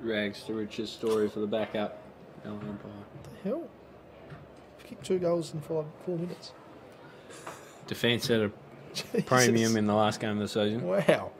rags to riches story for the backup. Umpire. What the hell? Kicked 2 goals in 4 minutes. Defence at a premium in the last game of the season. Wow.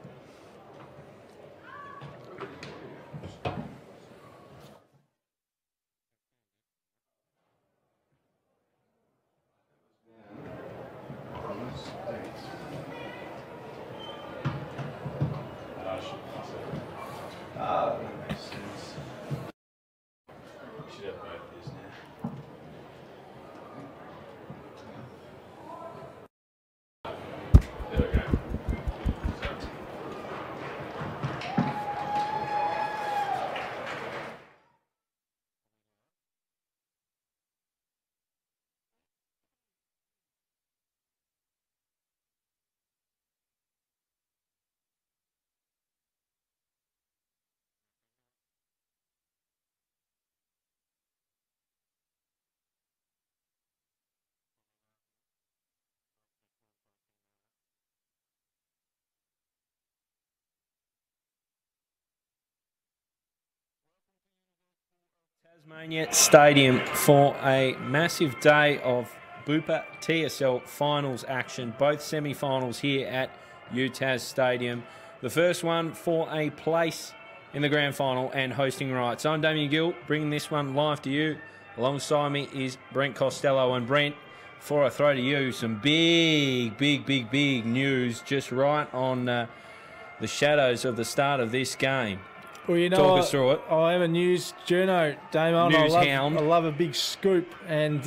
Tasmania Stadium for a massive day of Bupa TSL finals action. Both semi-finals here at UTAS Stadium. The first one for a place in the grand final and hosting rights. I'm Damian Gill, bringing this one live to you. Alongside me is Brent Costelloe. And Brent, before I throw to you, some big news just right on the shadows of the start of this game. Well, you know, talk us through it. I am a news journo, Damo. News hound. I love a big scoop. And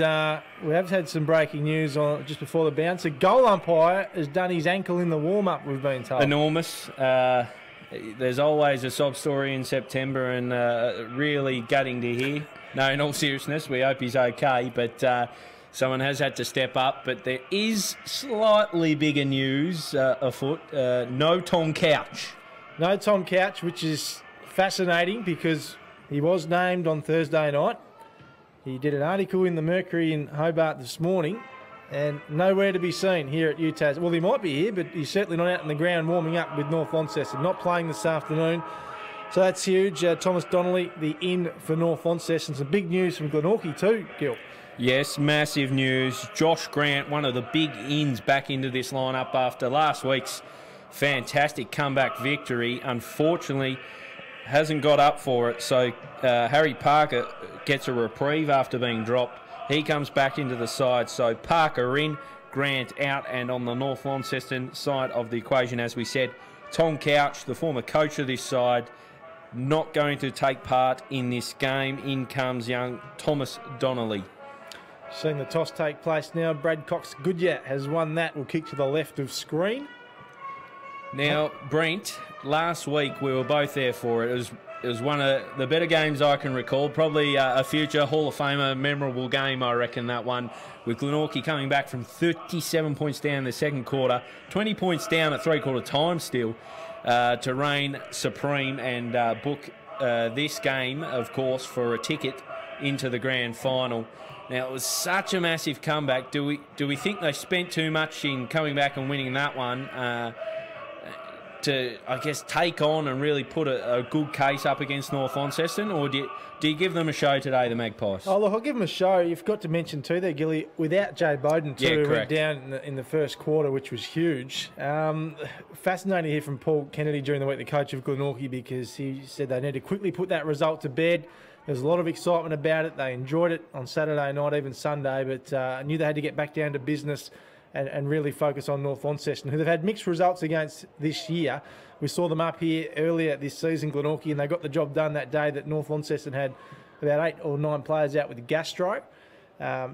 we have had some breaking news on just before the bounce. A goal umpire has done his ankle in the warm-up, we've been told. Enormous. There's always a sob story in September, and really gutting to hear. No, in all seriousness, we hope he's okay. But someone has had to step up. But there is slightly bigger news afoot. No Tom Couch. No Tom Couch, which is fascinating because he was named on Thursday night. He did an article in the Mercury in Hobart this morning and nowhere to be seen here at UTAS. Well, he might be here, but he's certainly not out in the ground warming up with North Launceston, not playing this afternoon. So that's huge. Thomas Donnelly, the in for North Launceston. Some big news from Glenorchy too, Gil. Yes, massive news. Josh Grant, one of the big ins back into this lineup after last week's fantastic comeback victory. Unfortunately, hasn't got up for it, so Harry Parker gets a reprieve after being dropped. He comes back into the side, so Parker in, Grant out, and on the North Launceston side of the equation, as we said, Tom Couch, the former coach of this side, not going to take part in this game. In comes young Thomas Donnelly. Seeing the toss take place now, Brad Cox-Goodyear has won that. Will kick to the left of screen. Now, Brent, last week we were both there for it. It was one of the better games I can recall. Probably a future Hall of Famer memorable game, I reckon, that one. With Glenorchy coming back from 37 points down in the second quarter, 20 points down at three-quarter time still, to reign supreme and book this game, of course, for a ticket into the grand final. Now, it was such a massive comeback. Do we think they spent too much in coming back and winning that one? To, I guess, take on and really put a good case up against North Launceston, or do you give them a show today, the Magpies? Oh, look, I'll give them a show. You've got to mention too there, Gilly, without Jay Bowden too, who went down in the first quarter, which was huge. Fascinating to hear from Paul Kennedy during the week, the coach of Glenorchy, because he said they need to quickly put that result to bed. There's a lot of excitement about it. They enjoyed it on Saturday night, even Sunday, but knew they had to get back down to business and really focus on North Launceston, who they've had mixed results against this year. We saw them up here earlier this season, Glenorchy, and they got the job done that day that North Launceston had about 8 or 9 players out with gastro.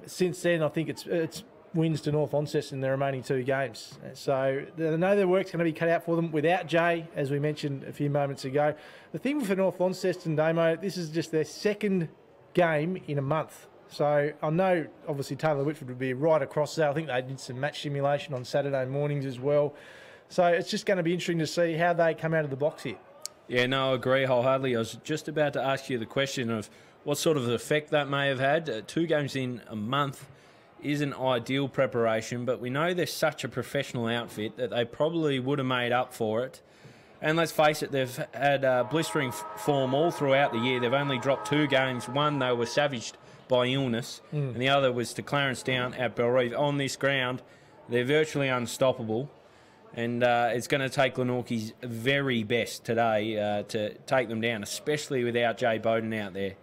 Since then, I think it's wins to North Launceston in the remaining 2 games. So they know their work's going to be cut out for them without Jay, as we mentioned a few moments ago. The thing for North Launceston, Damo, this is just their second game in a month. So I know, obviously, Taylor Whitford would be right across there. I think they did some match simulation on Saturday mornings as well. So it's just going to be interesting to see how they come out of the box here. Yeah, no, I agree wholeheartedly. I was just about to ask you the question of what sort of effect that may have had. 2 games in a month isn't ideal preparation, but we know they're such a professional outfit that they probably would have made up for it. And let's face it, they've had blistering form all throughout the year. They've only dropped 2 games. One, they were savaged by illness, and the other was to Clarence Down at Belrive. On this ground, they're virtually unstoppable, and it's going to take Glenorchy's very best today to take them down, especially without Jay Bowden out there.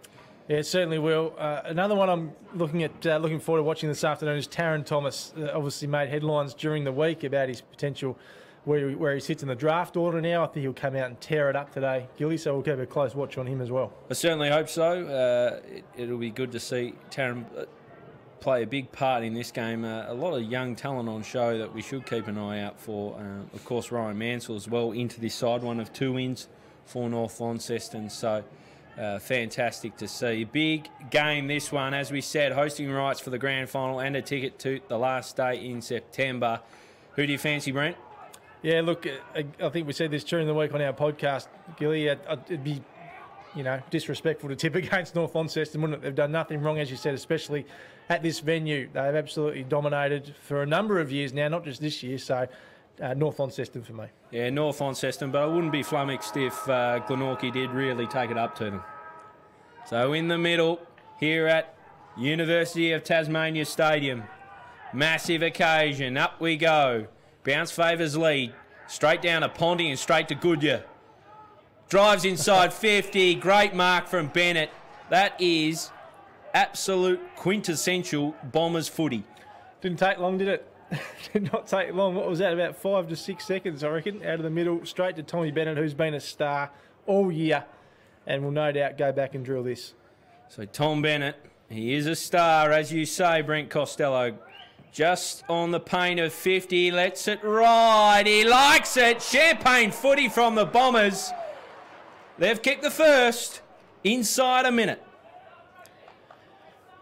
Yeah, it certainly will. Another one I'm looking forward to watching this afternoon is Taron Thomas. Obviously made headlines during the week about his potential where he sits in the draft order now. I think he'll come out and tear it up today, Gilly, so we'll keep a close watch on him as well. I certainly hope so. It'll be good to see Taron play a big part in this game. A lot of young talent on show that we should keep an eye out for. Of course, Ryan Mansell as well into this side, one of 2 wins for North Launceston. So fantastic to see. Big game this one, as we said, hosting rights for the grand final and a ticket to the last day in September. Who do you fancy, Brent? Yeah, look, I think we said this during the week on our podcast, Gilly. It'd be, disrespectful to tip against North Launceston, wouldn't it? They've done nothing wrong, as you said, especially at this venue. They've absolutely dominated for a number of years now, not just this year. So, North Launceston for me. Yeah, North Launceston, but I wouldn't be flummoxed if Glenorchy did really take it up to them. So in the middle, here at University of Tasmania Stadium, massive occasion. Up we go. Bounce favours lead. Straight down to Ponting and straight to Goodyear. Drives inside 50. Great mark from Bennett. That is absolute quintessential Bombers footy. Didn't take long, did it? Did not take long. What was that? About 5 to 6 seconds, I reckon. Out of the middle, straight to Tommy Bennett, who's been a star all year and will no doubt go back and drill this. So Tom Bennett, he is a star, as you say, Brent Costelloe. Just on the paint of 50, lets it ride. He likes it. Champagne footy from the Bombers. They've kicked the first inside a minute.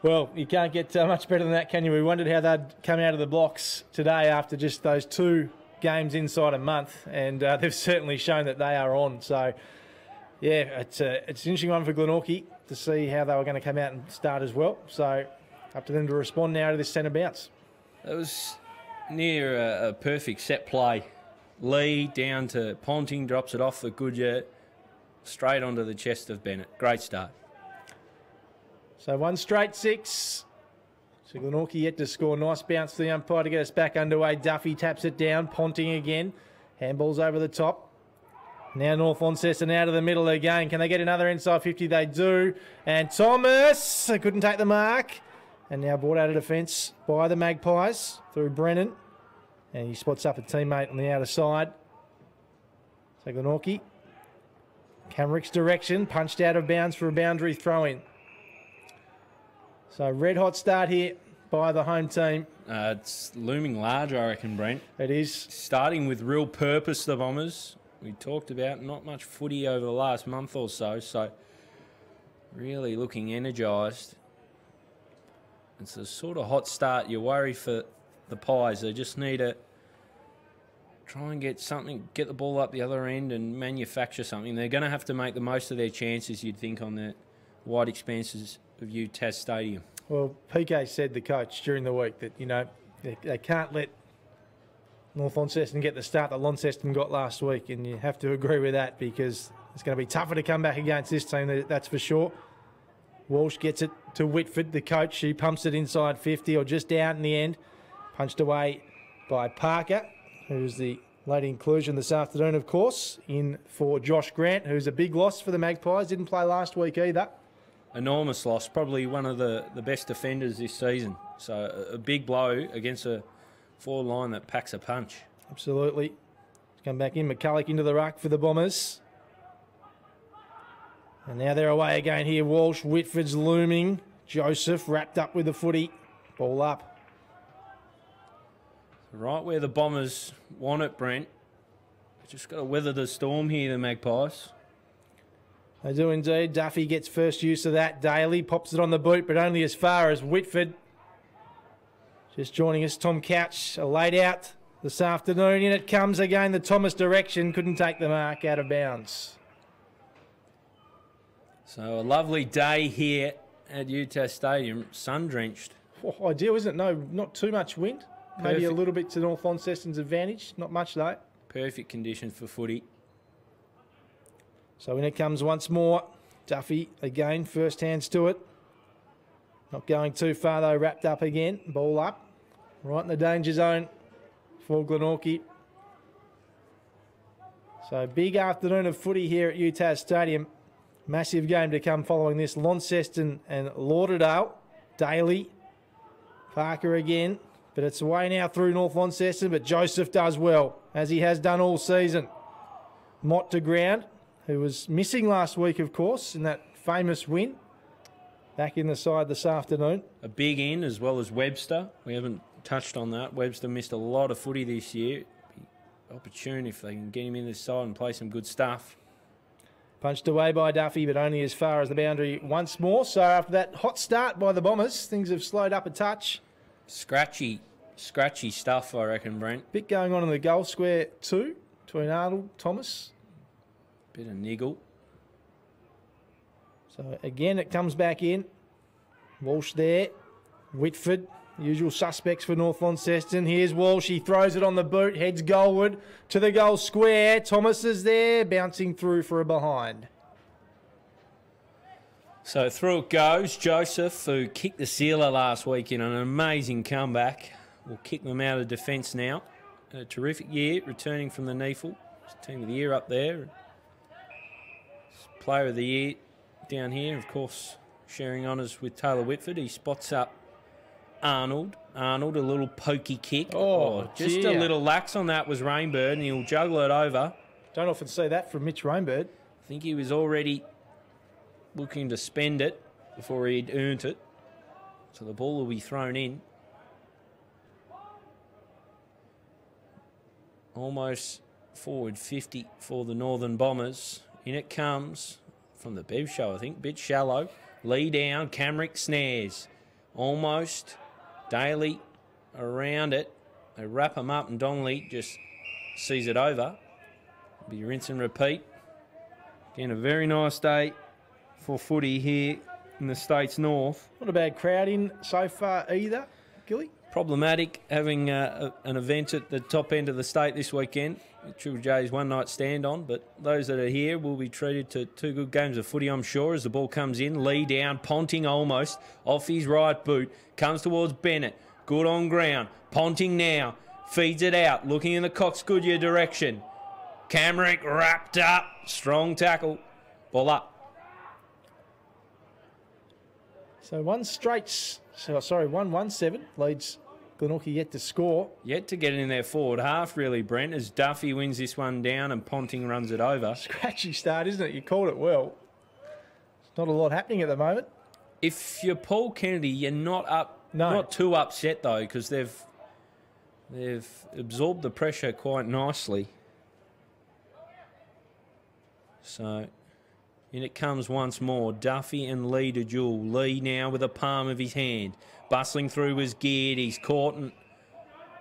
Well, you can't get much better than that, can you? We wondered how they'd come out of the blocks today after just those 2 games inside a month, and they've certainly shown that they are on. So, yeah, it's an interesting one for Glenorchy to see how they were going to come out and start as well. So, up to them to respond now to this centre bounce. It was near a perfect set play. Lee down to Ponting, drops it off for Goodyear, straight onto the chest of Bennett. Great start. So 1 straight 6. So Glenorchy yet to score. Nice bounce to the umpire to get us back underway. Duffy taps it down. Ponting again. Handballs over the top. Now North Launceston out of the middle again. Can they get another inside 50? They do. And Thomas couldn't take the mark. And now brought out of defence by the Magpies through Brennan. And he spots up a teammate on the outer side. So Glenorchy. Camrick's direction. Punched out of bounds for a boundary throw-in. So red hot start here by the home team. It's looming large, I reckon, Brent. It is. Starting with real purpose, the Bombers. We talked about not much footy over the last month or so, so really looking energised. It's a sort of hot start. You worry for the Pies. They just need to try and get something, get the ball up the other end and manufacture something. They're going to have to make the most of their chances, you'd think, on the wide expanses of UTAS Stadium. Well, PK said, the coach, during the week that, they can't let North Launceston get the start that Launceston got last week, and you have to agree with that because it's going to be tougher to come back against this team, that's for sure. Walsh gets it to Whitford, the coach. She pumps it inside 50 or just out in the end. Punched away by Parker, who's the late inclusion this afternoon, of course, in for Josh Grant, who's a big loss for the Magpies. Didn't play last week either. Enormous loss, probably one of the best defenders this season. So a big blow against a forward line that packs a punch. Absolutely. Come back in, McCulloch into the ruck for the Bombers. And now they're away again here. Walsh, Whitford's looming. Joseph wrapped up with the footy. Ball up. Right where the Bombers want it, Brent. Just got to weather the storm here, the Magpies. They do indeed. Duffy gets first use of that. Daly pops it on the boot, but only as far as Whitford. Just joining us, Tom Couch, a laid out this afternoon. In it comes again, the Thomas direction. Couldn't take the mark, out of bounds. So a lovely day here at UTAS Stadium, sun-drenched. Oh, ideal, isn't it? No, not too much wind. Maybe a little bit to North Launceston's advantage. Not much, though. Perfect conditions for footy. So in it comes once more. Duffy again, first hands to it. Not going too far though, wrapped up again. Ball up, right in the danger zone for Glenorchy. So big afternoon of footy here at UTAS Stadium. Massive game to come following this. Launceston and Lauderdale. Daly, Parker again. But it's away now through North Launceston, but Joseph does well, as he has done all season. Mott to ground, who was missing last week, of course, in that famous win. Back in the side this afternoon. A big in, as well as Webster. We haven't touched on that. Webster missed a lot of footy this year. Be opportune if they can get him in this side and play some good stuff. Punched away by Duffy, but only as far as the boundary once more. So after that hot start by the Bombers, things have slowed up a touch. Scratchy stuff, I reckon, Brent. Bit going on in the goal square too, between Arnold, Thomas. Bit of niggle. So again, it comes back in. Walsh there. Whitford, usual suspects for North Launceston. Here's Walsh. He throws it on the boot, heads goalward to the goal square. Thomas is there, bouncing through for a behind. So through it goes. Joseph, who kicked the sealer last week in an amazing comeback, will kick them out of defence now. A terrific year, returning from the NEFL. Team of the year up there. Player of the year down here, of course, sharing honours with Taylor Whitford. He spots up Arnold. Arnold, a little pokey kick. Oh, just a little lax on that was Rainbird, and he'll juggle it over. Don't often see that from Mitch Rainbird. I think he was already looking to spend it before he'd earned it. So the ball will be thrown in. Almost forward 50 for the Northern Bombers. In it comes from the Bev show, I think. Bit shallow. Lee down. Camrick snares. Almost. Daly around it. They wrap him up and Donnelly just sees it over. Be rinse and repeat. Again, a very nice day for footy here in the States North. Not a bad crowd in so far either, Gilly. Problematic having an event at the top end of the state this weekend. Triple J's one night stand on, but those that are here will be treated to two good games of footy, I'm sure, as the ball comes in. Lee down, Ponting almost off his right boot, comes towards Bennett. Good on ground. Ponting now feeds it out, looking in the Cox Goodyear direction. Camrick wrapped up, strong tackle, ball up. So 1-1-7 leads Glenorchy yet to score. Yet to get in their forward half, really, Brent, as Duffy wins this one down and Ponting runs it over. Scratchy start, isn't it? You called it well. There's not a lot happening at the moment. If you're Paul Kennedy, you're not too upset, though, because they've absorbed the pressure quite nicely. So in it comes once more. Duffy and Lee to duel. Lee now with the palm of his hand. Bustling through was geared. He's caught in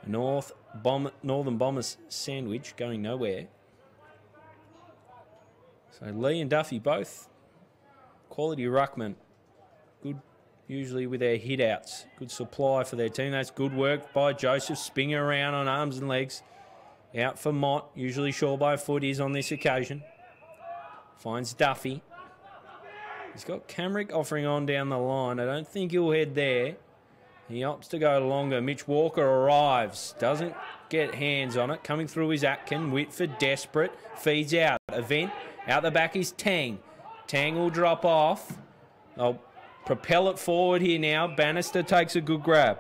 a Northern Bombers sandwich going nowhere. So Lee and Duffy both quality ruckman. Good usually with their hit-outs. Good supply for their team. That's good work by Joseph. Spinning around on arms and legs. Out for Mott. Usually sure by foot is on this occasion. Finds Duffy. He's got Camrick offering on down the line. I don't think he'll head there. He opts to go longer. Mitch Walker arrives. Doesn't get hands on it. Coming through is Atkin. Whitford desperate. Feeds out. Event. Out the back is Tang. Tang will drop off. They'll propel it forward here now. Bannister takes a good grab.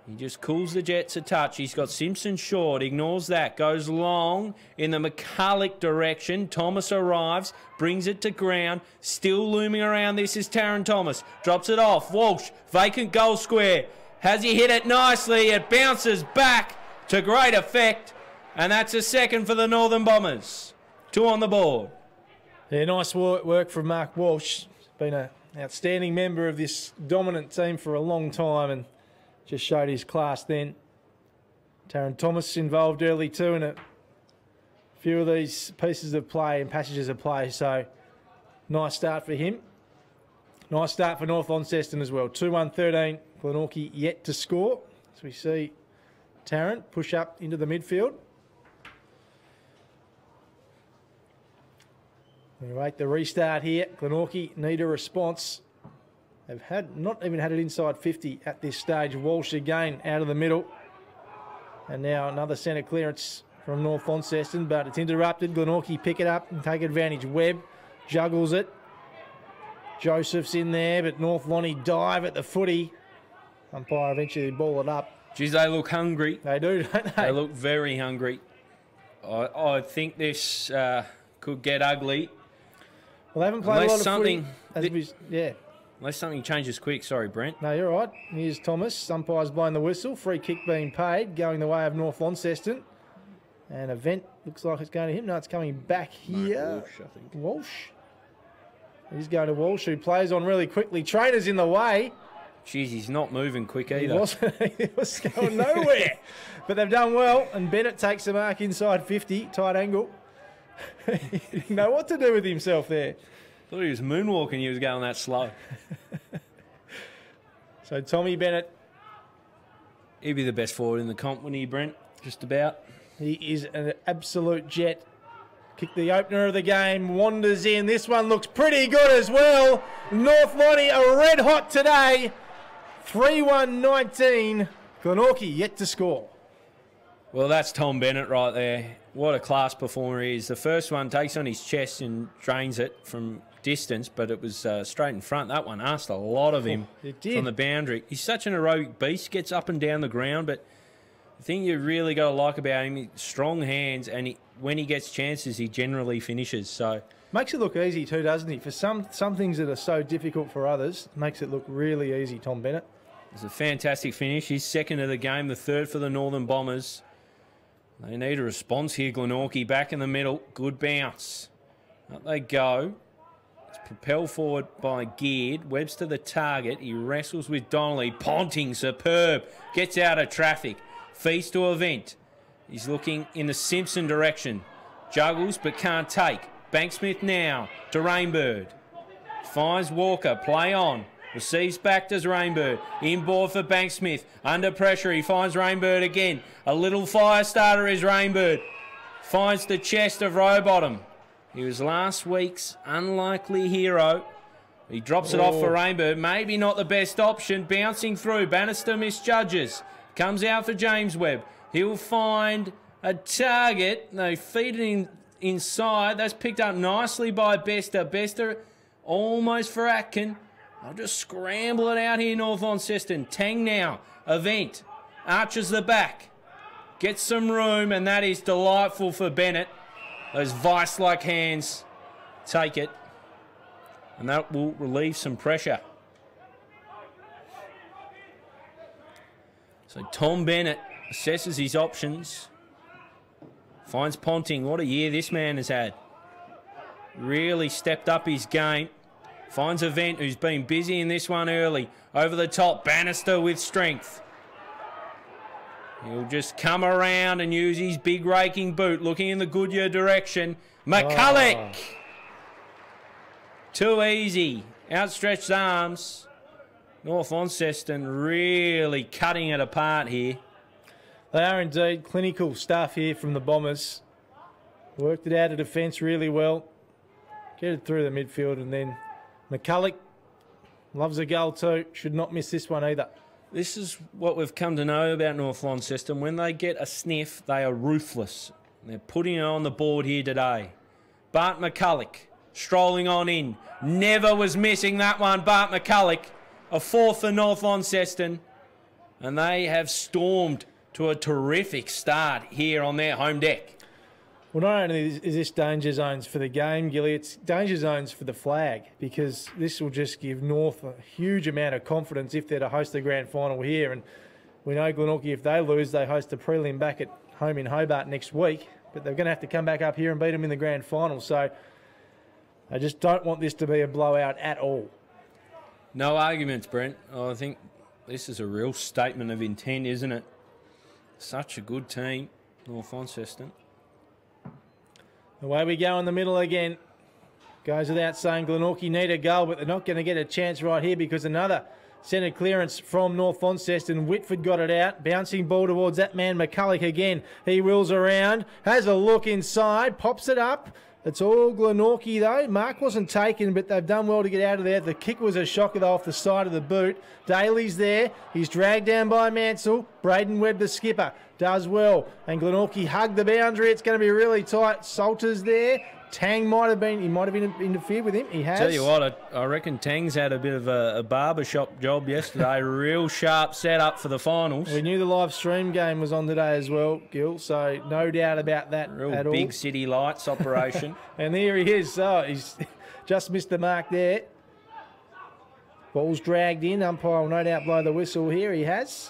He just cools the Jets a touch. He's got Simpson short. Ignores that. Goes long in the McCulloch direction. Thomas arrives. Brings it to ground. Still looming around this is Taron Thomas. Drops it off. Walsh. Vacant goal square. Has he hit it nicely? It bounces back to great effect. And that's a second for the Northern Bombers. 2 on the board. Yeah, nice work from Mark Walsh. Been an outstanding member of this dominant team for a long time and just showed his class then. Taron Thomas involved early too in a few of these pieces of play and passages of play. So nice start for him. Nice start for North Launceston as well. 2-1-13. Glenorchy yet to score. As we see Taron push up into the midfield. We wait the restart here. Glenorchy need a response. They've not even had it inside 50 at this stage. Walsh again out of the middle. And now another centre clearance from North Launceston, but it's interrupted. Glenorchy pick it up and take advantage. Webb juggles it. Joseph's in there, but North Lonnie dive at the footy. Umpire eventually ball it up. Geez, they look hungry. They do, don't they? They look very hungry. I think this could get ugly. Well, they haven't played a lot of footy. Unless something changes quick. Sorry, Brent. No, you're right. Here's Thomas. Umpire's blowing the whistle. Free kick being paid, going the way of North Launceston. And event looks like it's going to him. No, it's coming back here. Walsh, I think. Walsh. He's going to Walsh, who plays on really quickly. Trainer's in the way. Jeez, he's not moving quick either. He wasn't. He was going nowhere. But they've done well, and Bennett takes the mark inside 50, tight angle. He didn't know what to do with himself there. Thought he was moonwalking, he was going that slow. So Tommy Bennett. He'd be the best forward in the comp, wouldn't he, Brent? Just about. He is an absolute jet. Kick the opener of the game, wanders in. This one looks pretty good as well. North Lonnie are red hot today. 3-1-19. Glenorchy yet to score. Well, that's Tom Bennett right there. What a class performer he is. The first one takes on his chest and drains it from distance, but it was straight in front. That one asked a lot of him from the boundary. He's such an aerobic beast, gets up and down the ground, but the thing you really got to like about him, strong hands, and when he gets chances, he generally finishes. So makes it look easy too, doesn't he? For some things that are so difficult for others, makes it look really easy, Tom Bennett. It's a fantastic finish. He's second of the game, the third for the Northern Bombers. They need a response here. Glenorchy back in the middle. Good bounce. Up they go. It's propelled forward by Geared. Webb's to the target. He wrestles with Donnelly. Ponting, superb. Gets out of traffic. Feeds to Event. He's looking in the Simpson direction. Juggles but can't take. Banksmith now to Rainbird. Finds Walker. Play on. Receives back to Rainbird. Inboard for Banksmith. Under pressure. He finds Rainbird again. A little fire starter is Rainbird. Finds the chest of Rowbottom. He was last week's unlikely hero. He drops it off for Rainbird. Maybe not the best option. Bouncing through. Bannister misjudges. Comes out for James Webb. He'll find a target. They feed it inside. That's picked up nicely by Bester. Bester almost for Atkin. I'll just scramble it out here, North Launceston. Tang now. Event. Arches the back. Gets some room, and that is delightful for Bennett. Those vice-like hands take it. And that will relieve some pressure. So Tom Bennett assesses his options. Finds Ponting. What a year this man has had. Really stepped up his game. Finds Event, who's been busy in this one early. Over the top, Bannister with strength. He'll just come around and use his big raking boot, looking in the Goodyear direction. McCulloch! Too easy. Outstretched arms. North Launceston really cutting it apart here. They are indeed. Clinical stuff here from the Bombers. Worked it out of defence really well. Get it through the midfield, and then McCulloch loves a goal too. Should not miss this one either. This is what we've come to know about North Launceston. When they get a sniff, they are ruthless. They're putting it on the board here today. Bart McCulloch strolling on in. Never was missing that one, Bart McCulloch. A fourth for North Launceston. And they have stormed to a terrific start here on their home deck. Well, not only is this danger zones for the game, Gilly, it's danger zones for the flag, because this will just give North a huge amount of confidence if they're to host the grand final here. And we know Glenorchy, if they lose, they host a prelim back at home in Hobart next week, but they're going to have to come back up here and beat them in the grand final. So I just don't want this to be a blowout at all. No arguments, Brent. I think this is a real statement of intent, isn't it? Such a good team, North Launceston. Away we go in the middle again. Goes without saying, Glenorchy need a goal, but they're not going to get a chance right here because another centre clearance from North Launceston. Whitford got it out. Bouncing ball towards that man, McCulloch again. He wheels around, has a look inside, pops it up. It's all Glenorchy, though. Mark wasn't taken, but they've done well to get out of there. The kick was a shocker, though, off the side of the boot. Daly's there. He's dragged down by Mansell. Braden Webb, the skipper, does well. And Glenorchy hugged the boundary. It's going to be really tight. Salters there. Tang might have interfered with him. He has. Tell you what, I reckon Tang's had a bit of a barbershop job yesterday. Real sharp setup for the finals. We knew the live stream game was on today as well, Gill, so no doubt about that at all. Big city lights operation. And there he is. So he's just missed the mark there. Ball's dragged in. Umpire will no doubt blow the whistle here. He has.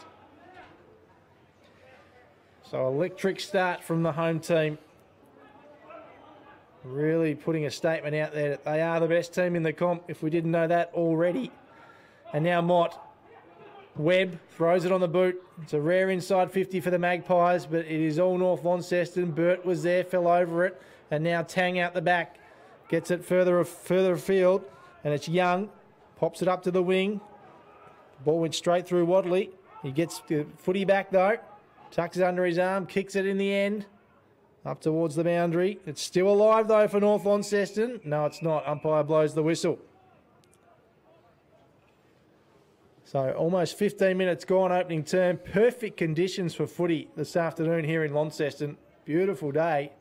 So electric start from the home team. Really putting a statement out there that they are the best team in the comp, if we didn't know that already. And now Mott. Webb throws it on the boot. It's a rare inside 50 for the Magpies, but it is all North Launceston. Burt was there, fell over it. And now Tang out the back. Gets it further afield. And it's Young. Pops it up to the wing. The ball went straight through Wadley. He gets the footy back, though. Tucks it under his arm. Kicks it in the end. Up towards the boundary. It's still alive, though, for North Launceston. No, it's not. Umpire blows the whistle. So almost 15 minutes gone, opening term. Perfect conditions for footy this afternoon here in Launceston. Beautiful day.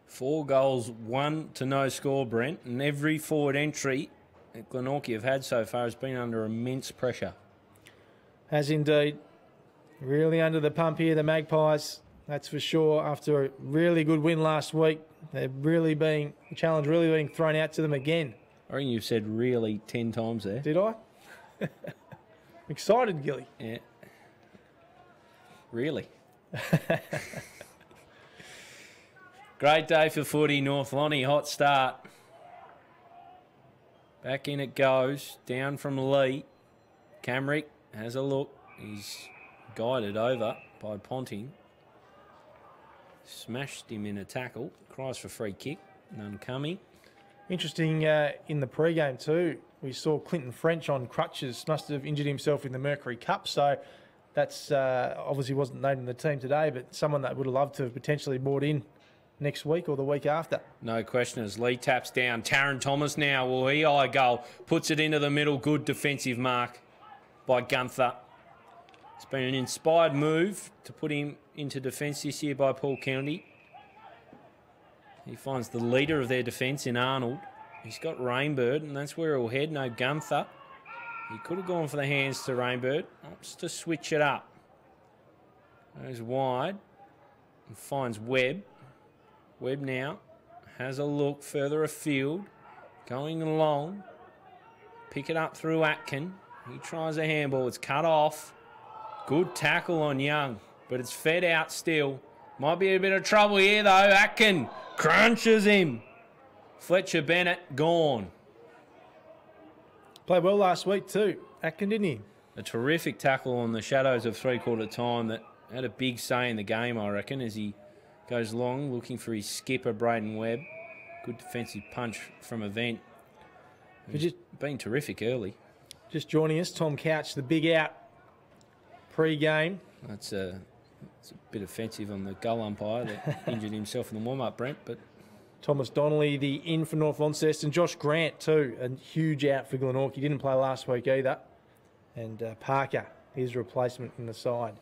4 goals, 1 to no score, Brent. And every forward entry that Glenorchy have had so far has been under immense pressure. Has indeed. Really under the pump here, the Magpies. That's for sure. After a really good win last week, the challenge really being thrown out to them again. I reckon you've said really 10 times there. Did I? Excited, Gilly. Yeah. Really. Great day for footy, North Lonnie. Hot start. Back in it goes. Down from Lee. Camrick has a look. He's guided over by Ponting. Smashed him in a tackle. Cries for free kick. None coming. Interesting in the pre-game too. We saw Clinton French on crutches. Must have injured himself in the Mercury Cup. So that's obviously wasn't named in the team today, but someone that would have loved to have potentially brought in next week or the week after. No question. As Lee taps down. Taron Thomas now will he eye goal. Puts it into the middle. Good defensive mark by Gunther. It's been an inspired move to put him into defence this year by Paul Kennedy. He finds the leader of their defence in Arnold. He's got Rainbird, and that's where he'll head. No Gunther. He could have gone for the hands to Rainbird. Opts to switch it up. Goes wide and finds Webb. Webb now has a look further afield. Going along. Pick it up through Atkin. He tries a handball. It's cut off. Good tackle on Young, but it's fed out still. Might be a bit of trouble here, though. Atkin crunches him. Fletcher Bennett gone. Played well last week too, Atkin, didn't he? A terrific tackle on the shadows of three-quarter time that had a big say in the game, I reckon, as he goes long, looking for his skipper, Braden Webb. Good defensive punch from Event. He's been terrific early. Just joining us, Tom Couch, the big out pre-game. It's a bit offensive on the goal umpire that injured himself in the warm-up, Brent, but... Thomas Donnelly, the in for North Launceston. Josh Grant, too, a huge out for Glenorchy. Didn't play last week either. And Parker, his replacement in the side.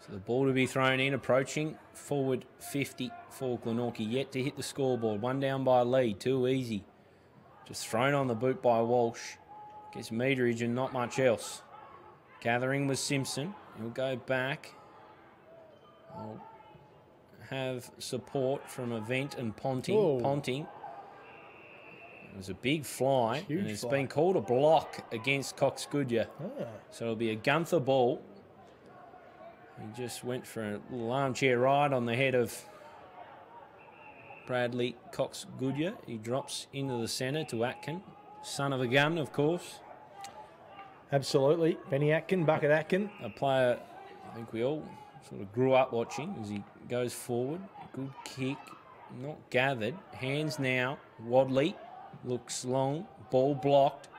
So the ball to be thrown in, approaching forward 50 for Glenorchy. Yet to hit the scoreboard. One down by Lee, too easy. Just thrown on the boot by Walsh. Gets meterage and not much else. Gathering was Simpson. He'll go back. I'll have support from Event and Ponting. Whoa. Ponting. It was a big fly. Huge and it's fly. been called a block against Cox Goodyear. Oh. So it'll be a Gunther ball. He just went for a little armchair ride on the head of Bradley Cox Goodyear. He drops into the centre to Atkin. Son of a gun, of course. Absolutely. Benny Atkin, Bucket Atkin. A player I think we all sort of grew up watching as he goes forward. Good kick, not gathered. Hands now. Wadley looks long. Ball blocked.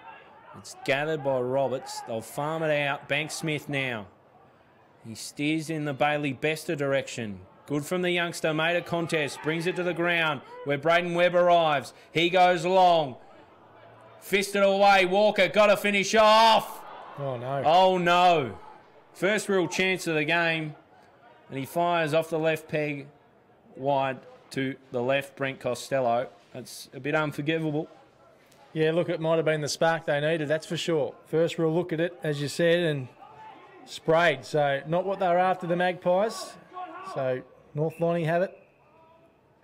It's gathered by Roberts. They'll farm it out. Banksmith now. He steers in the Bailey Bester direction. Good from the youngster, made a contest, brings it to the ground where Braden Webb arrives. He goes long. Fisted away, Walker, got to finish off. Oh, no. Oh, no. First real chance of the game. And he fires off the left peg wide to the left, Brent Costelloe. That's a bit unforgivable. Yeah, look, it might have been the spark they needed, that's for sure. First real look at it, as you said, and sprayed. So not what they were after, the Magpies. So North Lonnie have it.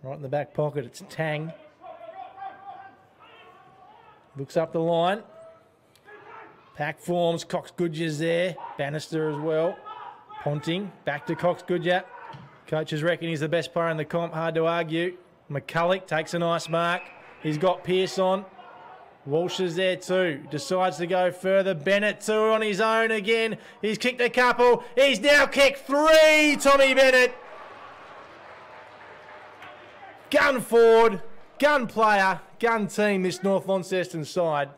Right in the back pocket, it's Tang. Looks up the line. Pack forms, Cox Goodyear's there. Bannister as well. Ponting, back to Cox Goodyear. Coaches reckon he's the best player in the comp, hard to argue. McCulloch takes a nice mark. He's got Pearce on. Walsh is there too. Decides to go further. Bennett too on his own again. He's kicked a couple. He's now kicked 3, Tommy Bennett. Gun forward, gun player, gun team, this North Launceston side.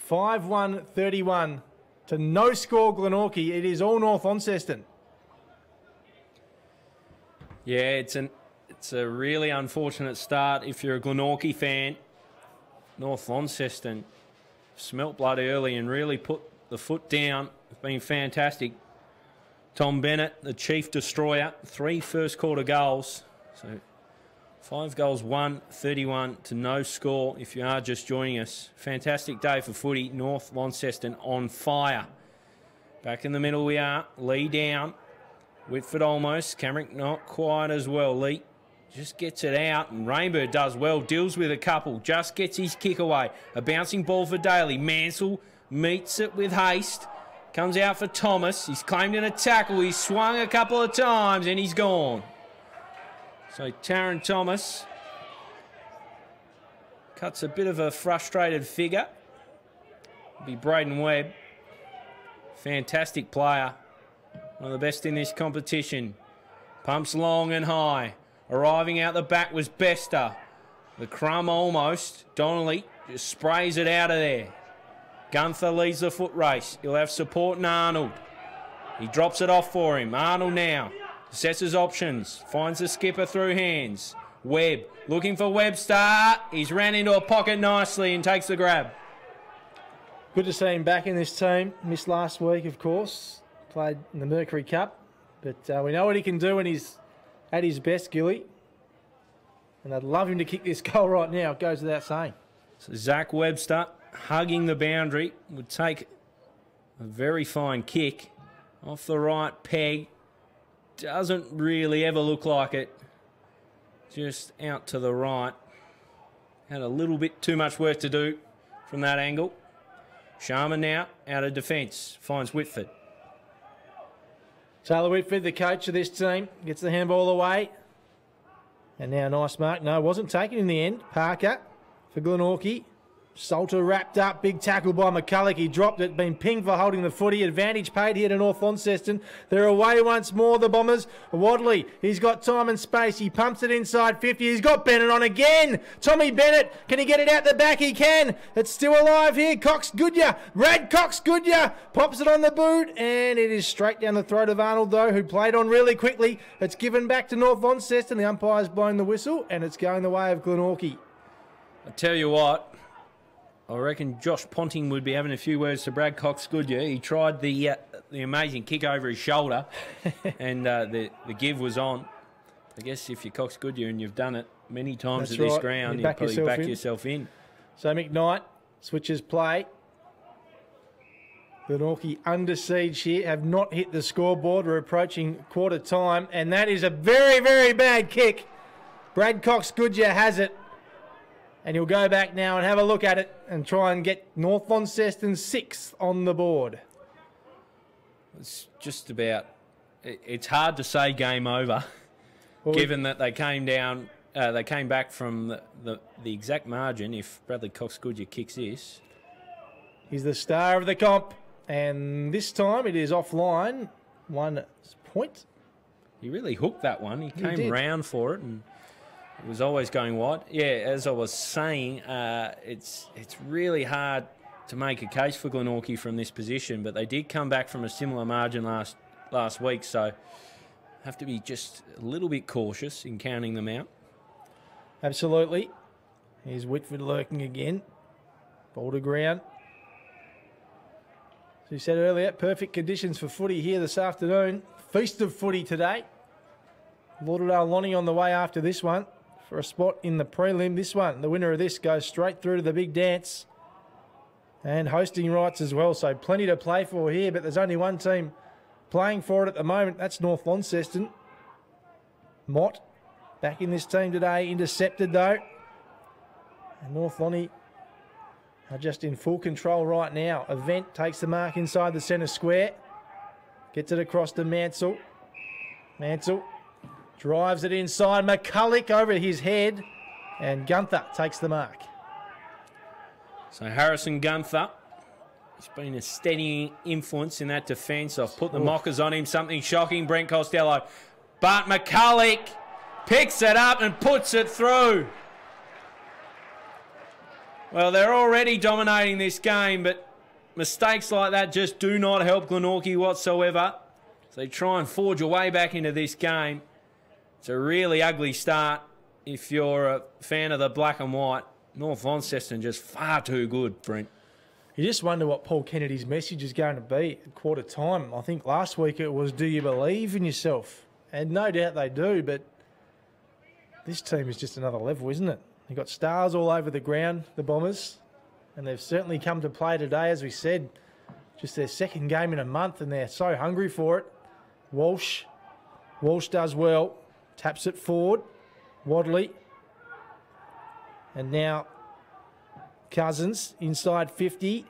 5-1-31 to no score Glenorchy. It is all North Launceston. Yeah, it's a really unfortunate start if you're a Glenorchy fan. North Launceston smelt blood early and really put the foot down. It's been fantastic. Tom Bennett, the chief destroyer, 3 first quarter goals. So 5 goals, 31 to no score if you are just joining us. Fantastic day for footy. North Launceston on fire. Back in the middle we are. Lee down. Whitford almost. Camrick not quite as well. Lee just gets it out, and Rainbow does well. Deals with a couple. Just gets his kick away. A bouncing ball for Daly. Mansell meets it with haste. Comes out for Thomas. He's claimed in a tackle. He's swung a couple of times, and he's gone. So Taron Thomas cuts a bit of a frustrated figure. It'll be Braden Webb. Fantastic player. One of the best in this competition. Pumps long and high. Arriving out the back was Bester. The crumb almost. Donnelly just sprays it out of there. Gunther leads the foot race. He'll have support in Arnold. He drops it off for him. Arnold now sets his options. Finds the skipper through hands. Webb looking for Webster. He's ran into a pocket nicely and takes the grab. Good to see him back in this team. Missed last week, of course. Played in the Mercury Cup. But we know what he can do when he's at his best, Gilly. And I'd love him to kick this goal right now. It goes without saying. So Zach Webster hugging the boundary. Would take a very fine kick off the right peg. Doesn't really ever look like it. Just out to the right. Had a little bit too much work to do from that angle. Sharman now out of defence. Finds Whitford. Taylor Whitford, the coach of this team, gets the handball away. And now nice mark. No, wasn't taken in the end. Parker for Glenorchy. Salter wrapped up. Big tackle by McCulloch. He dropped it. Been pinged for holding the footy. Advantage paid here to North Launceston. They're away once more, the Bombers. Wadley, he's got time and space. He pumps it inside 50. He's got Bennett on again. Tommy Bennett, can he get it out the back? He can. It's still alive here. Cox Goodyear. Rad Cox Goodyear pops it on the boot. And it is straight down the throat of Arnold, though, who played on really quickly. It's given back to North Launceston. The umpire's blown the whistle, and it's going the way of Glenorchy. I tell you what, I reckon Josh Ponting would be having a few words to Brad Cox Goodyear. He tried the amazing kick over his shoulder, and the give was on. I guess if you're Cox Goodyear and you've done it many times at this ground, you'd probably back yourself in. So McKnight switches play. Glenorchy under siege here, have not hit the scoreboard. We're approaching quarter time, and that is a very, very bad kick. Brad Cox Goodyear has it. And he'll go back now and have a look at it and try and get North Launceston 6th on the board. It's just about... It's hard to say game over, well, given that they came down... they came back from the exact margin if Bradley Cox Goodyear kicks this. He's the star of the comp. And this time it is offline. 1 point. He really hooked that one. He came round for it and... It was always going wide. Yeah, as I was saying, it's really hard to make a case for Glenorchy from this position, but they did come back from a similar margin last week, so have to be just a little bit cautious in counting them out. Absolutely. Here's Whitford lurking again. Ball to ground. As you said earlier, perfect conditions for footy here this afternoon. Feast of footy today. Lauderdale Lonnie on the way after this one for a spot in the prelim. This one, the winner of this, goes straight through to the big dance. And hosting rights as well, so plenty to play for here, but there's only one team playing for it at the moment. That's North Launceston. Mott back in this team today, intercepted though. And North Lonnie are just in full control right now. Event takes the mark inside the centre square. Gets it across to Mansell. Mansell drives it inside. McCulloch over his head. And Gunther takes the mark. So Harrison Gunther, he's been a steady influence in that defence. I've put the mockers on him. Something shocking, Brent Costelloe. But McCulloch picks it up and puts it through. Well, they're already dominating this game, but mistakes like that just do not help Glenorchy whatsoever. So they try and forge a way back into this game. It's a really ugly start if you're a fan of the black and white. North Launceston just far too good, Brent. You just wonder what Paul Kennedy's message is going to be at quarter time. I think last week it was, do you believe in yourself? And no doubt they do, but this team is just another level, isn't it? They've got stars all over the ground, the Bombers, and they've certainly come to play today, as we said. Just their second game in a month, and they're so hungry for it. Walsh does well, taps it forward. Wadley. And now Cousins inside 50.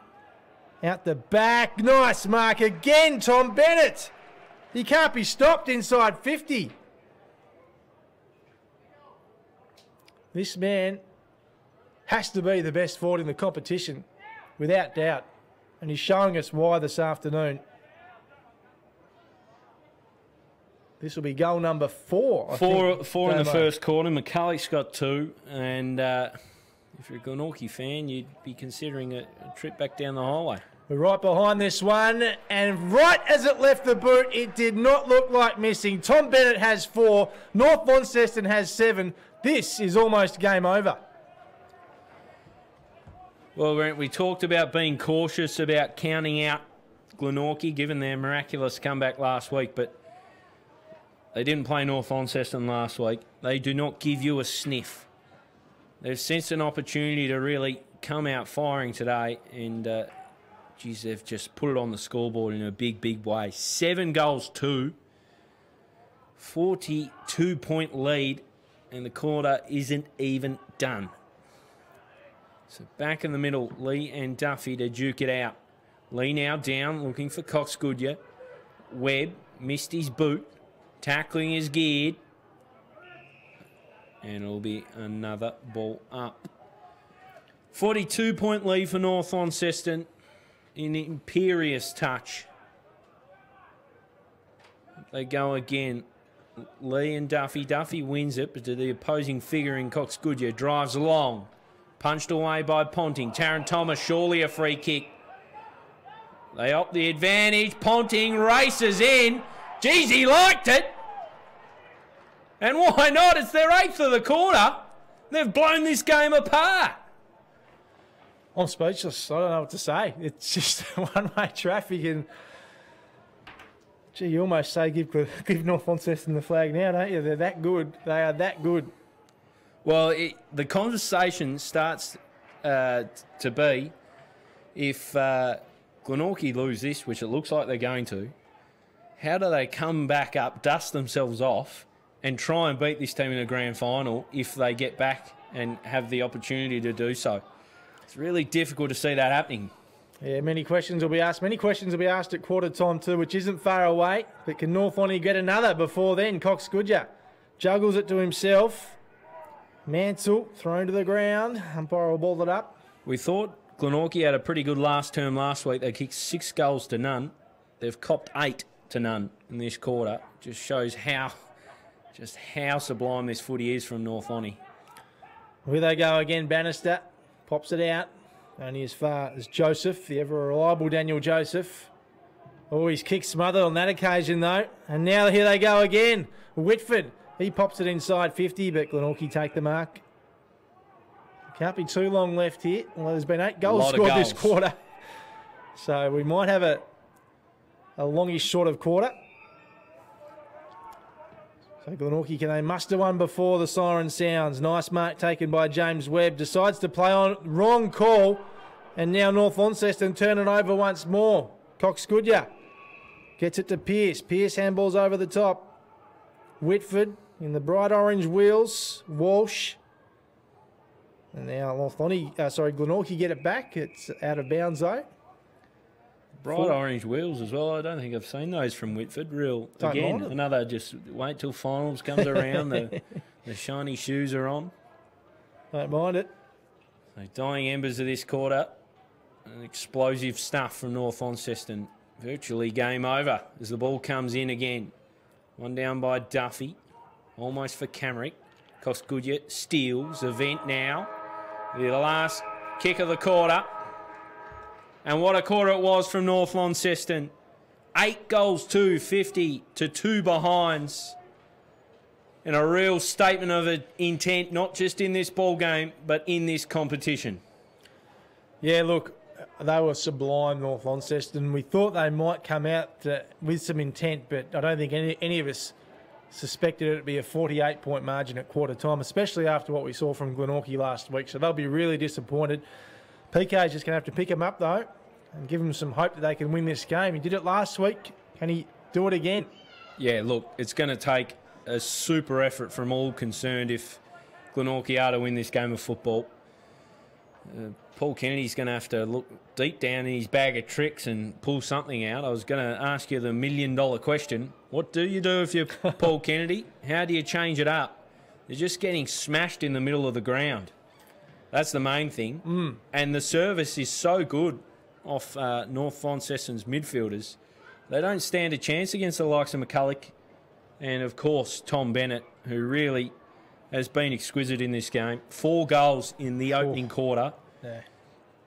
Out the back. Nice mark again, Tom Bennett. He can't be stopped inside 50. This man has to be the best forward in the competition, without doubt. And he's showing us why this afternoon. This will be goal number 4. Four in the first quarter. McCulloch's got 2. And if you're a Glenorchy fan, you'd be considering a trip back down the highway. We're right behind this one. And right as it left the boot, it did not look like missing. Tom Bennett has 4. North Launceston has 7. This is almost game over. Well, Brent, we talked about being cautious about counting out Glenorchy, given their miraculous comeback last week, but they didn't play North Launceston last week. They do not give you a sniff. They've sensed an opportunity to really come out firing today, and geez, they've just put it on the scoreboard in a big, big way. 7 goals, 2. 42-point lead, and the quarter isn't even done. So back in the middle, Lee and Duffy to duke it out. Lee now down, looking for Cox Goodyear. Webb missed his boot. Tackling is geared. And it'll be another ball up. 42-point lead for North Launceston. An imperious touch. They go again. Lee and Duffy. Duffy wins it, but to the opposing figure in Cox Goodyear. Drives along. Punched away by Ponting. Taron Thomas, surely a free kick. They opt the advantage. Ponting races in. Geez, he liked it. And why not? It's their 8th of the quarter. They've blown this game apart. I'm speechless. I don't know what to say. It's just one-way traffic. And, gee, you almost say give North Launceston the flag now, don't you? They're that good. They are that good. Well, the conversation starts to be if Glenorchy lose this, which it looks like they're going to, how do they come back up, dust themselves off, and try and beat this team in a grand final if they get back and have the opportunity to do so? It's really difficult to see that happening. Yeah, many questions will be asked. Many questions will be asked at quarter time too, which isn't far away. But can North Lonnie get another before then? Cox Goodyear juggles it to himself. Mansell thrown to the ground. Umpire will ball it up. We thought Glenorchy had a pretty good last term last week. They kicked 6 goals to none. They've copped 8 to none in this quarter. Just shows how sublime this footy is from North Lonnie. Here they go again. Bannister pops it out. Only as far as Joseph, the ever reliable Daniel Joseph. Oh, his kick smothered on that occasion, though. And now here they go again. Whitford, he pops it inside 50, but Glenorchy take the mark. Can't be too long left here. Well, there's been 8 goals scored this quarter. So we might have a longish sort of quarter. So Glenorchy, can they muster one before the siren sounds? Nice mark taken by James Webb. Decides to play on. Wrong call. And now North Launceston turn it over once more. Cox Goodyear gets it to Pearce. Pearce handballs over the top. Whitford in the bright orange wheels. Walsh. And now Glenorchy get it back. It's out of bounds though. Bright orange wheels as well. I don't think I've seen those from Whitford. Again, another just wait till finals comes around. The shiny shoes are on. Don't mind it. So dying embers of this quarter. Explosive stuff from North Launceston. Virtually game over as the ball comes in again. One down by Duffy. Almost for Camrick. Cox Goodyear steals. Event now. The last kick of the quarter. And what a quarter it was from North Launceston. 8 goals to 50 to 2 behinds. And a real statement of intent, not just in this ball game, but in this competition. Yeah, look, they were sublime, North Launceston. We thought they might come out with some intent, but I don't think any of us suspected it to be a 48-point margin at quarter time, especially after what we saw from Glenorchy last week. So they'll be really disappointed. PK's just going to have to pick them up, though, and give them some hope that they can win this game. He did it last week. Can he do it again? Yeah, look, it's going to take a super effort from all concerned if Glenorchy are to win this game of football. Paul Kennedy's going to have to look deep down in his bag of tricks and pull something out. I was going to ask you the million-dollar question. What do you do if you're Paul Kennedy? How do you change it up? They're just getting smashed in the middle of the ground. That's the main thing. And the service is so good off North Launceston's midfielders. They don't stand a chance against the likes of McCulloch and, of course, Tom Bennett, who really has been exquisite in this game. 4 goals in the opening quarter. Yeah.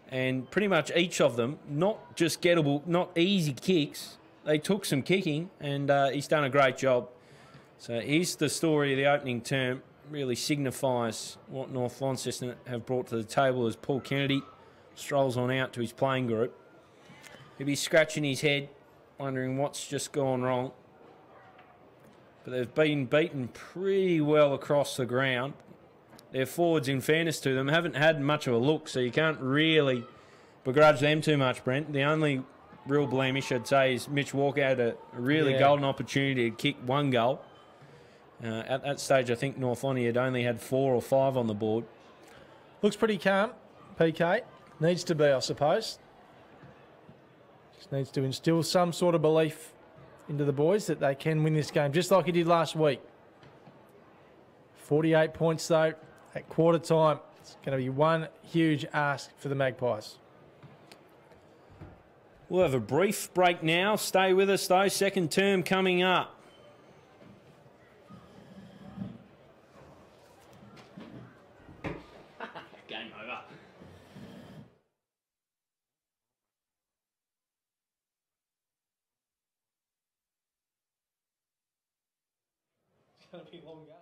And pretty much each of them, not just gettable, not easy kicks. They took some kicking, and he's done a great job. So here's the story of the opening term. Really signifies what North Launceston have brought to the table as Paul Kennedy strolls on out to his playing group. He'll be scratching his head, wondering what's just gone wrong. But they've been beaten pretty well across the ground. Their forwards, in fairness to them, haven't had much of a look, so you can't really begrudge them too much, Brent. The only real blemish, I'd say, is Mitch Walker had a really golden opportunity to kick 1 goal. At that stage, I think North Launceston had only had 4 or 5 on the board. Looks pretty calm, PK. Needs to be, I suppose. Just needs to instill some sort of belief into the boys that they can win this game, just like he did last week. 48 points, though, at quarter time. It's going to be one huge ask for the Magpies. We'll have a brief break now. Stay with us, though. Second term coming up. Game over. It's going to be a long game.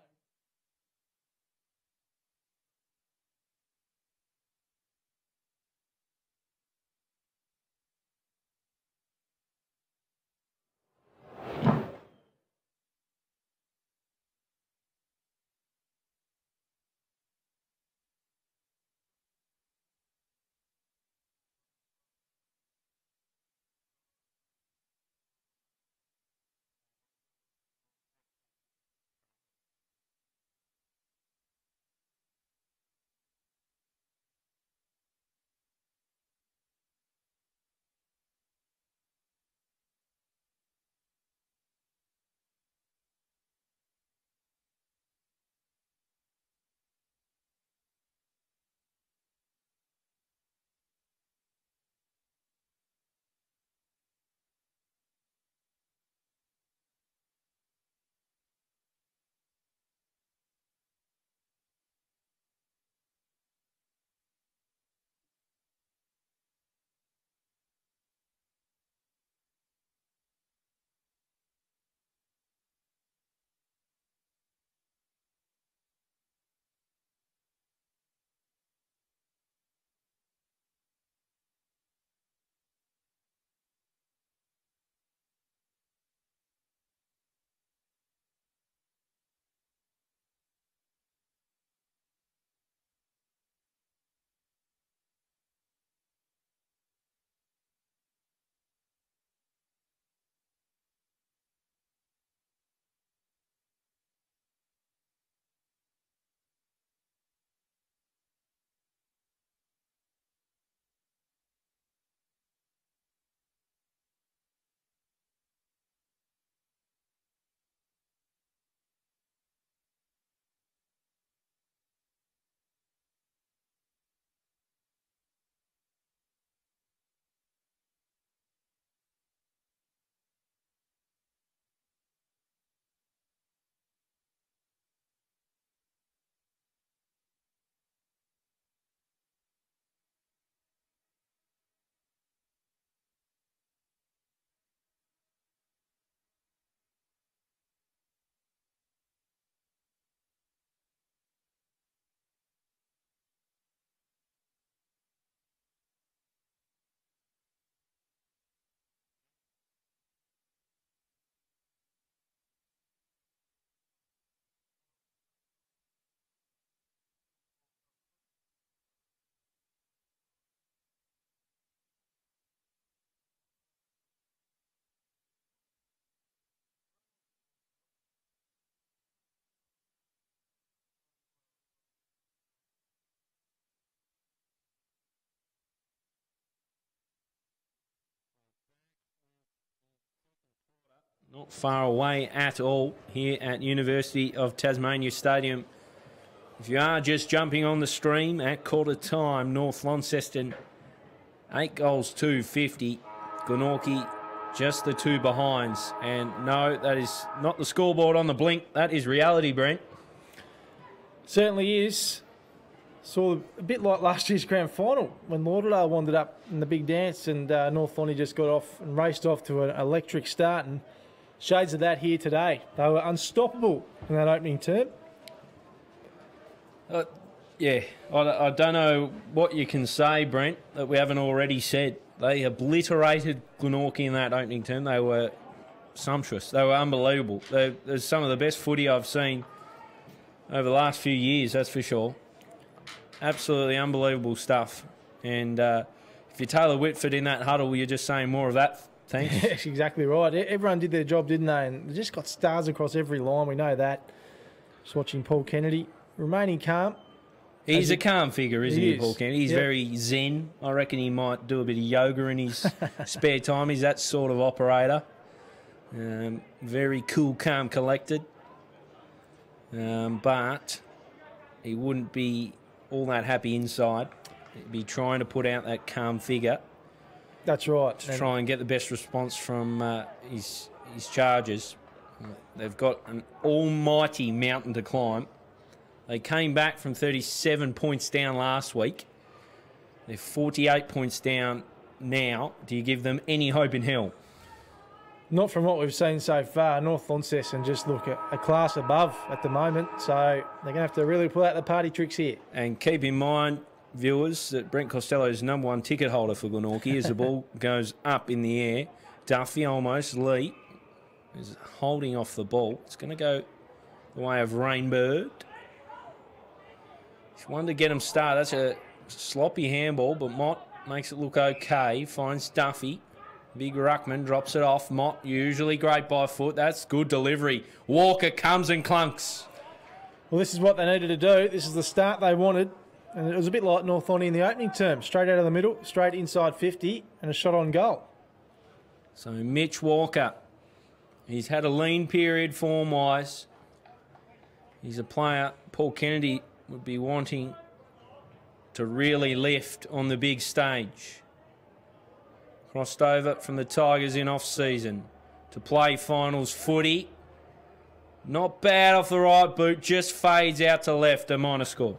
Not far away at all here at University of Tasmania Stadium. If you are just jumping on the stream at quarter time, North Launceston 8 goals to 50. Glenorchy just the 2 behinds. And no, that is not the scoreboard on the blink. That is reality, Brent. Certainly is. Saw a bit like last year's grand final when Lauderdale wandered up in the big dance and North Launceston just got off and raced off to an electric start, and shades of that here today. They were unstoppable in that opening term. Yeah, I don't know what you can say, Brent, that we haven't already said. They obliterated Glenorchy in that opening term. They were sumptuous. They were unbelievable. They're some of the best footy I've seen over the last few years, that's for sure. Absolutely unbelievable stuff. And if you're Taylor Whitford in that huddle, you're just saying more of that. Thanks. That's exactly right. Everyone did their job, didn't they? And they just got stars across every line. We know that. Just watching Paul Kennedy remaining calm. He's a calm figure, isn't he, Paul Kennedy? He's very zen. I reckon he might do a bit of yoga in his spare time. He's that sort of operator. Very cool, calm, collected. But he wouldn't be all that happy inside. He'd be trying to put out that calm figure. That's right. To try and get the best response from his charges. They've got an almighty mountain to climb. They came back from 37 points down last week. They're 48 points down now. Do you give them any hope in hell? Not from what we've seen so far. North Launceston just look a class above at the moment. So they're going to have to really pull out the party tricks here. And keep in mind, viewers, that Brent Costelloe is #1 ticket holder for Glenorchy as the ball goes up in the air. Duffy almost. Lee is holding off the ball. It's going to go the way of Rainbird. He's wanted to get him started. That's a sloppy handball, but Mott makes it look okay. Finds Duffy. Big ruckman drops it off. Mott usually great by foot. That's good delivery. Walker comes and clunks. Well, this is what they needed to do. This is the start they wanted. And it was a bit like North Launceston in the opening term. Straight out of the middle, straight inside 50, and a shot on goal. So Mitch Walker, he's had a lean period form-wise. He's a player Paul Kennedy would be wanting to really lift on the big stage. Crossed over from the Tigers in off-season to play finals footy. Not bad off the right boot, just fades out to left, a minor score.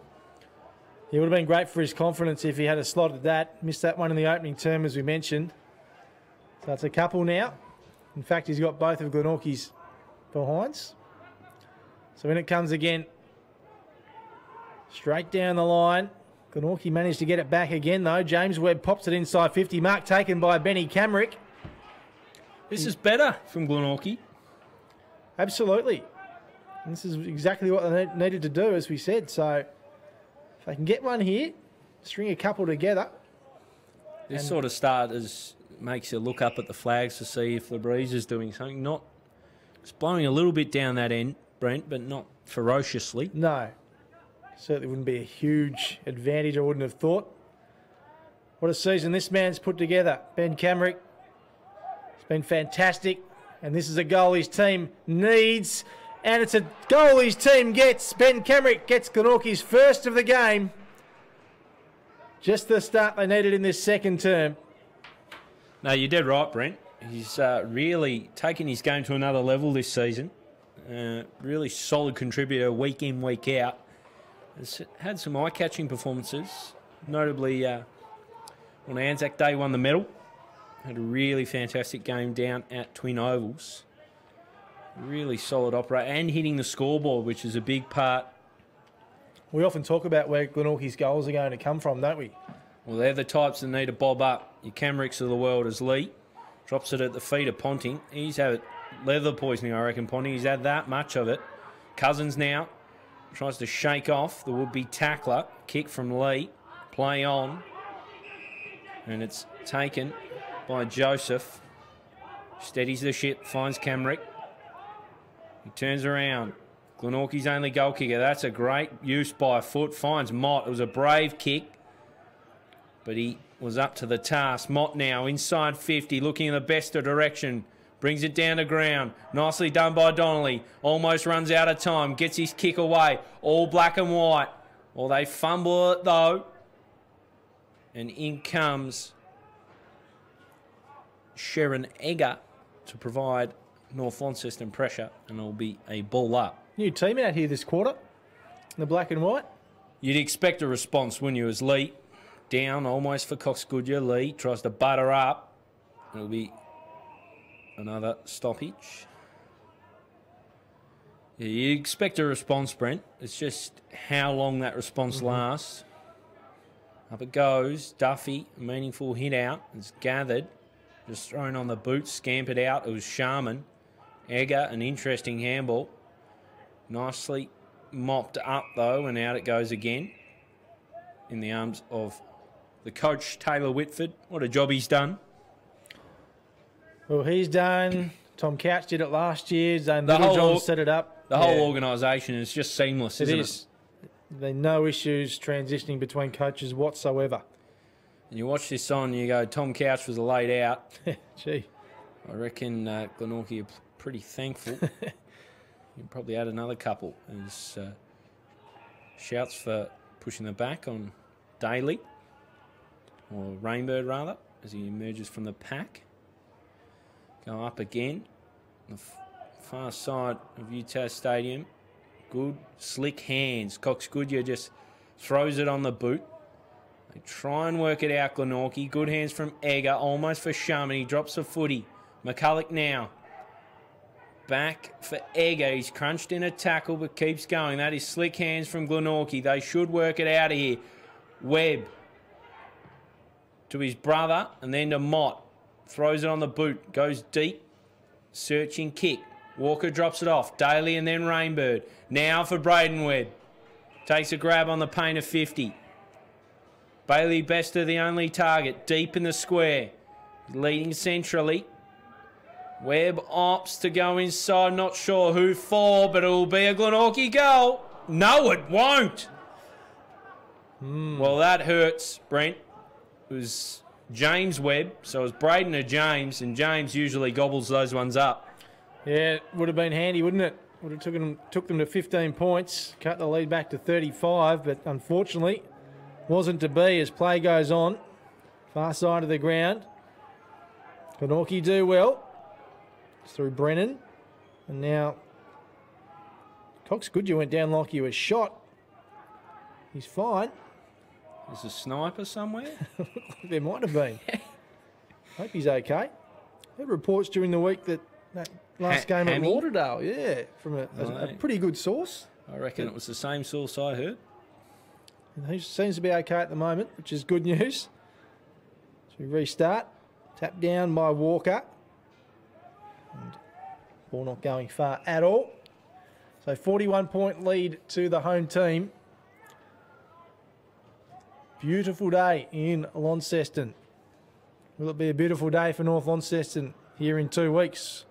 It would have been great for his confidence if he had a slot at that. Missed that one in the opening term, as we mentioned. So it's a couple now. In fact, he's got both of Glenorchy's behinds. So when it comes again, straight down the line. Glenorchy managed to get it back again, though. James Webb pops it inside 50. Mark taken by Benny Camrick. This is better from Glenorchy. Absolutely. And this is exactly what they needed to do, as we said. So if they can get one here, string a couple together. This sort of start makes you look up at the flags to see if the breeze is doing something. It's blowing a little bit down that end, Brent, but not ferociously. No. Certainly wouldn't be a huge advantage, I wouldn't have thought. What a season this man's put together. Ben Camrick. It's been fantastic. And this is a goal his team needs. And it's a goal his team gets. Ben Camrick gets Glenorchy's first of the game. Just the start they needed in this second term. No, you're dead right, Brent. He's really taken his game to another level this season. Really solid contributor week in, week out. Has had some eye-catching performances. Notably, on Anzac Day, won the medal. Had a really fantastic game down at Twin Ovals. Really solid operator and hitting the scoreboard, which is a big part. We often talk about where Glenorchy's goals are going to come from, don't we? Well, they're the types that need to bob up. Your Camricks of the world as Lee. Drops it at the feet of Ponting. He's had leather poisoning, I reckon, Ponting. He's had that much of it. Cousins now. Tries to shake off the would-be tackler. Kick from Lee. Play on. And it's taken by Joseph. Steadies the ship. Finds Camrick. He turns around. Glenorchy's only goal kicker. That's a great use by a foot. Finds Mott. It was a brave kick. But he was up to the task. Mott now inside 50. Looking in the best of direction. Brings it down to ground. Nicely done by Donnelly. Almost runs out of time. Gets his kick away. All black and white. Well, they fumble it though. And in comes Sharon Egger to provide North Launceston pressure. And it'll be a ball up. New team out here this quarter. The black and white. You'd expect a response, wouldn't you, as Lee down almost for Coxgoodya. Lee tries to butter up. It'll be another stoppage. Yeah, you expect a response, Brent. It's just how long that response lasts. Up it goes. Duffy, a meaningful hit out. It's gathered. Just thrown on the boot, scampered out. It was Sharman. Egger, an interesting handball. Nicely mopped up, though, and out it goes again. In the arms of the coach, Taylor Whitford. What a job he's done. Well, he's done. Tom Couch did it last year. Zane Littlejohn set it up. The whole organisation is just seamless, isn't it? There's no issues transitioning between coaches whatsoever. And you watch this on, you go, Tom Couch was laid out. Gee. I reckon Glenorchy are pretty thankful. You probably add another couple. There's shouts for pushing the back on Daly, or Rainbird rather, as he emerges from the pack. Go up again. On the far side of UTAS Stadium. Good, slick hands. Coxgoodya just throws it on the boot. They try and work it out, Glenorchy. Good hands from Egger, almost for Sharman. He drops a footy. McCulloch now. Back for Egger. He's crunched in a tackle but keeps going. That is slick hands from Glenorchy. They should work it out of here. Webb to his brother and then to Mott. Throws it on the boot. Goes deep. Searching kick. Walker drops it off. Daly and then Rainbird. Now for Braden Webb. Takes a grab on the paint of 50. Bailey Bester the only target. Deep in the square. Leading centrally. Webb opts to go inside. Not sure who for, but it will be a Glenorchy goal. No, it won't. Well, that hurts, Brent. It was James Webb, so it was Braden to James, and James usually gobbles those ones up. Yeah, it would have been handy, wouldn't it? Would have took them to 15 points, cut the lead back to 35, but unfortunately wasn't to be as play goes on. Far side of the ground. Glenorchy do well. It's through Brennan. And now Coxgoodya went down like he was shot. He's fine. There's a sniper somewhere? There might have been. Hope he's okay. I heard reports during the week that last game at Lauderdale, yeah, from a pretty good source. I reckon it was the same source I heard. And he seems to be okay at the moment, which is good news. So we restart. Tap down by Walker. And ball not going far at all. So 41-point lead to the home team. Beautiful day in Launceston. Will it be a beautiful day for North Launceston here in 2 weeks?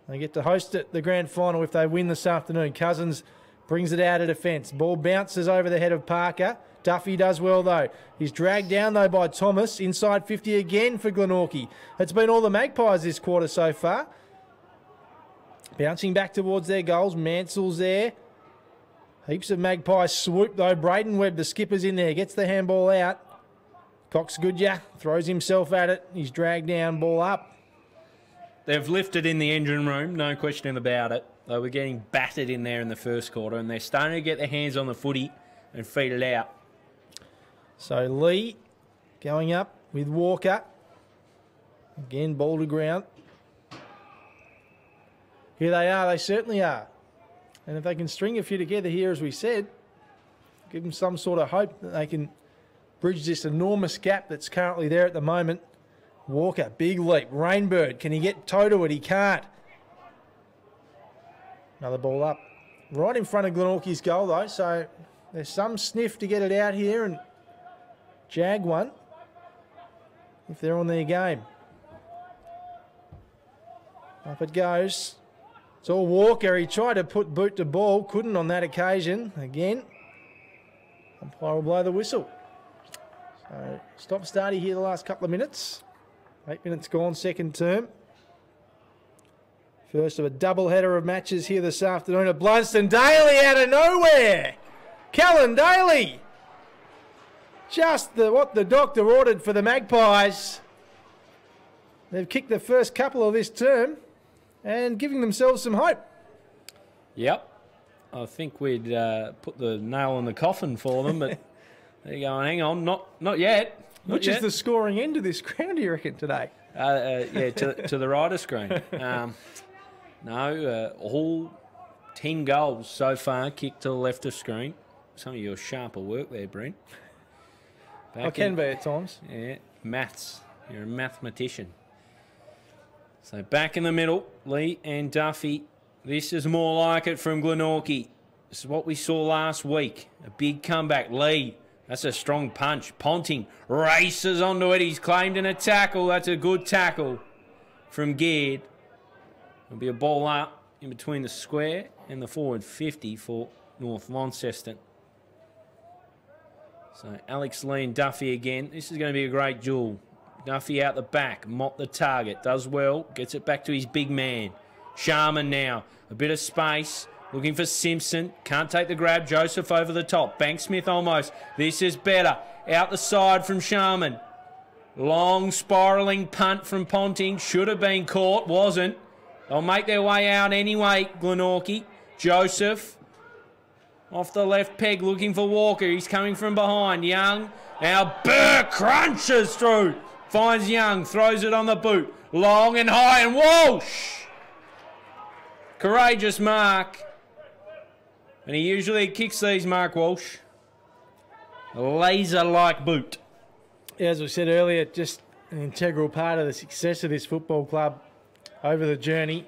They get to host it, the grand final, if they win this afternoon. Cousins brings it out of defence. Ball bounces over the head of Parker. Duffy does well, though. He's dragged down, though, by Thomas. Inside 50 again for Glenorchy. It's been all the Magpies this quarter so far. Bouncing back towards their goals. Mansell's there. Heaps of Magpies swoop, though. Braden Webb, the skipper's in there. Gets the handball out. Coxgoodya throws himself at it. He's dragged down, ball up. They've lifted in the engine room, no question about it. They were getting battered in there in the first quarter, and they're starting to get their hands on the footy and feed it out. So Lee going up with Walker. Again, ball to ground. Here they are. They certainly are. And if they can string a few together here, as we said, give them some sort of hope that they can bridge this enormous gap that's currently there at the moment. Walker, big leap. Rainbird, can he get toe to it? He can't. Another ball up. Right in front of Glenorchy's goal, though, so there's some sniff to get it out here and jag one if they're on their game. Up it goes. It's all Walker. He tried to put boot to ball. Couldn't on that occasion. Again, umpire will blow the whistle. So stop starty here the last couple of minutes. 8 minutes gone, second term. First of a double header of matches here this afternoon at Blunston. Daly out of nowhere. Callan Daly. Just what the doctor ordered for the Magpies. They've kicked the first couple of this term and giving themselves some hope. Yep. I think we'd put the nail in the coffin for them, but they're going, hang on, not yet. Which is the scoring end of this ground, do you reckon, today? Yeah, to the rider screen. All 10 goals so far kicked to the left of screen. Some of your sharper work there, Brent. I can be at times. Yeah, maths. You're a mathematician. So back in the middle, Lee and Duffy. This is more like it from Glenorchy. This is what we saw last week. A big comeback. Lee, that's a strong punch. Ponting races onto it. He's claimed in a tackle. That's a good tackle from Geard. There'll be a ball up in between the square and the forward 50 for North Launceston. So Alex Lee and Duffy again. This is going to be a great duel. Duffy out the back, mop the target, does well, gets it back to his big man. Sharman now, a bit of space, looking for Simpson, can't take the grab, Joseph over the top, Banksmith almost, this is better, out the side from Sharman. Long spiralling punt from Ponting, should have been caught, wasn't. They'll make their way out anyway, Glenorchy. Joseph, off the left peg, looking for Walker, he's coming from behind, Young, now Burr crunches through. Finds Young, throws it on the boot. Long and high and Walsh. Courageous mark. And he usually kicks these, Mark Walsh. A laser-like boot. As we said earlier, just an integral part of the success of this football club over the journey.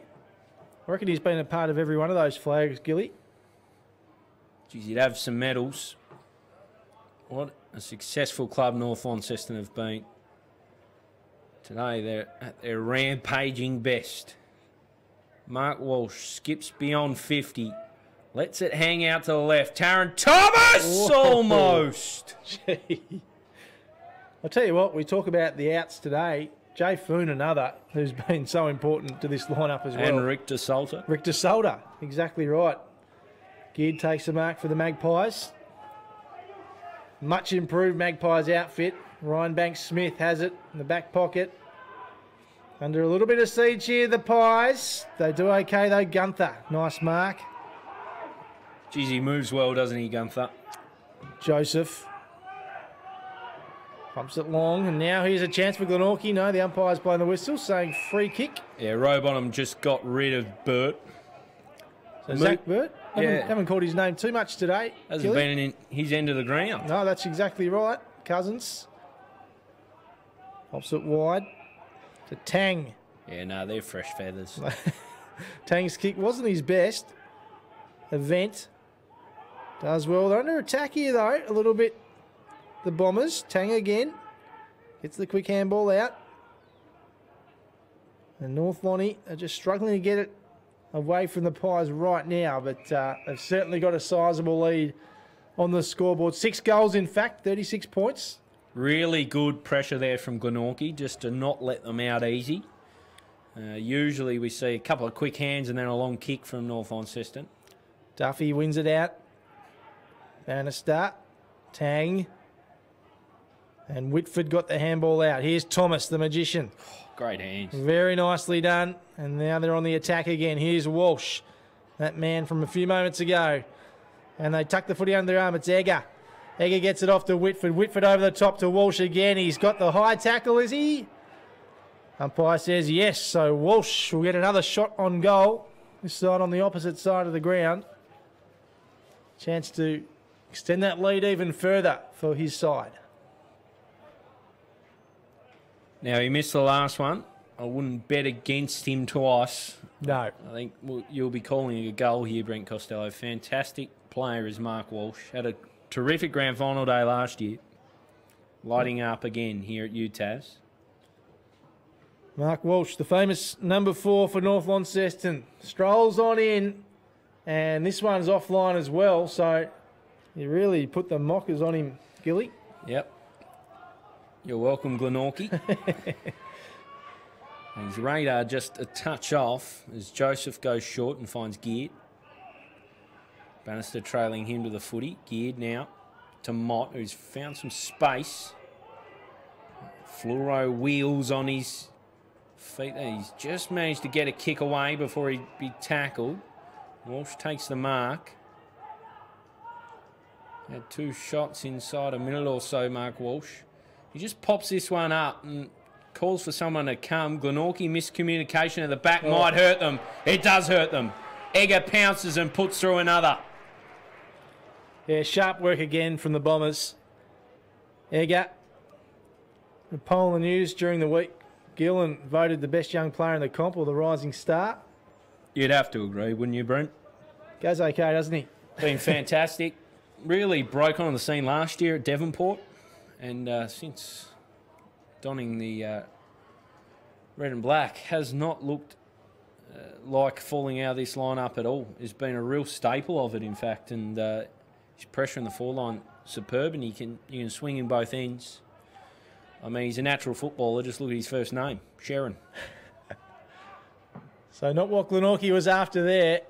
I reckon he's been a part of every one of those flags, Gilly. Geez, you'd have some medals. What a successful club North Launceston have been. Today they're at their rampaging best. Mark Walsh skips beyond 50. Lets it hang out to the left. Taron Thomas! Whoa. Almost! Gee. I'll tell you what, we talk about the outs today. Jay Foon, another, who's been so important to this lineup as well. And Rick DeSalter. Rick DeSalter, exactly right. Geard takes the mark for the Magpies. Much improved Magpies outfit. Ryan Banks-Smith has it in the back pocket. Under a little bit of siege here, the Pies. They do okay though. Gunther, nice mark. Geez, he moves well, doesn't he, Gunther? Joseph. Pumps it long, and now here's a chance for Glenorchy. No, the umpire's blowing the whistle, saying free kick. Yeah, Rowbottom just got rid of Burt. So Zach Burt? Haven't called his name too much today. Hasn't been in his end of the ground. No, that's exactly right. Cousins. Pops it wide to Tang. Yeah, no, they're fresh feathers. Tang's kick wasn't his best. Event does well. They're under attack here, though, a little bit. The Bombers. Tang again. Gets the quick handball out. And North Lonnie are just struggling to get it away from the Pies right now, but they've certainly got a sizable lead on the scoreboard. 6 goals, in fact, 36 points. Really good pressure there from Glenorchy, just to not let them out easy. Usually we see a couple of quick hands and then a long kick from North Launceston. Duffy wins it out. Bannister, Tang, and Whitford got the handball out. Here's Thomas, the magician. Oh, great hands. Very nicely done. And now they're on the attack again. Here's Walsh, that man from a few moments ago. And they tuck the footy under their arm. It's Egger. Egger gets it off to Whitford. Whitford over the top to Walsh again. He's got the high tackle, is he? Umpire says yes. So Walsh will get another shot on goal. This side on the opposite side of the ground. Chance to extend that lead even further for his side. Now, he missed the last one. I wouldn't bet against him twice. No. I think you'll be calling a goal here, Brent Costelloe. Fantastic player is Mark Walsh. Had a terrific grand final day last year. Lighting up again here at UTAS. Mark Walsh, the famous number 4 for North Launceston. Strolls on in. And this one's offline as well. So you really put the mockers on him, Gilly. Yep. You're welcome, Glenorchy. His radar just a touch off as Joseph goes short and finds Geared. Bannister trailing him to the footy. Geared now to Mott, who's found some space. Fluoro wheels on his feet there. He's just managed to get a kick away before he'd be tackled. Walsh takes the mark. Had 2 shots inside a minute or so, Mark Walsh. He just pops this one up and calls for someone to come. Glenorchy miscommunication at the back might hurt them. It does hurt them. Egger pounces and puts through another. Yeah, sharp work again from the Bombers. Egger. The poll in the news during the week. Gillen voted the best young player in the comp or the rising star. You'd have to agree, wouldn't you, Brent? Goes okay, doesn't he? Been fantastic. Really broke on the scene last year at Devonport. And since donning the red and black, has not looked like falling out of this lineup at all. He's been a real staple of it, in fact. And his pressure in the foreline superb, and you can swing in both ends. I mean, he's a natural footballer. Just look at his first name, Sharon. So not what Glenorchy was after there.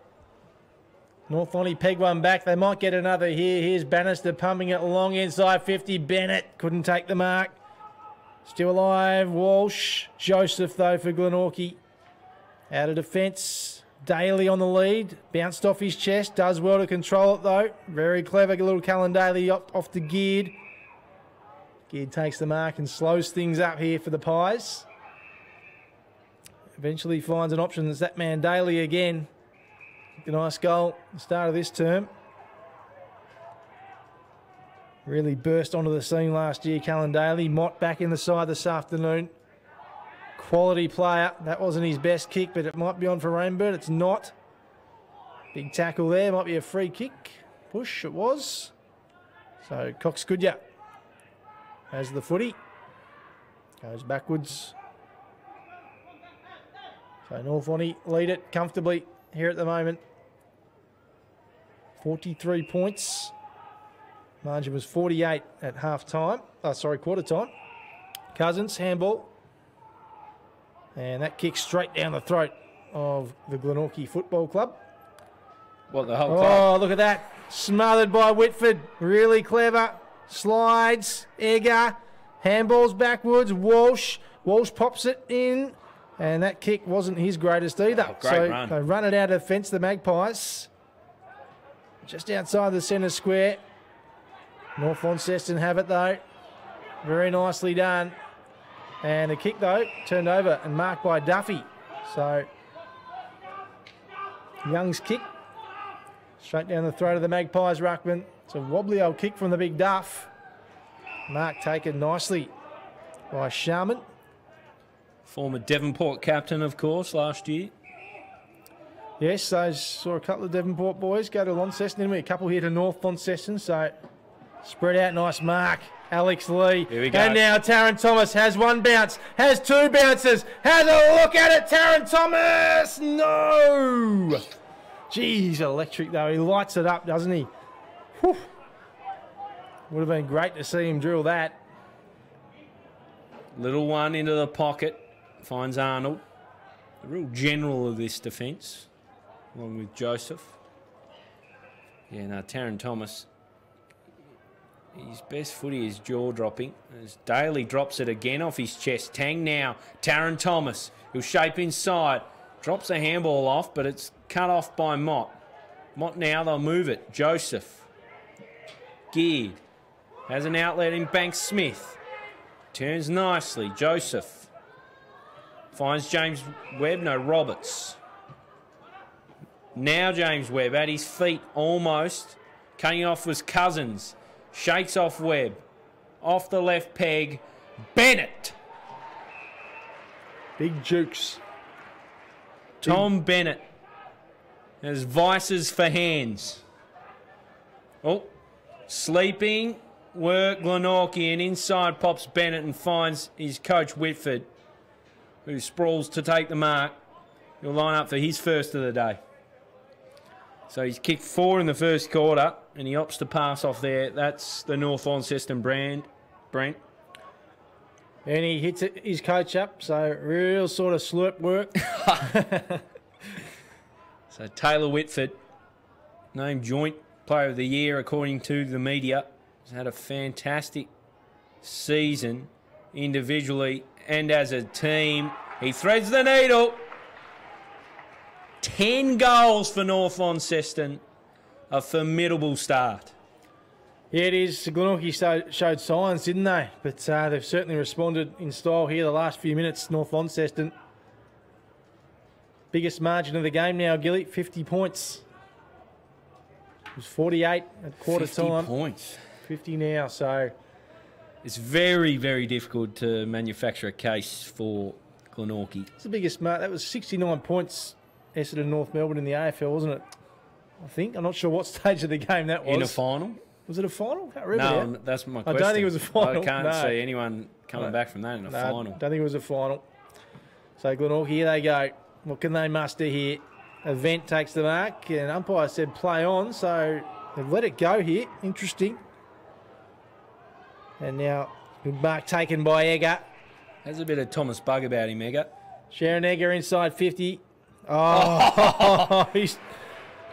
North Lonnie peg one back. They might get another here. Here's Bannister pumping it long inside 50. Bennett couldn't take the mark. Still alive. Walsh. Joseph, though, for Glenorchy. Out of defence. Daly on the lead. Bounced off his chest. Does well to control it, though. Very clever. Little Callan Daly off the Geared. Geared takes the mark and slows things up here for the Pies. Eventually finds an option. It's that man Daly again. A nice goal at the start of this term. Really burst onto the scene last year, Callan Daly. Mott back in the side this afternoon. Quality player. That wasn't his best kick, but it might be on for Rainbird. It's not. Big tackle there. Might be a free kick. Push, it was. So Cox Goodyear has the footy. Goes backwards. So North Lonnie lead it comfortably here at the moment. 43 points. Margin was 48 at half time. Quarter time. Cousins, handball. And that kicks straight down the throat of the Glenorchy Football Club. What, the whole club? Oh, look at that. Smothered by Whitford. Really clever. Slides. Egger. Handballs backwards. Walsh. Walsh pops it in. And that kick wasn't his greatest either. Oh, great run. They run it out of fence, the Magpies. Just outside the centre square. North Launceston have it, though. Very nicely done. And the kick, though, turned over and marked by Duffy. So, Young's kick. Straight down the throat of the Magpies, ruckman. It's a wobbly old kick from the big Duff. Mark taken nicely by Sharman. Former Devonport captain, of course, last year. Yes, I saw a couple of Devonport boys go to Launceston. Anyway, a couple here to North Launceston. So, spread out, nice mark. Alex Lee. Here we go. And now Taron Thomas has one bounce, has 2 bounces, has a look at it, Taron Thomas! No! Jeez, electric though. He lights it up, doesn't he? Whew. Would have been great to see him drill that. Little one into the pocket. Finds Arnold. The real general of this defence, along with Joseph. Yeah, no, Taron Thomas. His best footy is jaw-dropping. As Daly drops it again off his chest. Tang now. Taron Thomas. He'll shape inside. Drops a handball off, but it's cut off by Mott. Mott now, they'll move it. Joseph. Geared. Has an outlet in Banks Smith. Turns nicely. Joseph. Finds James Webb. No, Roberts. Now James Webb at his feet almost. Cutting off was Cousins. Shakes off Webb. Off the left peg. Bennett. Big jukes. Tom Bennett has vices for hands. Oh, sleeping. Work Glenorchy, and inside pops Bennett and finds his coach Whitford, who sprawls to take the mark. He'll line up for his first of the day. So he's kicked 4 in the first quarter, and he opts to pass off there. That's the North Launceston brand, Brent. And he hits his coach up, so real sort of slurp work. So Taylor Whitford, named Joint Player of the Year according to the media, has had a fantastic season individually and as a team. He threads the needle. 10 goals for North Launceston. A formidable start. Yeah, it is. Glenorchy showed signs, didn't they? But they've certainly responded in style here the last few minutes, North Launceston. Biggest margin of the game now, Gilly, 50 points. It was 48 at quarter 50 time. 50 points. 50 now, so... It's very, very difficult to manufacture a case for Glenorchy. It's the biggest mark. That was 69 points, Essendon North Melbourne in the AFL, wasn't it? I think. I'm not sure what stage of the game that was. In a final? Was it a final? Can't remember. No, that's my question. I don't think it was a final. I can't see anyone coming back from that in a final. Don't think it was a final. So Glenorchy, here they go. What can they muster here? Event takes the mark, and umpire said play on, so they've let it go here. Interesting. And now, good mark taken by Egger. Has a bit of Thomas Bug about him, Egger. Sharon Egger inside 50. Oh, he's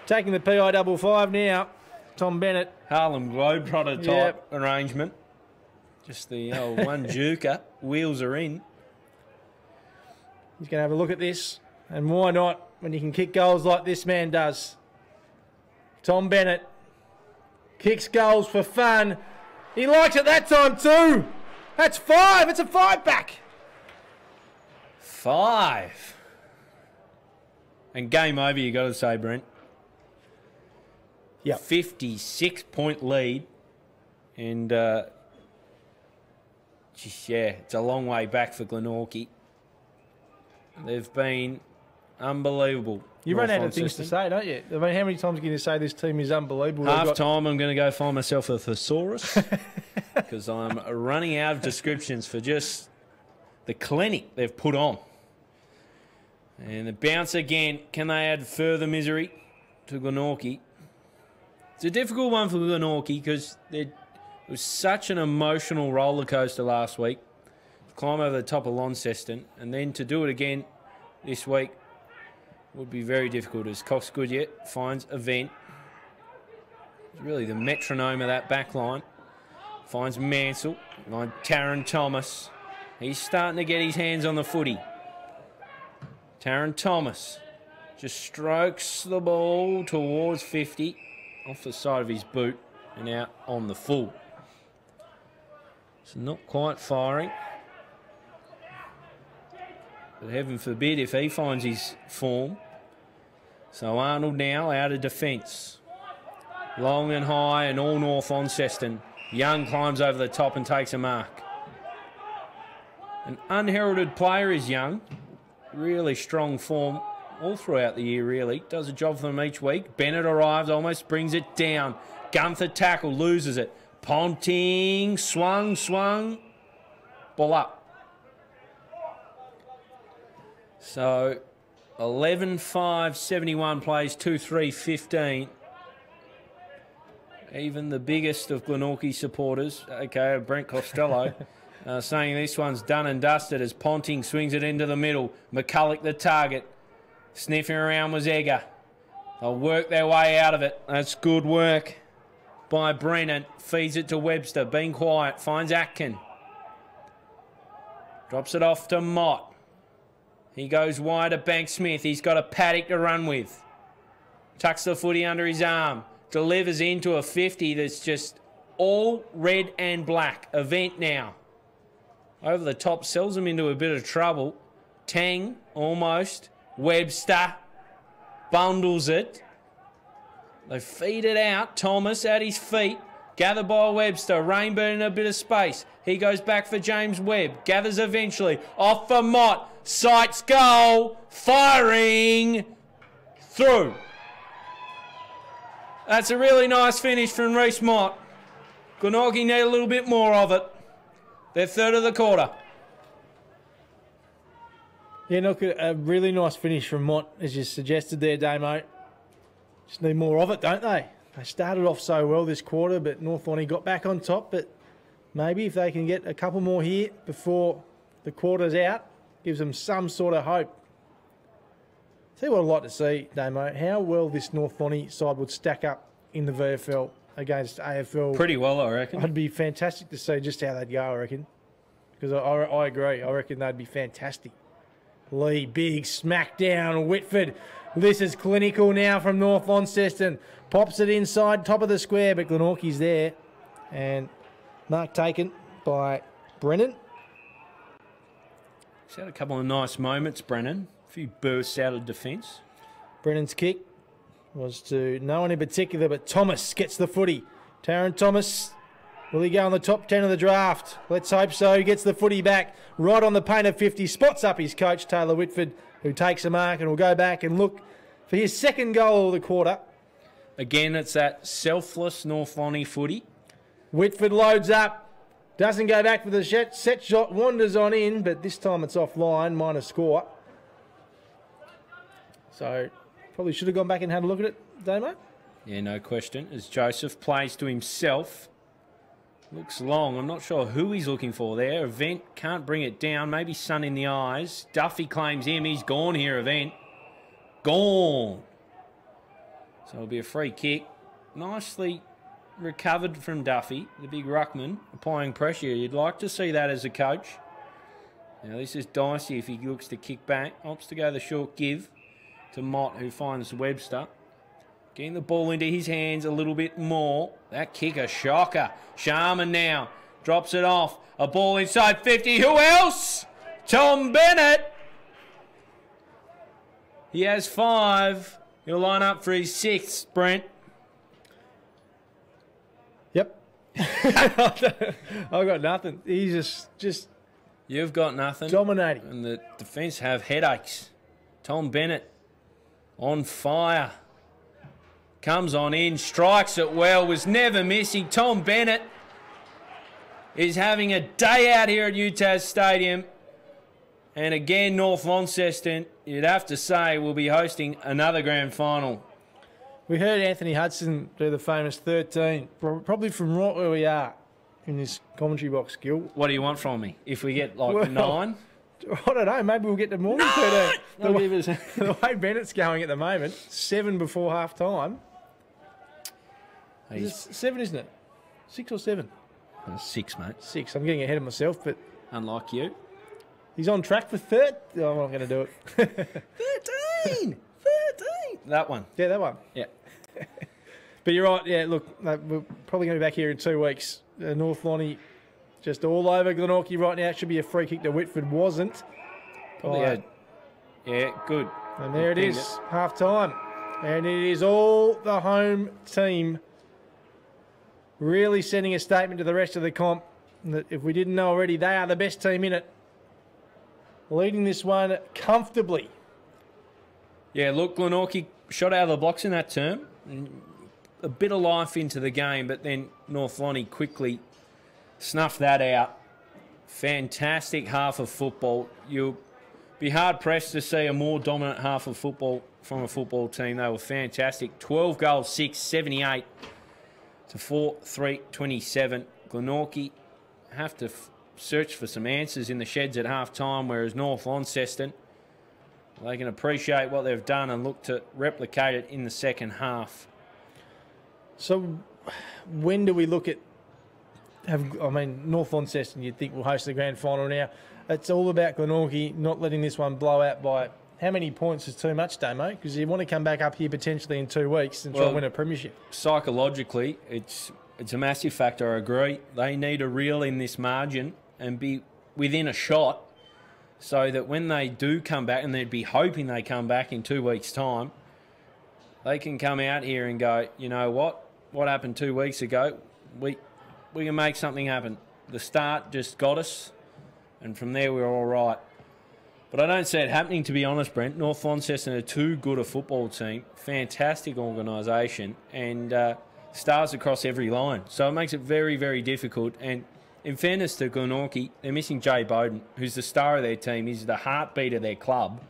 taking the PI55 now. Tom Bennett. Harlem Globetrotter type arrangement. Just the one juker. Wheels are in. He's going to have a look at this. And why not when you can kick goals like this man does? Tom Bennett kicks goals for fun. He likes it that time too. That's 5. It's a 5-back. 5. And game over, you got to say, Brent. Yeah. 56-point lead. And, just, yeah, it's a long way back for Glenorchy. They've been unbelievable. You run out of things to say, don't you? I mean, how many times can you say this team is unbelievable? Half time, I'm going to go find myself a thesaurus because I'm running out of descriptions for just the clinic they've put on. And the bounce again. Can they add further misery to Glenorchy? It's a difficult one for Glenorchy because it was such an emotional roller coaster last week. Climb over the top of Launceston, and then to do it again this week would be very difficult as Cox Goodyear finds Event. It's really the metronome of that back line. Finds Mansell, line Taron Thomas. He's starting to get his hands on the footy. Taron Thomas just strokes the ball towards 50 off the side of his boot and out on the full. So not quite firing. But heaven forbid if he finds his form. So Arnold now out of defence. Long and high and all North Launceston. Young climbs over the top and takes a mark. An unheralded player is Young. Really strong form all throughout the year, really. Does a job for them each week. Bennett arrives, almost brings it down. Gunther tackle, loses it. Ponting, swung. Ball up. So 11-5, 71 plays, 2-3, 15. Even the biggest of Glenorchy supporters, okay, Brent Costelloe, saying this one's done and dusted as Ponting swings it into the middle. McCulloch the target. Sniffing around was Egger. They'll work their way out of it. That's good work by Brennan. Feeds it to Webster, being quiet, finds Atkin. Drops it off to Mott. He goes wide to Bank Smith. He's got a paddock to run with. Tucks the footy under his arm. Delivers into a 50 that's just all red and black. Event now. Over the top, sells him into a bit of trouble. Tang, almost. Webster bundles it. They feed it out. Thomas at his feet. Gathered by Webster. Rainbow in a bit of space. He goes back for James Webb. Gathers eventually. Off for Mott. Sights goal. Firing. Through. That's a really nice finish from Reece Mott. Glenorchy need a little bit more of it. They're third of the quarter. Yeah, look, a really nice finish from Mott, as you suggested there, Damo. Just need more of it, don't they? They started off so well this quarter, but North Launceston got back on top, but maybe if they can get a couple more here before the quarter's out, gives them some sort of hope. See what I'd like to see, Damo, how well this North Lonnie side would stack up in the VFL against AFL. Pretty well, I reckon. It'd be fantastic to see just how they'd go, I reckon. Because I agree. I reckon they'd be fantastic. Lee, big smack down. Whitford. This is clinical now from North Launceston. Pops it inside, top of the square, but Glenorchy's there. And mark taken by Brennan. He's had a couple of nice moments, Brennan. A few bursts out of defence. Brennan's kick was to no one in particular, but Thomas gets the footy. Taron Thomas, will he go in the top 10 of the draft? Let's hope so. He gets the footy back right on the paint of 50. Spots up his coach, Taylor Whitford, who takes a mark and will go back and look for his second goal of the quarter. Again, it's that selfless North Lonnie footy. Whitford loads up. Doesn't go back for the set shot. Wanders on in, but this time it's offline. Minor score. So probably should have gone back and had a look at it, Damo. Yeah, no question. As Joseph plays to himself. Looks long. I'm not sure who he's looking for there. Event can't bring it down. Maybe sun in the eyes. Duffy claims him. He's gone here, Event. Gone. So it'll be a free kick. Nicely recovered from Duffy, the big ruckman, applying pressure. You'd like to see that as a coach. Now this is dicey if he looks to kick back. Opts to go the short give to Mott, who finds Webster. Getting the ball into his hands a little bit more. That kick, a shocker. Sharman now drops it off. A ball inside 50. Who else? Tom Bennett. He has 5. He'll line up for his 6th, Brent. Yep. I've got nothing. He's just... You've got nothing. Dominating. And the defence have headaches. Tom Bennett on fire. Comes on in, strikes it well, was never missing. Tom Bennett is having a day out here at UTAS Stadium. And again, North Launceston, you'd have to say, will be hosting another grand final. We heard Anthony Hudson do the famous 13, probably from right where we are in this commentary box, Gill. What do you want from me? If we get like 9? I don't know, maybe we'll get to more than 13. The way Bennett's going at the moment, 7 before half time. It's 7, isn't it? 6 or 7? 6, mate. 6. I'm getting ahead of myself, but... Unlike you. He's on track for 3rd. Oh, I'm not going to do it. 13! That one. Yeah, that one. Yeah. But you're right. Yeah, look, we're probably going to be back here in 2 weeks. North Lonnie just all over Glenorchy right now. It should be a free kick to Whitford. Wasn't. Probably yeah, good. And there it is, half time. And it is all the home team really sending a statement to the rest of the comp that if we didn't know already, they are the best team in it. Leading this one comfortably. Yeah, look, Glenorchy shot out of the blocks in that term. A bit of life into the game, but then North Lonnie quickly snuffed that out. Fantastic half of football. You'll be hard-pressed to see a more dominant half of football from a football team. They were fantastic. 12 goals, 6, 78 to 4, 3, 27. Glenorchy have to search for some answers in the sheds at half-time, whereas North Launceston, they can appreciate what they've done and look to replicate it in the second half. So when do we look at... North Launceston, you'd think will host the grand final now. It's all about Glenorchy not letting this one blow out by... How many points is too much, Damo? Because you want to come back up here potentially in 2 weeks and try and win a premiership. Psychologically, it's a massive factor, I agree. They need to reel in this margin and be within a shot so that when they do come back, and they'd be hoping they come back in 2 weeks' time, they can come out here and go, you know what? What happened 2 weeks ago? We can make something happen. The start just got us, and from there we're all right. But I don't see it happening, to be honest, Brent. North Launceston are too good a football team, fantastic organisation, and stars across every line. So it makes it very, very difficult. And in fairness to Glenorchy, they're missing Jay Bowden, who's the star of their team. He's the heartbeat of their club.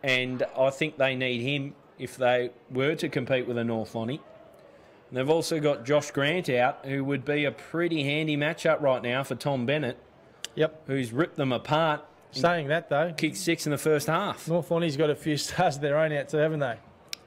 And I think they need him if they were to compete with a North Lonnie. And they've also got Josh Grant out, who would be a pretty handy matchup right now for Tom Bennett. Yep. Who's ripped them apart. Saying that, though. Kicked 6 in the first half. North Launceston's got a few stars of their own out too, haven't they?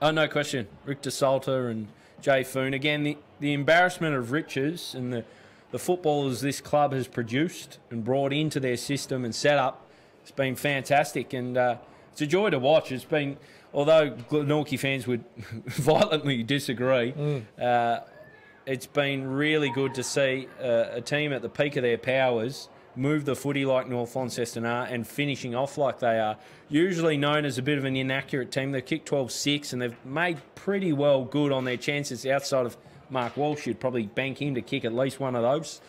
Oh, no question. Rick DeSalter and Jay Foon. Again, the embarrassment of riches and the footballers this club has produced and brought into their system and set up, it's been fantastic. And it's a joy to watch. It's been, although Glenorchy fans would violently disagree, it's been really good to see a team at the peak of their powers move the footy like North Launceston are and finishing off like they are. Usually known as a bit of an inaccurate team. They've kicked 12-6 and they've made pretty well good on their chances outside of Mark Walsh. You'd probably bank him to kick at least one of those.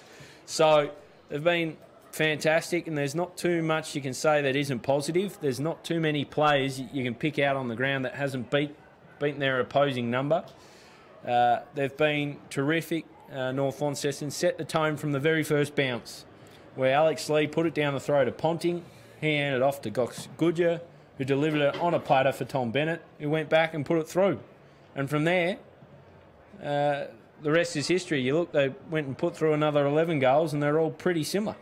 So they've been fantastic, and there's not too much you can say that isn't positive. There's not too many players you can pick out on the ground that hasn't beaten their opposing number. They've been terrific. North Launceston set the tone from the very first bounce, where Alex Lee put it down the throat of Ponting. He handed it off to Gox Goodyear, who delivered it on a platter for Tom Bennett, who went back and put it through. And from there, the rest is history. You look, they went and put through another 11 goals, and they're all pretty similar.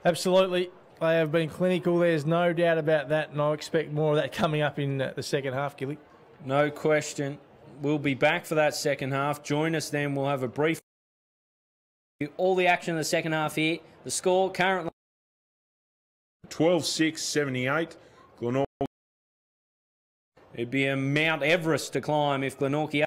Absolutely. They have been clinical. There's no doubt about that, and I expect more of that coming up in the second half, Gilly. No question. We'll be back for that second half. Join us then. We'll have a brief... All the action in the second half here. The score currently 12-6-78. Glenorchy. It'd be a Mount Everest to climb if Glenorchy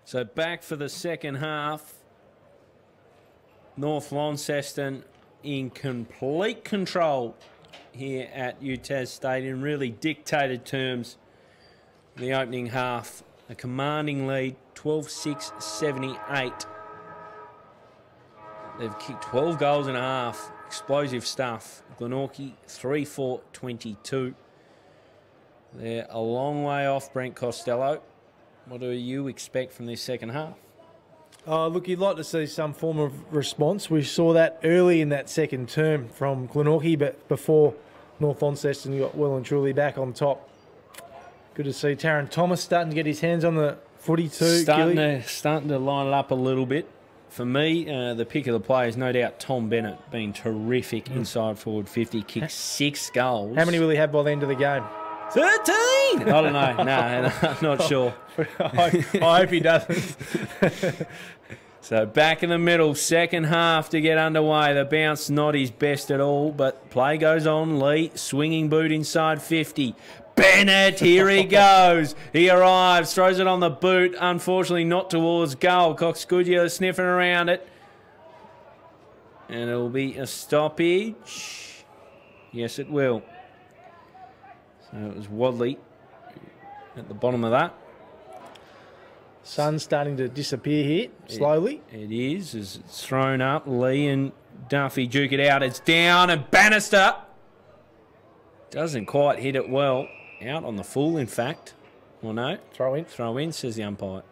So back for the second half. North Launceston in complete control here at UTAS Stadium. Really dictated terms in the opening half. A commanding lead, 12-6-78. They've kicked 12 goals and a half. Explosive stuff. Glenorchy, 3-4-22. They're a long way off Brent Costelloe. What do you expect from this second half? Oh, look, you'd like to see some form of response. We saw that early in that second term from Glenorchy, but before North Launceston got well and truly back on top. Good to see Taron Thomas starting to get his hands on the footy too. Starting to line it up a little bit. For me, the pick of the play is no doubt Tom Bennett, being terrific inside forward 50, kicked 6 goals. How many will he have by the end of the game? 13! I don't know. No, I'm not sure. I hope he doesn't. So back in the middle, second half to get underway. The bounce not his best at all, but play goes on. Lee, swinging boot inside 50. Bennett, here he goes. He arrives, throws it on the boot. Unfortunately, not towards goal. Cox-Goodyear sniffing around it. And it'll be a stoppage. Yes, it will. So it was Wadley at the bottom of that. Sun's starting to disappear here, slowly. It is, as it's thrown up. Lee and Duffy duke it out. It's down, and Bannister doesn't quite hit it well. Out on the full, in fact. Well, no. Throw in. Throw in, says the umpire.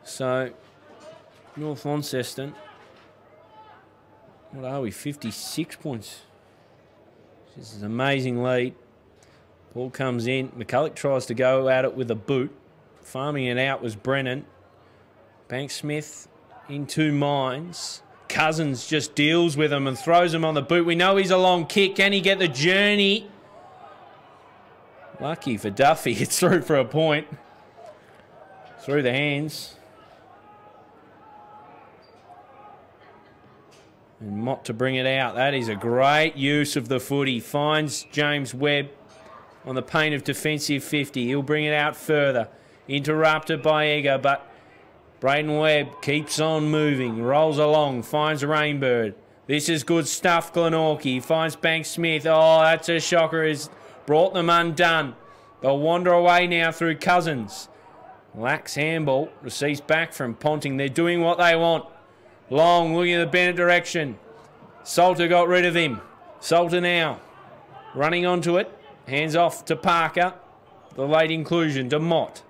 So, North Launceston, what are we, 56 points? This is an amazing lead. Ball comes in. McCulloch tries to go at it with a boot. Farming it out was Brennan. Banks-Smith in 2 minds. Cousins just deals with him and throws him on the boot. We know he's a long kick. Can he get the journey? Lucky for Duffy. It's through for a point. Through the hands. And Mott to bring it out. That is a great use of the footy. Finds James Webb on the paint of defensive 50. He'll bring it out further. Interrupted by Egger, but Braden Webb keeps on moving. Rolls along. Finds Rainbird. This is good stuff, Glenorchy. Finds Banks-Smith. Oh, that's a shocker. He's brought them undone. They'll wander away now through Cousins. Lax handball. Receives back from Ponting. They're doing what they want. Long, looking at the Bennett direction. Salter got rid of him. Salter now running onto it. Hands off to Parker. The late inclusion to Mott.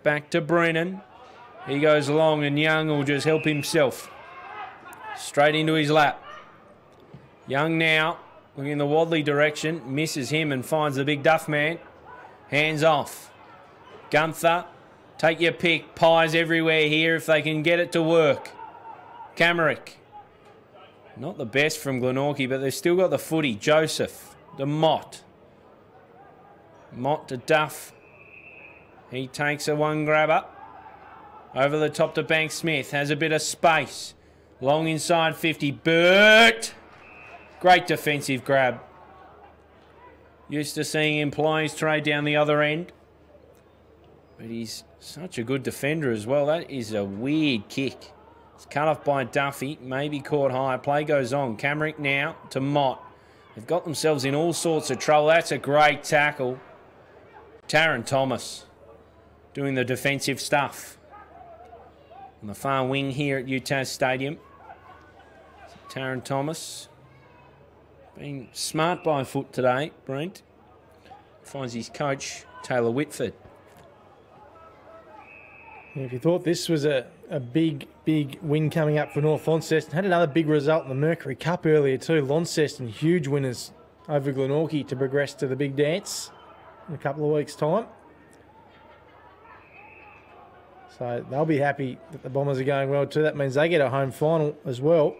Back to Brennan. He goes long and Young will just help himself. Straight into his lap. Young now looking in the Wadley direction. Misses him and finds the big Duff man. Hands off. Gunther. Take your pick. Pies everywhere here if they can get it to work. Camerick. Not the best from Glenorchy, but they've still got the footy. Joseph to Mott. Mott to Duff. He takes a one grabber. Over the top to Banks-Smith. Has a bit of space. Long inside 50. Burt. Great defensive grab. Used to seeing him ply his trade down the other end. But he's such a good defender as well. That is a weird kick. It's cut off by Duffy. Maybe caught high. Play goes on. Camerick now to Mott. They've got themselves in all sorts of trouble. That's a great tackle. Taron Thomas doing the defensive stuff. On the far wing here at UTAS Stadium. Taron Thomas being smart by foot today, Brent. Finds his coach, Taylor Whitford. Yeah, if you thought this was a big win coming up for North Launceston, had another big result in the Mercury Cup earlier too. Launceston, huge winners over Glenorchy to progress to the big dance in a couple of weeks' time. So they'll be happy that the Bombers are going well too. That means they get a home final as well,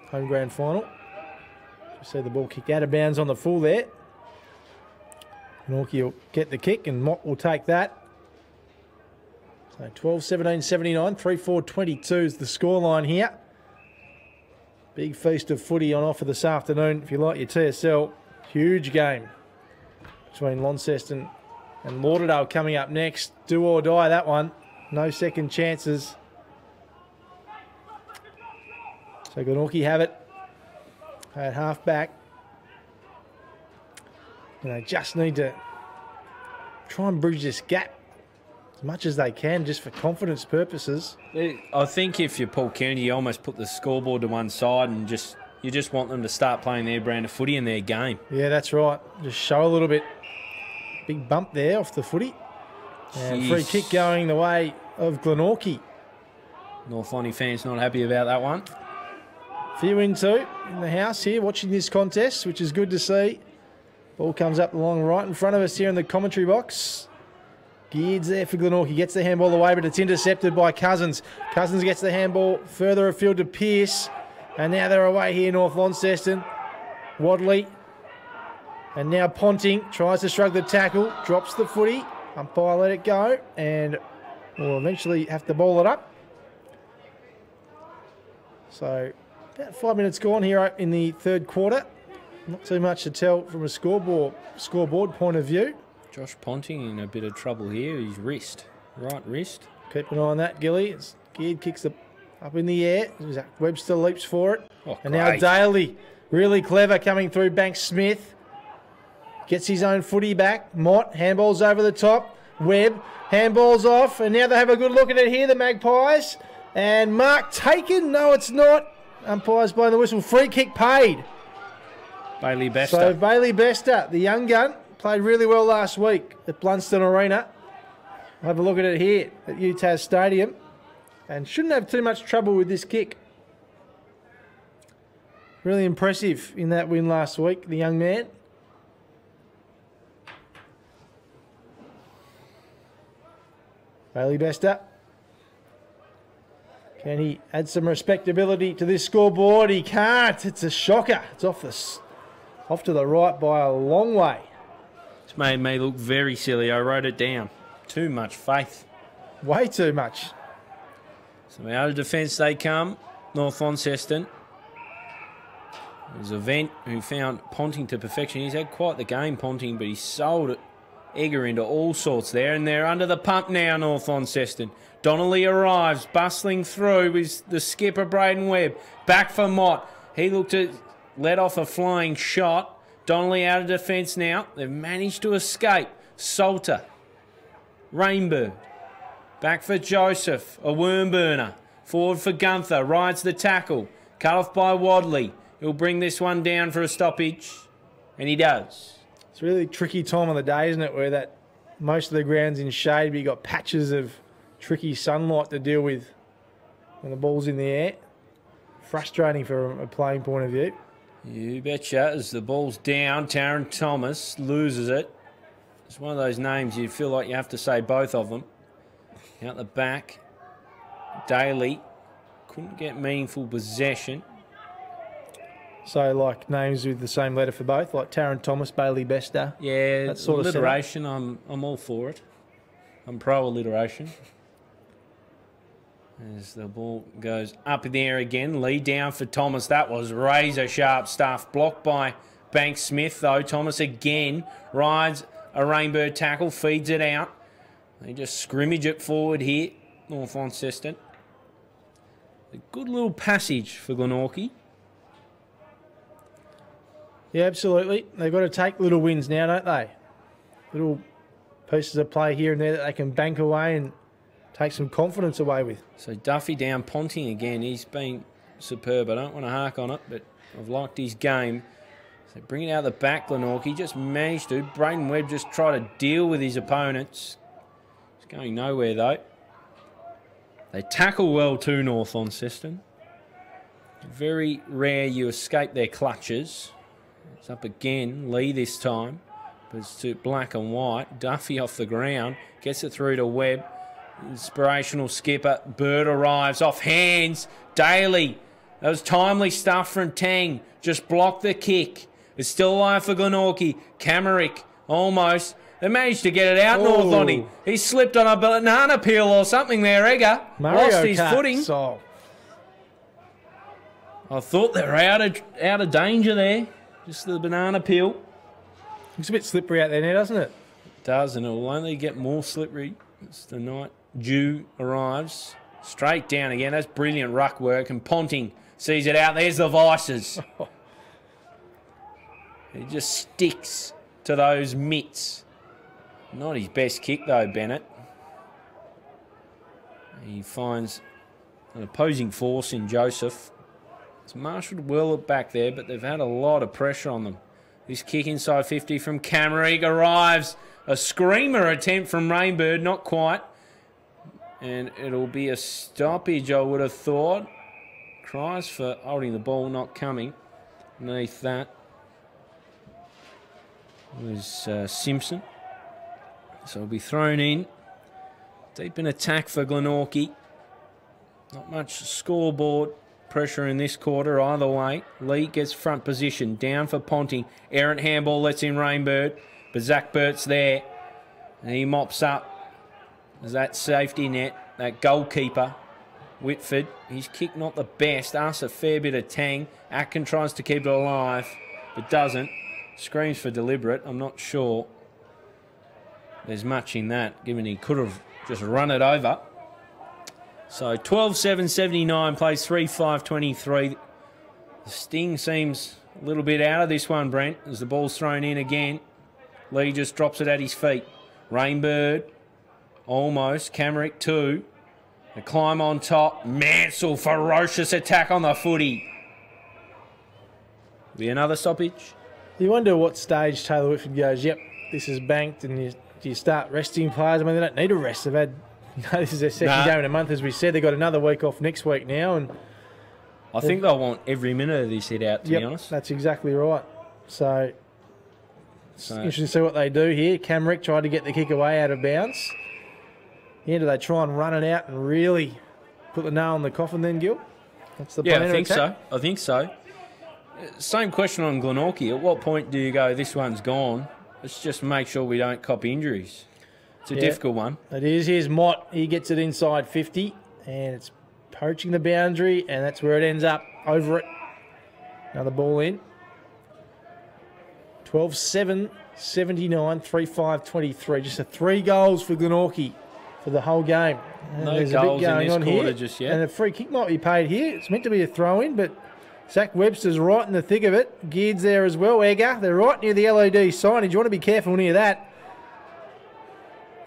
home grand final. You see the ball kicked out of bounds on the full there. Glenorchy will get the kick and Mott will take that. So 12-17-79, 3-4-22 is the scoreline here. Big feast of footy on offer this afternoon. If you like your TSL, huge game between Launceston And Lauderdale coming up next. Do or die, that one. No second chances. So Glenorchy have it at half back. And they just need to try and bridge this gap as much as they can, just for confidence purposes. I think if you're Paul Kennedy, you almost put the scoreboard to one side and you just want them to start playing their brand of footy in their game. Yeah, that's right. Just show a little bit. Big bump there off the footy. And Jeez. Free kick going the way of Glenorchy. North Lonnie fans not happy about that one. Few in two in the house here watching this contest, which is good to see. Ball comes up along right in front of us here in the commentary box. Geards there for Glenorchy. Gets the handball away, but it's intercepted by Cousins. Cousins gets the handball further afield to Pearce. And now they're away here, North Launceston. Wadley. And now Ponting tries to shrug the tackle. Drops the footy. Umpire let it go. And will eventually have to ball it up. So about 5 minutes gone here in the third quarter. Not too much to tell from a scoreboard point of view. Josh Ponting in a bit of trouble here. His wrist, right wrist. Keep an eye on that, Gilly. It's Geared kicks it up in the air. Webster leaps for it. Oh, and now Daly, really clever coming through. Banks Smith gets his own footy back. Mott handballs over the top. Webb handballs off. And now they have a good look at it here, the Magpies. And mark taken. No, it's not. Umpires blowing the whistle. Free kick paid. Bailey Bester. So Bailey Bester, the young gun, played really well last week at Blunston Arena. We'll have a look at it here at UTAS Stadium. And shouldn't have too much trouble with this kick. Really impressive in that win last week, the young man. Bailey Bester. Can he add some respectability to this scoreboard? He can't. It's a shocker. It's off to the right by a long way. It's made me look very silly. I wrote it down. Too much faith. Way too much. So out of defence they come. North Launceston. There's a Vent who found Ponting to perfection. He's had quite the game, Ponting, but he sold Egger into all sorts there. And they're under the pump now, North Launceston. Donnelly arrives, bustling through with the skipper, Braden Webb. Back for Mott. He looked to let off a flying shot. Donnelly out of defence now. They've managed to escape. Salter. Rainbow. Back for Joseph. A worm burner. Forward for Gunther. Rides the tackle. Cut off by Wadley. He'll bring this one down for a stoppage. And he does. It's a really tricky time of the day, isn't it, where that most of the ground's in shade, but you've got patches of tricky sunlight to deal with when the ball's in the air. Frustrating from a playing point of view. You betcha. As the ball's down, Taron Thomas loses it. It's one of those names you feel like you have to say both of them. Out the back, Daly couldn't get meaningful possession. So like names with the same letter for both, like Taron Thomas, Bailey Bester. Yeah, that sort of alliteration. I'm all for it. I'm pro alliteration. As the ball goes up in the air again, lead down for Thomas. That was razor sharp stuff. Blocked by Banks Smith though. Thomas again rides a rainbow tackle, feeds it out. They just scrimmage it forward here, North Launceston. A good little passage for Glenorchy. Yeah, absolutely. They've got to take little wins now, don't they? Little pieces of play here and there that they can bank away and take some confidence away with. So Duffy down Ponting again. He's been superb. I don't want to hark on it, but I've liked his game. So bring it out the back, Glenorchy. Just managed to. Braden Webb just try to deal with his opponents. It's going nowhere, though. They tackle well too, North Launceston. Very rare you escape their clutches. It's up again. Lee this time. But it's to black and white. Duffy off the ground. Gets it through to Webb. Inspirational skipper. Bird arrives off hands. Daly. That was timely stuff from Tang. Just blocked the kick. It's still alive for Glenorchy. Camerick. Almost. They managed to get it out, North Lonnie. He slipped on a banana peel or something there, Egger. Lost his footing. So. I thought they were out of danger there. Just the banana peel. Looks a bit slippery out there now, doesn't it? does, and it will only get more slippery as the night dew arrives. Straight down again. That's brilliant ruck work, and Ponting sees it out. There's the vices. He just sticks to those mitts. Not his best kick, though, Bennett. He finds an opposing force in Joseph. It's marshalled well back there, but they've had a lot of pressure on them. This kick inside 50 from Camerick arrives. A screamer attempt from Rainbird, not quite. And it'll be a stoppage, I would have thought. Cries for holding the ball, not coming. Underneath that was Simpson. So it'll be thrown in. Deep in attack for Glenorchy. Not much scoreboard pressure in this quarter either way. Lee gets front position. Down for Ponting. Errant handball lets in Rainbird. But Zach Burt's there. And he mops up. There's that safety net. That goalkeeper. Whitford. His kick not the best. Asks a fair bit of tang. Atkin tries to keep it alive. But doesn't. Screams for deliberate. I'm not sure there's much in that, given he could have just run it over. So 12-7-79 plays 3-5-23. The sting seems a little bit out of this one, Brent, as the ball's thrown in again. Lee just drops it at his feet. Rainbird, almost. Camerick too. The climb on top. Mansell, ferocious attack on the footy. Be another stoppage. You wonder what stage Taylor Whitford goes, yep, this is banked, and you start resting players. I mean, they don't need a rest. They've had, this is their second game in a month, as we said. They've got another week off next week now. And I think they'll want every minute of this hit out, to be honest. That's exactly right. So it's interesting to see what they do here. Camerick tried to get the kick away out of bounds. Yeah, do they try and run it out and really put the nail in the coffin then, Gill? That's the plan. Yeah, I think so. I think so. Same question on Glenorchy. At what point do you go, this one's gone? Let's just make sure we don't cop injuries. It's a difficult one. It is. Here's Mott. He gets it inside 50, and it's poaching the boundary, and that's where it ends up, over it. Another ball in. 12-7, 79, 3-5-23. Just 3 goals for Glenorchy for the whole game. And no goals in this quarter just yet. And a free kick might be paid here. It's meant to be a throw-in, but Zach Webster's right in the thick of it. Geard's there as well. Egger, they're right near the LED signage. You want to be careful near that.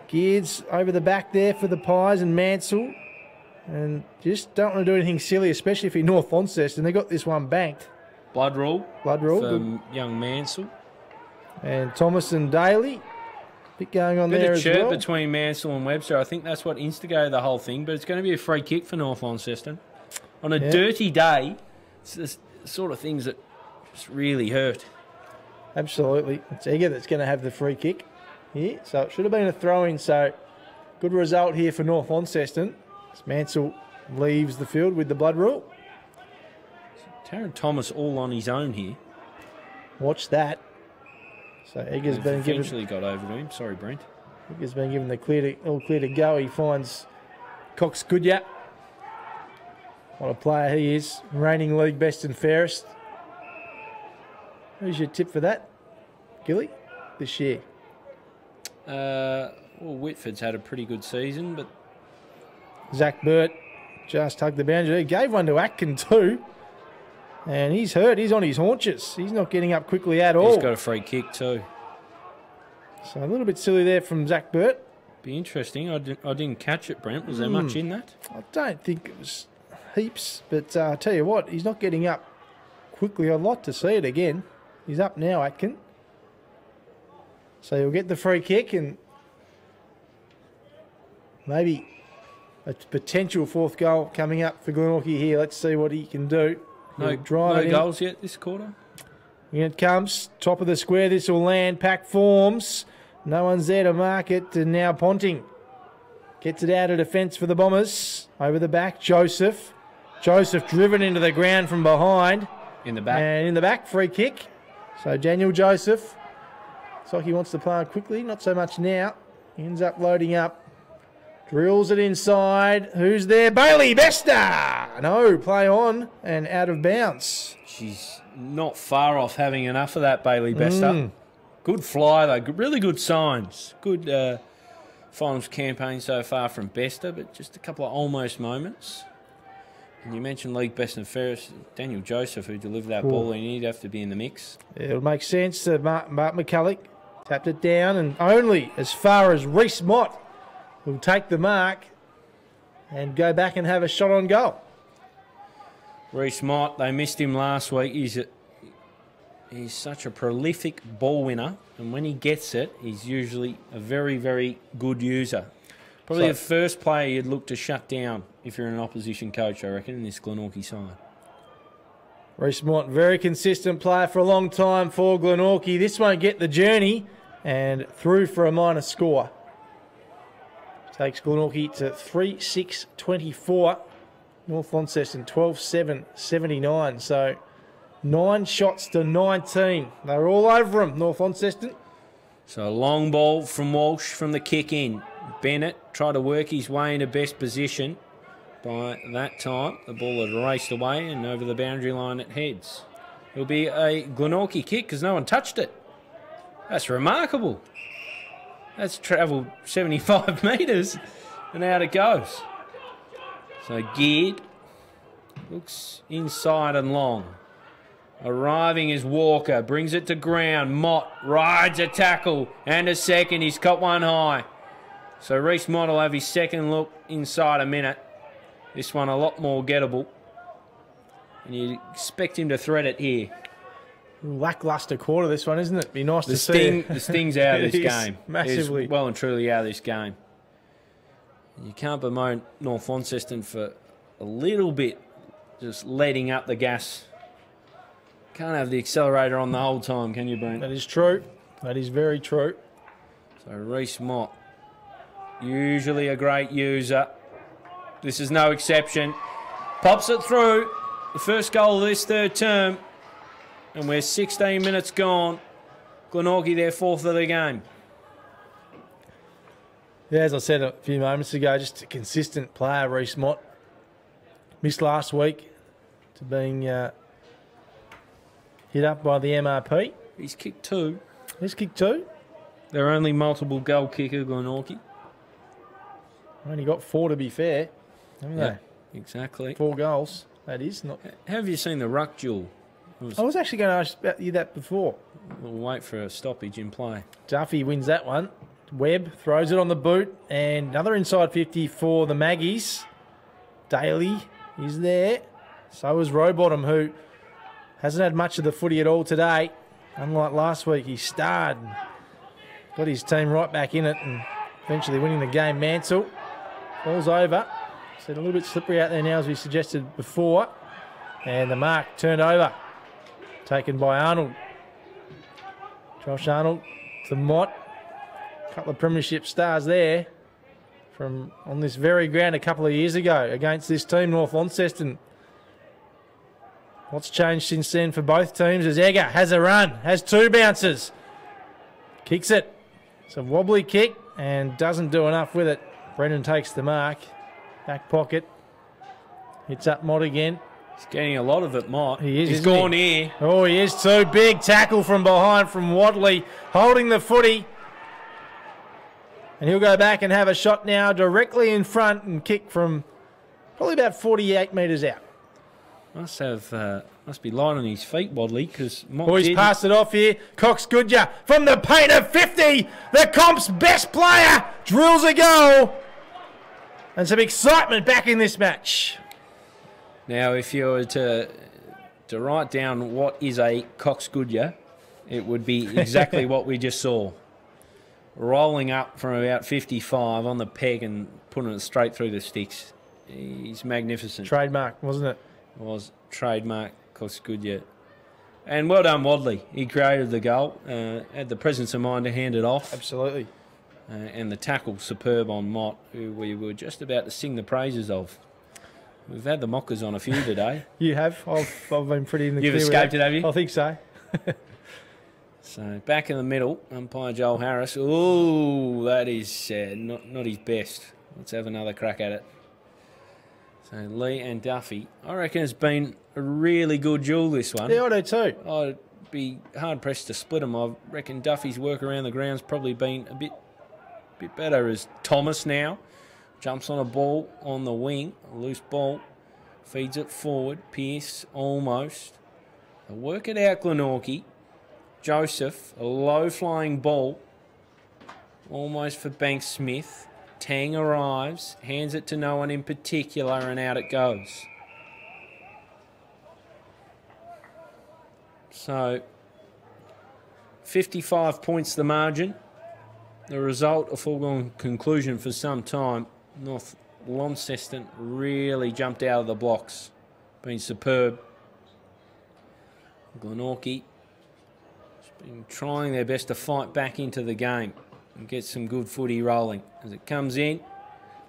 Geard's over the back there for the Pies and Mansell. And just don't want to do anything silly, especially if you're North Launceston. They got this one banked. Blood rule. Blood rule. For young Mansell. And Thomas and Daly. Bit going on there as well. Bit of chirp between Mansell and Webster. I think that's what instigated the whole thing. But it's going to be a free kick for North Launceston. On a dirty day, it's the sort of things that just really hurt. Absolutely. It's Egger that's going to have the free kick here. So it should have been a throw-in. So good result here for North Launceston. Mansell leaves the field with the blood rule. Taron Thomas all on his own here. Watch that. So Egger's been given... eventually got over to him. Sorry, Brent. Egger's been given the all clear to go. He finds Cox Goodyear. What a player he is. Reigning league best and fairest. Who's your tip for that, Gilly, this year? Well, Whitford's had a pretty good season, but... Zach Burt just tugged the boundary. He gave one to Atkin too. And he's hurt. He's on his haunches. He's not getting up quickly at all. He's got a free kick too. So a little bit silly there from Zach Burt. Be interesting. I didn't catch it, Brent. Was there much in that? I don't think it was heaps. But I'll tell you what, he's not getting up quickly. I'd like to see it again. He's up now, Atkin. So he'll get the free kick and maybe a potential 4th goal coming up for Glenorchy here. Let's see what he can do. No goals yet this quarter. In it comes. Top of the square. This will land. Pack forms. No one's there to mark it. And now Ponting gets it out of defence for the Bombers. Over the back. Joseph. Joseph driven into the ground from behind. In the back. And in the back. Free kick. So Daniel Joseph. Looks like he wants to play quickly. Not so much now. He ends up loading up. Drills it inside. Who's there? Bailey Bester! No, play on and out of bounds. She's not far off having enough of that, Bailey Bester. Good fly, though. Really good signs. Good finals campaign so far from Bester, but just a couple of almost moments. And you mentioned league best and fairest, Daniel Joseph, who delivered that ball, and he'd have to be in the mix. Yeah, it'll make sense. Mark McCulloch tapped it down, and only as far as Reece Mott will take the mark and go back and have a shot on goal. Reece Mott, they missed him last week. He's such a prolific ball winner, and when he gets it, he's usually a very, very good user. Probably the first player you'd look to shut down if you're an opposition coach, I reckon, in this Glenorchy side. Reece Mott, very consistent player for a long time for Glenorchy. This won't get the journey, and through for a minor score. Takes Glenorchy to 3-6-24. North Launceston 12-7-79. So 9 shots to 19. They're all over him, North Launceston. So a long ball from Walsh from the kick in. Bennett tried to work his way into best position. By that time, the ball had raced away and over the boundary line it heads. It'll be a Glenorchy kick because no one touched it. That's remarkable. That's travelled 75 metres and out it goes. So geared, looks inside and long. Arriving is Walker, brings it to ground. Mott rides a tackle and a second. He's got one high. So Reece Mott will have his second look inside a minute. This one a lot more gettable. And you expect him to thread it here. Lacklustre quarter this one, isn't it? Be nice to see. The sting's out of this game. Massively. It's well and truly out of this game. You can't bemoan North Launceston for a little bit just letting up the gas. Can't have the accelerator on the whole time, can you, Brent? That is true. That is very true. So Reece Mott, usually a great user. This is no exception. Pops it through. The first goal of this third term. And we're 16 minutes gone. Glenorchy, their fourth of the game. Yeah, as I said a few moments ago, just a consistent player, Reece Mott. Missed last week to being hit up by the MRP. He's kicked 2. He's kicked 2. They're only multiple goal kicker, Glenorchy. Only got 4 to be fair, haven't they? Exactly. 4 goals, that is. Not. Have you seen the ruck duel? I was actually going to ask about you that before. We'll wait for a stoppage in play. Duffy wins that one. Webb throws it on the boot. And another inside 50 for the Maggies. Daly is there. So is Rowbottom, who hasn't had much of the footy at all today. Unlike last week, he starred and got his team right back in it and eventually winning the game. Mansell falls over. So a little bit slippery out there now, as we suggested before. And the mark turned over. Taken by Arnold. Josh Arnold to Mott. A couple of premiership stars there from on this very ground a couple of years ago against this team, North Launceston. What's changed since then for both teams as Egger has a run, has 2 bounces. Kicks it. It's a wobbly kick and doesn't do enough with it. Brendan takes the mark. Back pocket. Hits up Mott again. He's getting a lot of it, Mott. He is. He's gone here. Oh, he is too. Big tackle from behind from Wadley, holding the footy. And he'll go back and have a shot now directly in front and kick from probably about 48 metres out. Must be light on his feet, Wadley, because Mott Boys pass it off here. Cox Goodyear from the paint of 50. The comp's best player drills a goal. And some excitement back in this match. Now, if you were to write down what is a Cox Goodyear, it would be exactly what we just saw. Rolling up from about 55 on the peg and putting it straight through the sticks. He's magnificent. Trademark, wasn't it? It was trademark Cox Goodyear. And well done, Wadley. He created the goal, had the presence of mind to hand it off. Absolutely. And the tackle superb on Mott, who we were just about to sing the praises of. We've had the mockers on a few today. You have. I've been pretty in the You've clear escaped with it, have you? I think so. So back in the middle, umpire Joel Harris. Ooh, that is not his best. Let's have another crack at it. So Lee and Duffy. I reckon it's been a really good duel, this one. Yeah, I do too. be hard-pressed to split them. I reckon Duffy's work around the ground's probably been a bit better as Thomas now jumps on a ball on the wing, a loose ball, feeds it forward. Pearce almost. They work it out, Glenorchy. Joseph, a low-flying ball, almost for Banks-Smith. Tang arrives, hands it to no one in particular, and out it goes. So, 55 points the margin. The result, a foregone conclusion for some time. North Launceston really jumped out of the blocks. Been superb. Glenorchy has been trying their best to fight back into the game and get some good footy rolling. As it comes in,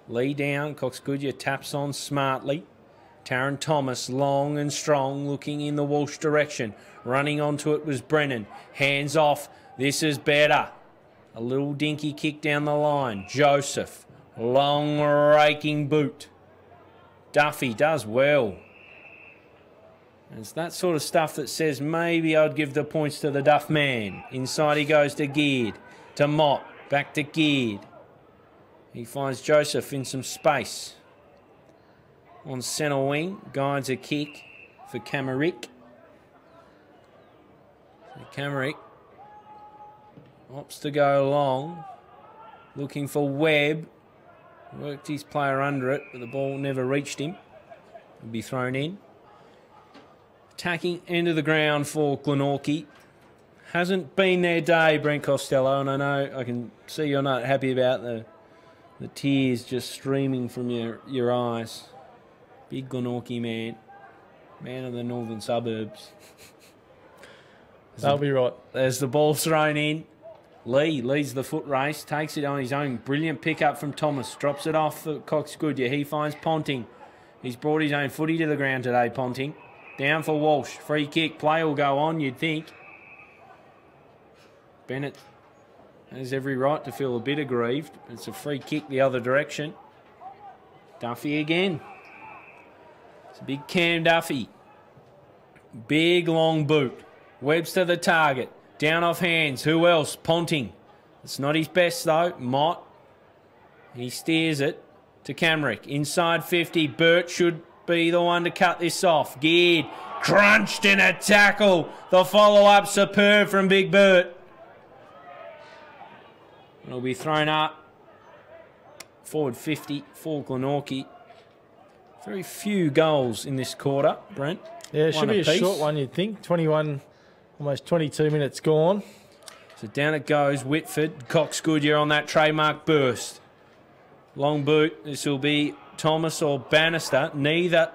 Lee down, Cox-Goodyear taps on smartly. Taron Thomas, long and strong, looking in the Walsh direction. Running onto it was Brennan. Hands off. This is better. A little dinky kick down the line. Joseph, long raking boot. Duffy does well. It's that sort of stuff that says maybe I'd give the points to the Duff man. Inside he goes to Geared. To Mott. Back to Geared. He finds Joseph in some space. On centre wing. Guides a kick for Camerick. Camerick opts to go long. Looking for Webb. Worked his player under it, but the ball never reached him. Will be thrown in. Attacking end of the ground for Glenorchy. Hasn't been their day, Brent Costelloe, and I know I can see you're not happy about the tears just streaming from your eyes. Big Glenorchy man. Man of the northern suburbs. They'll be right. There's the ball thrown in. Lee leads the foot race, takes it on his own. Brilliant pickup from Thomas. Drops it off for Cox-Goodyear. He finds Ponting. He's brought his own footy to the ground today, Ponting. Down for Walsh. Free kick. Play will go on, you'd think. Bennett has every right to feel a bit aggrieved. It's a free kick the other direction. Duffy again. It's a big Cam Duffy. Big long boot. Webb's to the target. Down off hands. Who else? Ponting. It's not his best though. Mott. He steers it to Camerick. Inside 50. Burt should be the one to cut this off. Geared. Crunched in a tackle. The follow-up superb from Big Burt. It'll be thrown up. Forward 50 for Glenorchy. Very few goals in this quarter, Brent. Yeah, it should be a short one, you'd think. 21, almost 22 minutes gone. So down it goes. Whitford. Cox-Goodyear on that trademark burst. Long boot. This will be Thomas or Bannister. Neither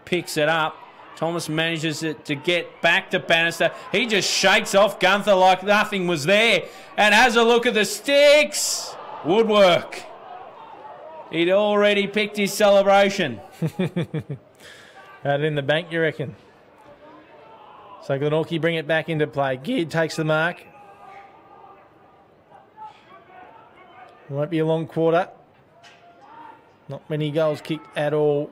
picks it up. Thomas manages it to get back to Bannister. He just shakes off Gunther like nothing was there. And has a look at the sticks. Woodwork. He'd already picked his celebration. Out in the bank, you reckon? So Glenorchy bring it back into play. Geared takes the mark. Won't be a long quarter. Not many goals kicked at all.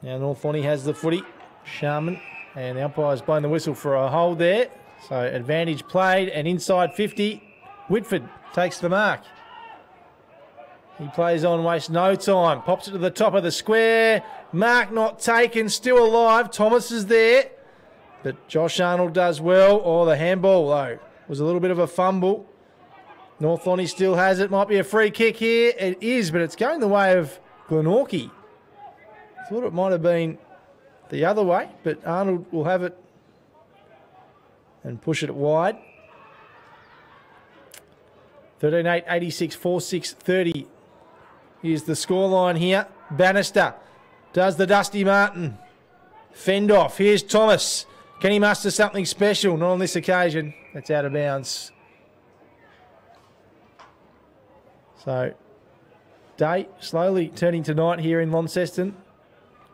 Now North Launceston has the footy. Sharman. And the umpire's blown the whistle for a hold there. So advantage played. And inside 50, Whitford takes the mark. He plays on, wastes no time. Pops it to the top of the square. Mark not taken, still alive. Thomas is there. But Josh Arnold does well. Oh, the handball, though, was a little bit of a fumble. North Launceston still has it. Might be a free kick here. It is, but it's going the way of Glenorchy. Thought it might have been the other way, but Arnold will have it and push it wide. 13-8, 86, 4-6, 30. Here's the scoreline here. Bannister does the Dusty Martin. Fend off. Here's Thomas. Can he muster something special? Not on this occasion. That's out of bounds. So, day slowly turning to night here in Launceston.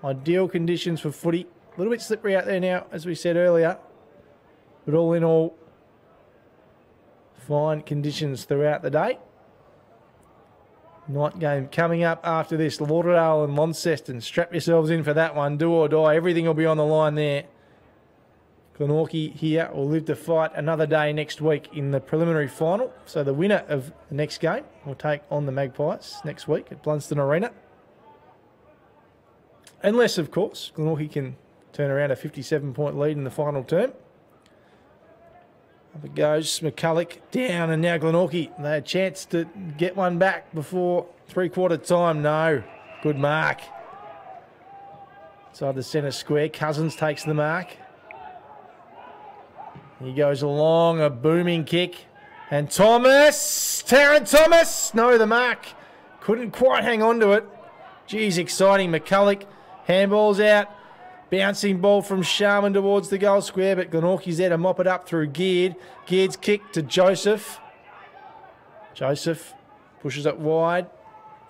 Ideal conditions for footy. A little bit slippery out there now, as we said earlier. But all in all, fine conditions throughout the day. Night game coming up after this. Lauderdale and Launceston. Strap yourselves in for that one. Do or die. Everything will be on the line there. Glenorchy here will live to fight another day next week in the preliminary final. So the winner of the next game will take on the Magpies next week at Blunston Arena. Unless, of course, Glenorchy can turn around a 57-point lead in the final term. Up it goes, McCulloch down, and now Glenorchy. They had a chance to get one back before three-quarter time. No. Good mark. Inside the centre square, Cousins takes the mark. He goes along, a booming kick. And Thomas, Taron Thomas, no, the mark. Couldn't quite hang on to it. Geez, exciting. McCulloch, handball's out. Bouncing ball from Sharman towards the goal square, but Glenorchy's there to mop it up through Geard. Geard's kick to Joseph. Joseph pushes it wide.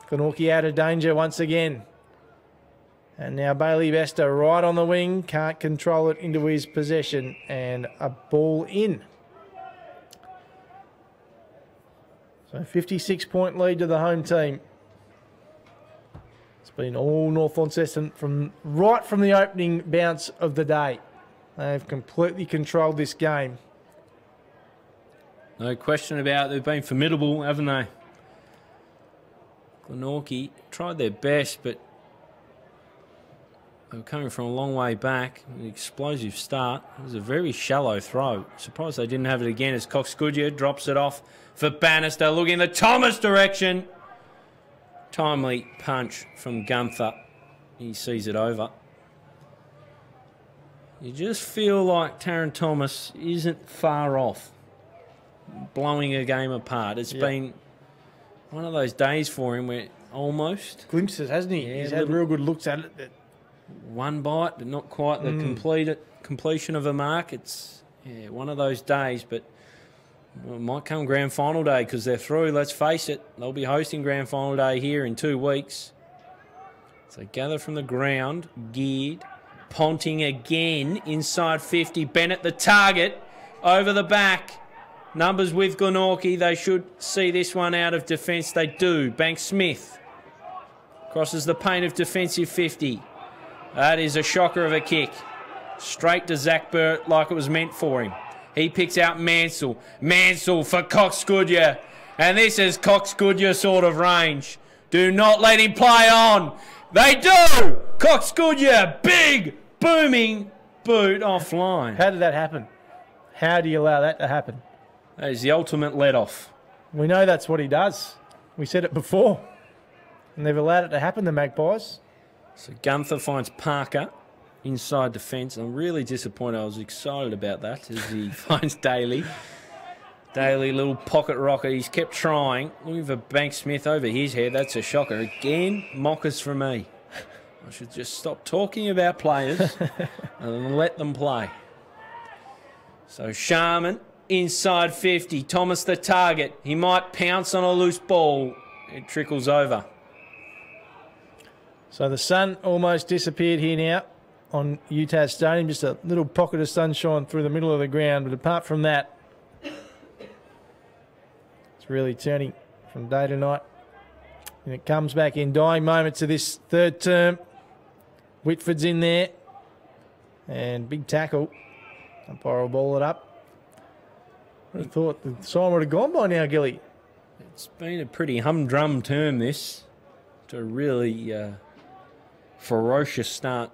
Glenorchy out of danger once again. And now Bailey Bester right on the wing. Can't control it into his possession. And a ball in. So 56-point lead to the home team. It's been all North Launceston right from the opening bounce of the day. They've completely controlled this game. No question about it. They've been formidable, haven't they? Glenorchy tried their best, but they were coming from a long way back. An explosive start. It was a very shallow throw. Surprised they didn't have it again as Costelloe drops it off for Bannister. Looking in the Thomas direction. Timely punch from Gunther. He sees it over. You just feel like Taron Thomas isn't far off blowing a game apart. It's been one of those days for him where almost glimpses, hasn't he? Yeah, he's had real good looks at it. One bite, but not quite the completion of a mark. It's one of those days, but it might come grand final day because they're through. Let's face it, they'll be hosting grand final day here in 2 weeks. So gather from the ground, Geared, Ponting again inside 50. Bennett the target over the back. Numbers with Glenorchy. They should see this one out of defence. They do. Banks Smith crosses the paint of defensive 50. That is a shocker of a kick. Straight to Zach Burt like it was meant for him. He picks out Mansell. Mansell for Costelloe. And this is Costelloe sort of range. Do not let him play on. They do! Costelloe, big, booming boot offline. How did that happen? How do you allow that to happen? That is the ultimate let-off. We know that's what he does. We said it before. And they've allowed it to happen, the Magpies. So Gunther finds Parker inside defence. I'm really disappointed. I was excited about that as he finds Daly. Daly, little pocket rocket. He's kept trying. Looking for Banks Smith over his head. That's a shocker. Again, mockers for me. I should just stop talking about players and let them play. So Sharman inside 50. Thomas the target. He might pounce on a loose ball. It trickles over. So the sun almost disappeared here now on UTAS Stadium. Just a little pocket of sunshine through the middle of the ground. But apart from that, it's really turning from day to night. And it comes back in dying moments of this third term. Whitford's in there. And big tackle. Umpire will ball it up. I thought the sign would have gone by now, Gilly. It's been a pretty humdrum term, this. To really ferocious start.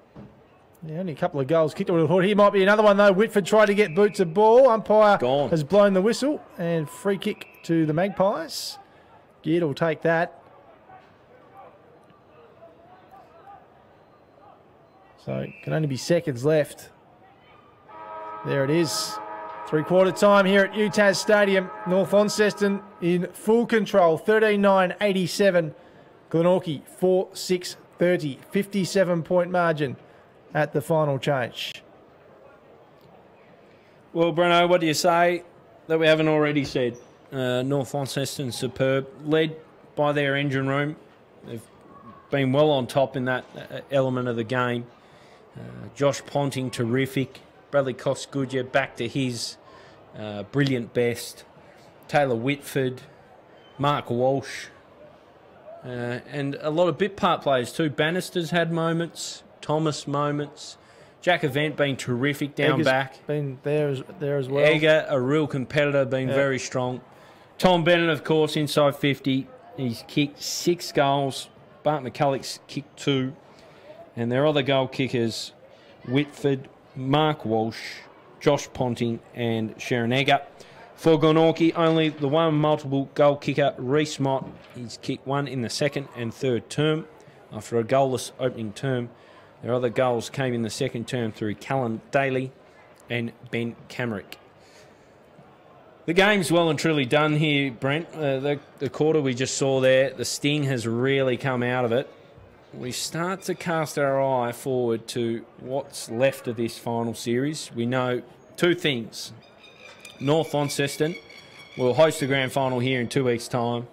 Yeah, only a couple of goals kicked. I would have thought here might be another one, though. Whitford tried to get Boots a ball. Umpire has blown the whistle. And free kick to the Magpies. Geard will take that. So it can only be seconds left. There it is. Three-quarter time here at UTAS Stadium. North Launceston in full control. 13-9-87. Glenorchy 4-6-30. 57-point margin at the final change. Well, Breno, what do you say that we haven't already said? North Launceston superb. Led by their engine room. They've been well on top in that element of the game. Josh Ponting, terrific. Bradley Costelloe back to his brilliant best. Taylor Whitford, Mark Walsh, and a lot of bit part players too. Bannister's had moments, Thomas moments, Jack Event been terrific down back. Been there as well. Egger, a real competitor, been very strong. Tom Bennett, of course, inside 50. He's kicked 6 goals. Bart McCulloch's kicked 2. And their other goal kickers, Whitford, Mark Walsh, Josh Ponting and Sharon Egger. For Glenorchy, only the one multiple goal kicker, Reece Mott. He's kicked 1 in the second and third term after a goalless opening term. Their other goals came in the second term through Callan Daly and Ben Camerick. The game's well and truly done here, Brent. The quarter we just saw there, the sting has really come out of it. We start to cast our eye forward to what's left of this final series. We know 2 things. North Launceston will host the grand final here in 2 weeks' time,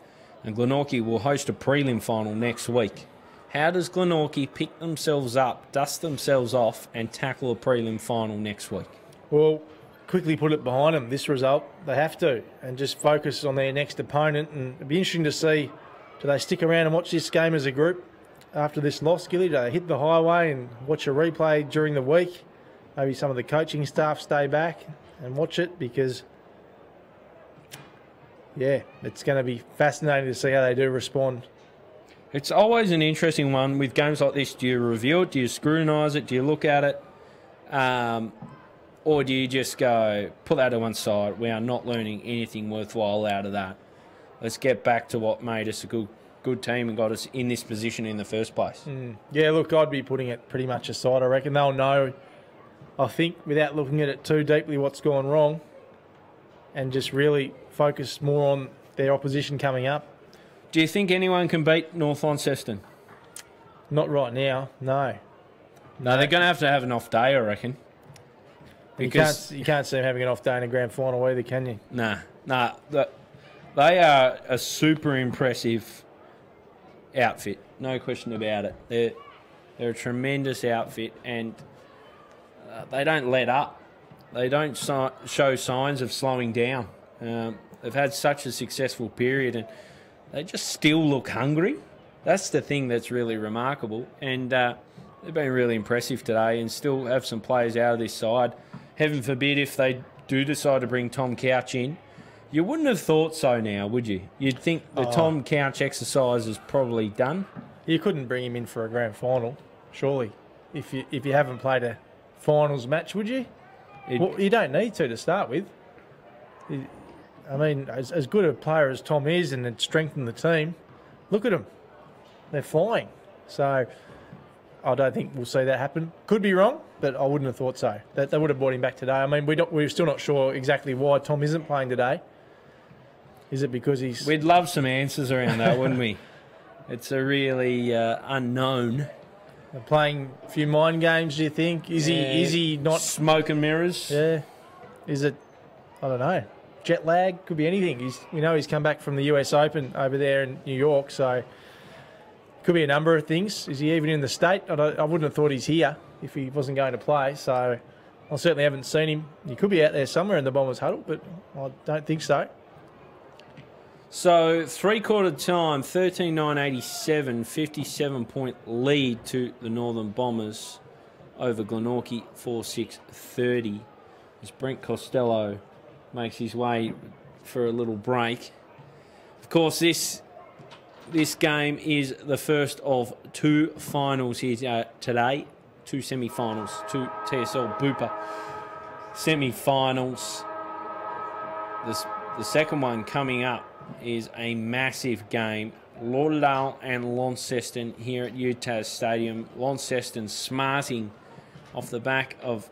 and Glenorchy will host a prelim final next week. How does Glenorchy pick themselves up, dust themselves off, and tackle a prelim final next week? Well, quickly put it behind them, this result. They have to, and just focus on their next opponent. And it'd be interesting to see, do they stick around and watch this game as a group after this loss, Gilly? Do they hit the highway and watch a replay during the week? Maybe some of the coaching staff stay back and watch it, because, yeah, it's going to be fascinating to see how they do respond. It's always an interesting one with games like this. Do you review it? Do you scrutinise it? Do you look at it? Or do you just go, put that to one side? We are not learning anything worthwhile out of that. Let's get back to what made us a good team and got us in this position in the first place. Yeah, look, I'd be putting it pretty much aside. I reckon they'll know, I think, without looking at it too deeply, what's gone wrong, and just really focus more on their opposition coming up. Do you think anyone can beat North Launceston? Not right now, no. No, they're going to have an off day, I reckon. Because you can't see them having an off day in a grand final either, can you? Nah. They are a super impressive outfit, no question about it. They're a tremendous outfit, and they don't let up. They don't show signs of slowing down. They've had such a successful period, and they just still look hungry. That's the thing that's really remarkable, and they've been really impressive today and still have some players out of this side. Heaven forbid if they do decide to bring Tom Couch in. You wouldn't have thought so now, would you? You'd think the Tom Couch exercise is probably done. You couldn't bring him in for a grand final, surely, if you haven't played a finals match, would you? Well, you don't need to start with. I mean, as good a player as Tom is and it's strengthened the team, look at them. They're flying. So I don't think we'll see that happen. Could be wrong, but I wouldn't have thought so. That they would have brought him back today. I mean, we're still not sure exactly why Tom isn't playing today. Is it because he's... We'd love some answers around that, wouldn't we? It's a really unknown. They're playing a few mind games, do you think? Is he not... Smoke and mirrors? Yeah. Is it... I don't know. Jet lag? Could be anything. He's come back from the US Open over there in New York, so... Could be a number of things. Is he even in the state? I wouldn't have thought he's here if he wasn't going to play, so I certainly haven't seen him. He could be out there somewhere in the Bombers huddle, but I don't think so. So, three-quarter time, 13-9-87, 57-point lead to the Northern Bombers over Glenorchy, 4-6-30. As Brent Costelloe makes his way for a little break. Of course, this game is the first of 2 finals here today. 2 semi-finals, 2 TSL Bupa semi-finals. The second one coming up is a massive game. Lauderdale and Launceston here at UTAS Stadium. Launceston smarting off the back of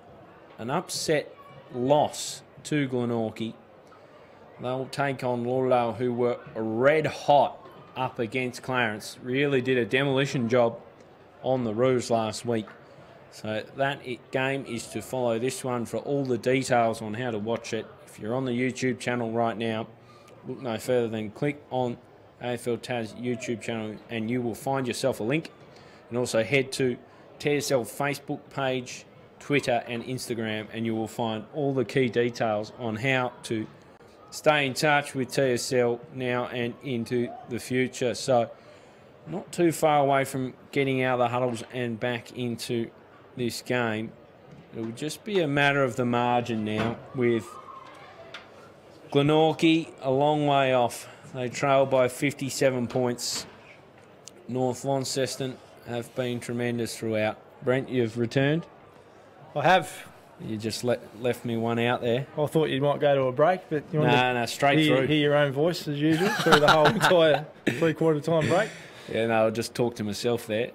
an upset loss to Glenorchy. They'll take on Lauderdale, who were red hot up against Clarence. Really did a demolition job on the Roos last week. So that game is to follow this one. For all the details on how to watch it, if you're on the YouTube channel right now, look no further than click on AFL Tas YouTube channel and you will find yourself a link. And also head to TSL Facebook page, Twitter and Instagram, and you will find all the key details on how to stay in touch with TSL now and into the future. So not too far away from getting out of the huddles and back into this game. It will just be a matter of the margin now, with Glenorchy a long way off. They trail by 57 points. North Launceston have been tremendous throughout. Brent, you've returned? I have. You just left me one out there. I thought you might go to a break, but you want to straight through. Hear your own voice as usual through the whole entire three-quarter time break. Yeah, no, I'll just talk to myself there.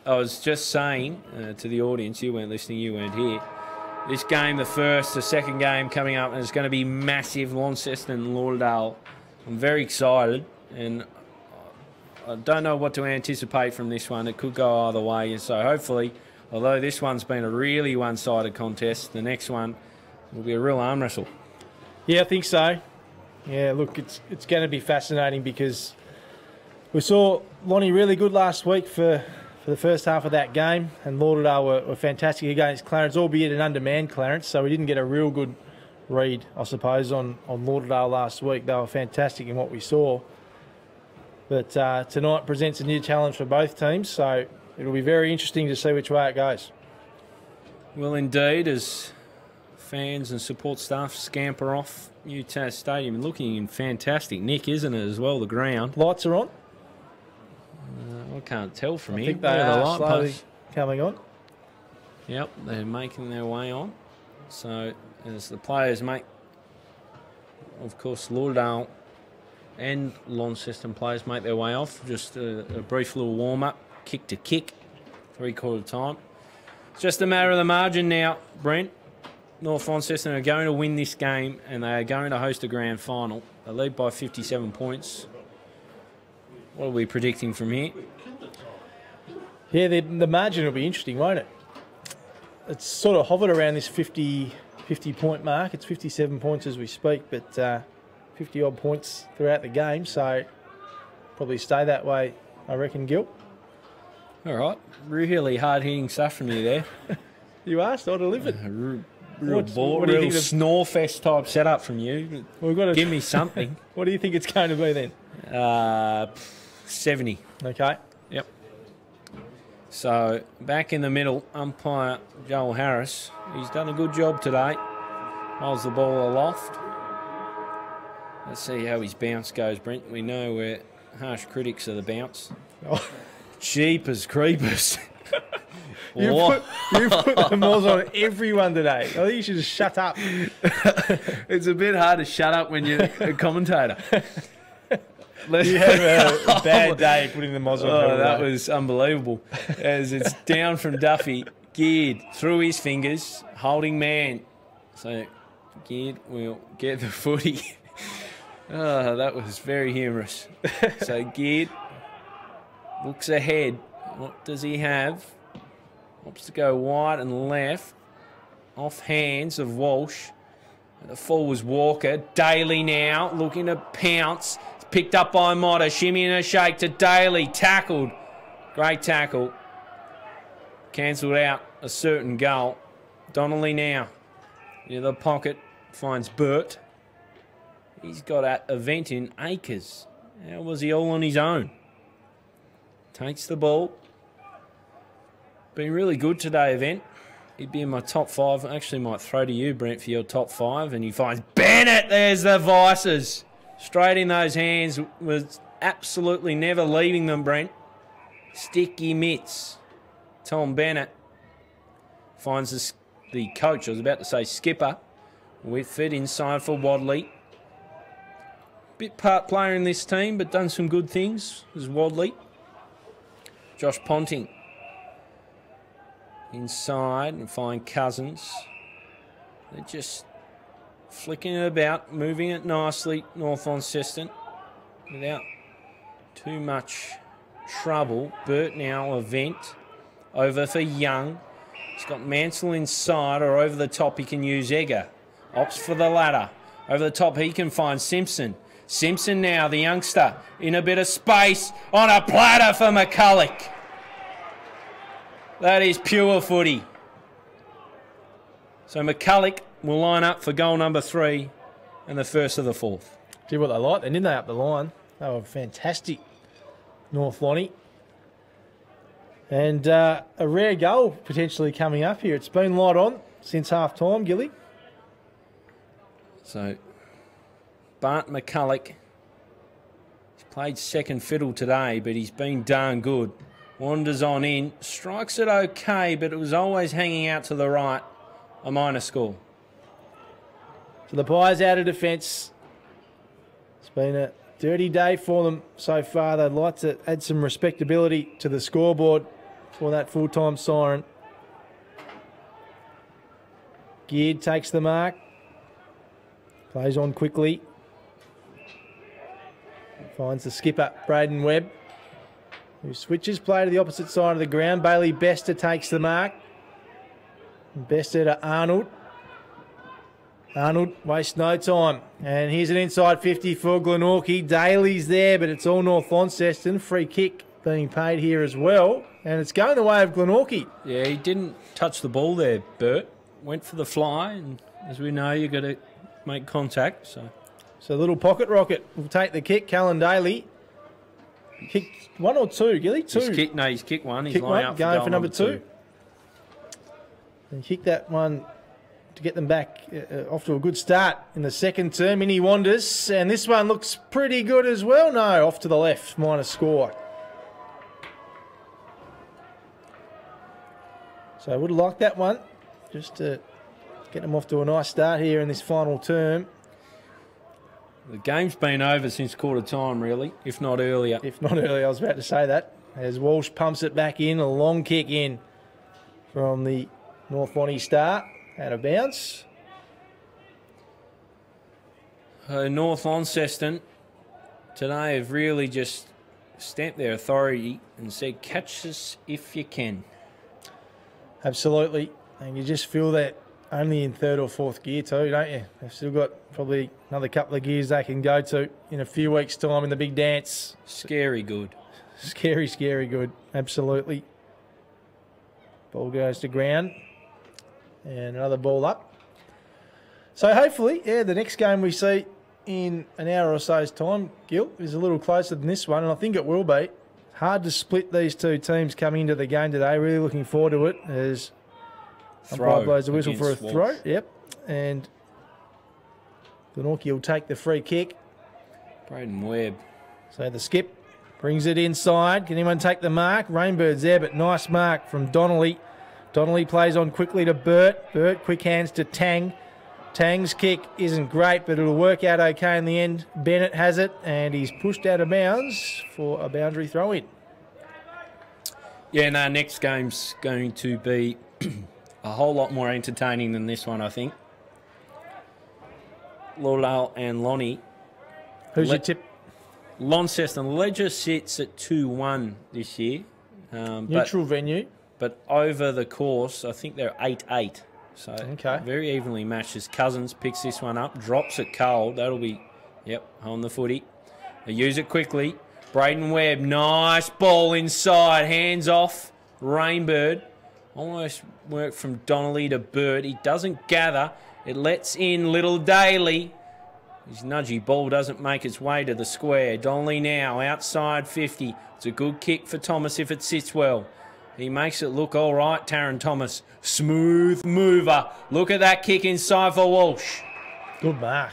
I was just saying to the audience, you weren't listening, you weren't here. This game, the second game coming up, and it's going to be massive, Launceston and Lauderdale. I'm very excited, and I don't know what to anticipate from this one. It could go either way, and so hopefully, although this one's been a really one-sided contest, the next one will be a real arm wrestle. Yeah, I think so. Yeah, look, it's going to be fascinating because we saw Lonnie really good last week for the first half of that game, and Lauderdale were fantastic against Clarence, albeit an undermanned Clarence, so we didn't get a real good read, I suppose, on Lauderdale last week. They were fantastic in what we saw. But tonight presents a new challenge for both teams, so it'll be very interesting to see which way it goes. Well, indeed, as fans and support staff scamper off UTAS Stadium, looking in fantastic nick, isn't it, as well, the ground? Lights are on? I can't tell from here. I think they are slowly coming on. Yep, they're making their way on. So as the players make, of course, Lauderdale and Launceston players make their way off, just a brief little warm-up, kick to kick, three-quarter time. It's just a matter of the margin now, Brent. North Launceston are going to win this game, and they are going to host a grand final. They lead by 57 points. What are we predicting from here? Yeah, the margin will be interesting, won't it? It's sort of hovered around this 50-point mark. It's 57 points as we speak, but 50-odd points throughout the game, so probably stay that way, I reckon, Gill. All right. Really hard-hitting stuff from you there. You asked, I delivered. Real snore-fest type setup from you. Give me something. What do you think it's going to be then? 70. Okay. Yep. So, back in the middle, umpire Joel Harris. He's done a good job today. Holds the ball aloft. Let's see how his bounce goes, Brent. We know we're harsh critics of the bounce. Oh. Jeepers creepers. You put the malls on everyone today. I think you should just shut up. It's a bit hard to shut up when you're a commentator. You have a bad day putting the moz on. Oh, that was unbelievable. As it's down from Duffy, geared through his fingers, holding man. So geared will get the footy. Oh, that was very humorous. So geared looks ahead. What does he have? Wants to go wide and left. Off hands of Walsh. The fall was Walker. Daly now looking to pounce. It's picked up by Motta. Shimmy and a shake to Daly. Tackled. Great tackle. Cancelled out a certain goal. Donnelly now. Near the pocket. Finds Burt. He's got an event in Acres. How was he all on his own? Takes the ball. Been really good today, event. He'd be in my top five. Actually, might throw to you, Brent, for your top five. And he finds Bennett. There's the vices. Straight in those hands. Was absolutely never leaving them, Brent. Sticky mitts. Tom Bennett finds the coach. I was about to say skipper. With it inside for Wadley. Bit part player in this team, but done some good things. Is Wadley. Josh Ponting. Inside and find Cousins. They're just flicking it about, moving it nicely, North Launceston, without too much trouble. Burt now event over for Young. He's got Mansell inside, or over the top he can use Egger. Opts for the ladder. Over the top he can find Simpson. Simpson now, the youngster, in a bit of space, on a platter for McCulloch. That is pure footy. So McCulloch will line up for goal number 3 and the first of the fourth. Did what they like then, didn't they, up the line? They were fantastic, North Lonnie. And a rare goal potentially coming up here. It's been light on since half-time, Gilly. So, Bart McCulloch, he's played second fiddle today, but he's been darn good. Wanders on in, strikes it okay, but it was always hanging out to the right. A minor score. So the Pies out of defence. It's been a dirty day for them so far. They'd like to add some respectability to the scoreboard for that full-time siren. Geared takes the mark. Plays on quickly. Finds the skipper, Braden Webb, who switches play to the opposite side of the ground. Bailey Bester takes the mark. Bester to Arnold. Arnold wastes no time. And here's an inside 50 for Glenorchy. Daly's there, but it's all North Launceston. Free kick being paid here as well. And it's going the way of Glenorchy. Yeah, he didn't touch the ball there, Bert. Went for the fly, and as we know, you've got to make contact. So a little pocket rocket will take the kick. Callan Daly. Kicked one or two, Gilly? Two. He's kicked one. He's lining up going for number two. And kick that one to get them back off to a good start in the second term. In he wanders, and this one looks pretty good as well. No, off to the left, minor score. So I would have liked that one, just to get them off to a nice start here in this final term. The game's been over since quarter time, really, if not earlier. If not earlier, I was about to say that. As Walsh pumps it back in, a long kick in from the North Lonnie Star, out of bounds. North Launceston today have really just stamped their authority and said, catch us if you can. Absolutely. And you just feel that only in third or fourth gear too, don't you? They've still got probably another couple of gears they can go to in a few weeks' time in the big dance. Scary good. Scary, scary good. Absolutely. Ball goes to ground. And another ball up. So hopefully, yeah, the next game we see in an hour or so's time, Gil, is a little closer than this one, and I think it will be. Hard to split these two teams coming into the game today. Really looking forward to it as umpire blows the whistle for a throw. Yep. And Glenorchy will take the free kick. Braden Webb. So the skip brings it inside. Can anyone take the mark? Rainbird's there, but nice mark from Donnelly. Donnelly plays on quickly to Burt. Burt, quick hands to Tang. Tang's kick isn't great, but it'll work out okay in the end. Bennett has it, and he's pushed out of bounds for a boundary throw-in. Yeah, no, next game's going to be a whole lot more entertaining than this one, I think. Lauderdale and Lonnie. Who's your tip? Launceston. Ledger sits at 2-1 this year. Neutral venue. But over the course, I think they're 8-8. So okay. Very evenly matched. As Cousins picks this one up, drops it cold. That'll be, yep, on the footy. They use it quickly. Braden Webb, nice ball inside. Hands off. Rainbird. Almost work from Donnelly to Bird. He doesn't gather. It lets in Little Daly. His nudgy ball doesn't make its way to the square. Donnelly now, outside 50. It's a good kick for Thomas if it sits well. He makes it look all right, Taron Thomas. Smooth mover. Look at that kick inside for Walsh. Good mark.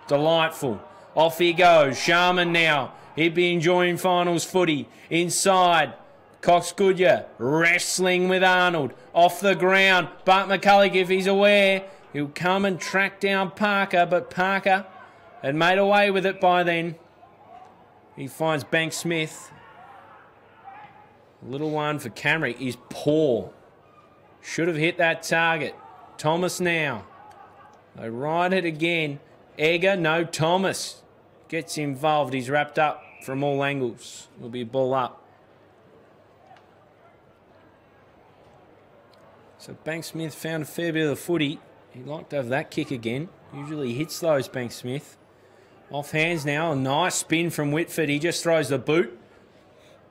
Delightful. Off he goes. Sharman now. He'd be enjoying finals footy. Inside. Cox Goodyear wrestling with Arnold. Off the ground. Bart McCulloch, if he's aware, he'll come and track down Parker, but Parker had made away with it by then. He finds Banks Smith. Little one for Camry is poor. Should have hit that target. Thomas now. They ride it again. Egger, no, Thomas gets involved. He's wrapped up from all angles. Will be a ball up. So Banks Smith found a fair bit of the footy. He'd like to have that kick again. Usually hits those, Banks Smith. Off hands now. A nice spin from Whitford. He just throws the boot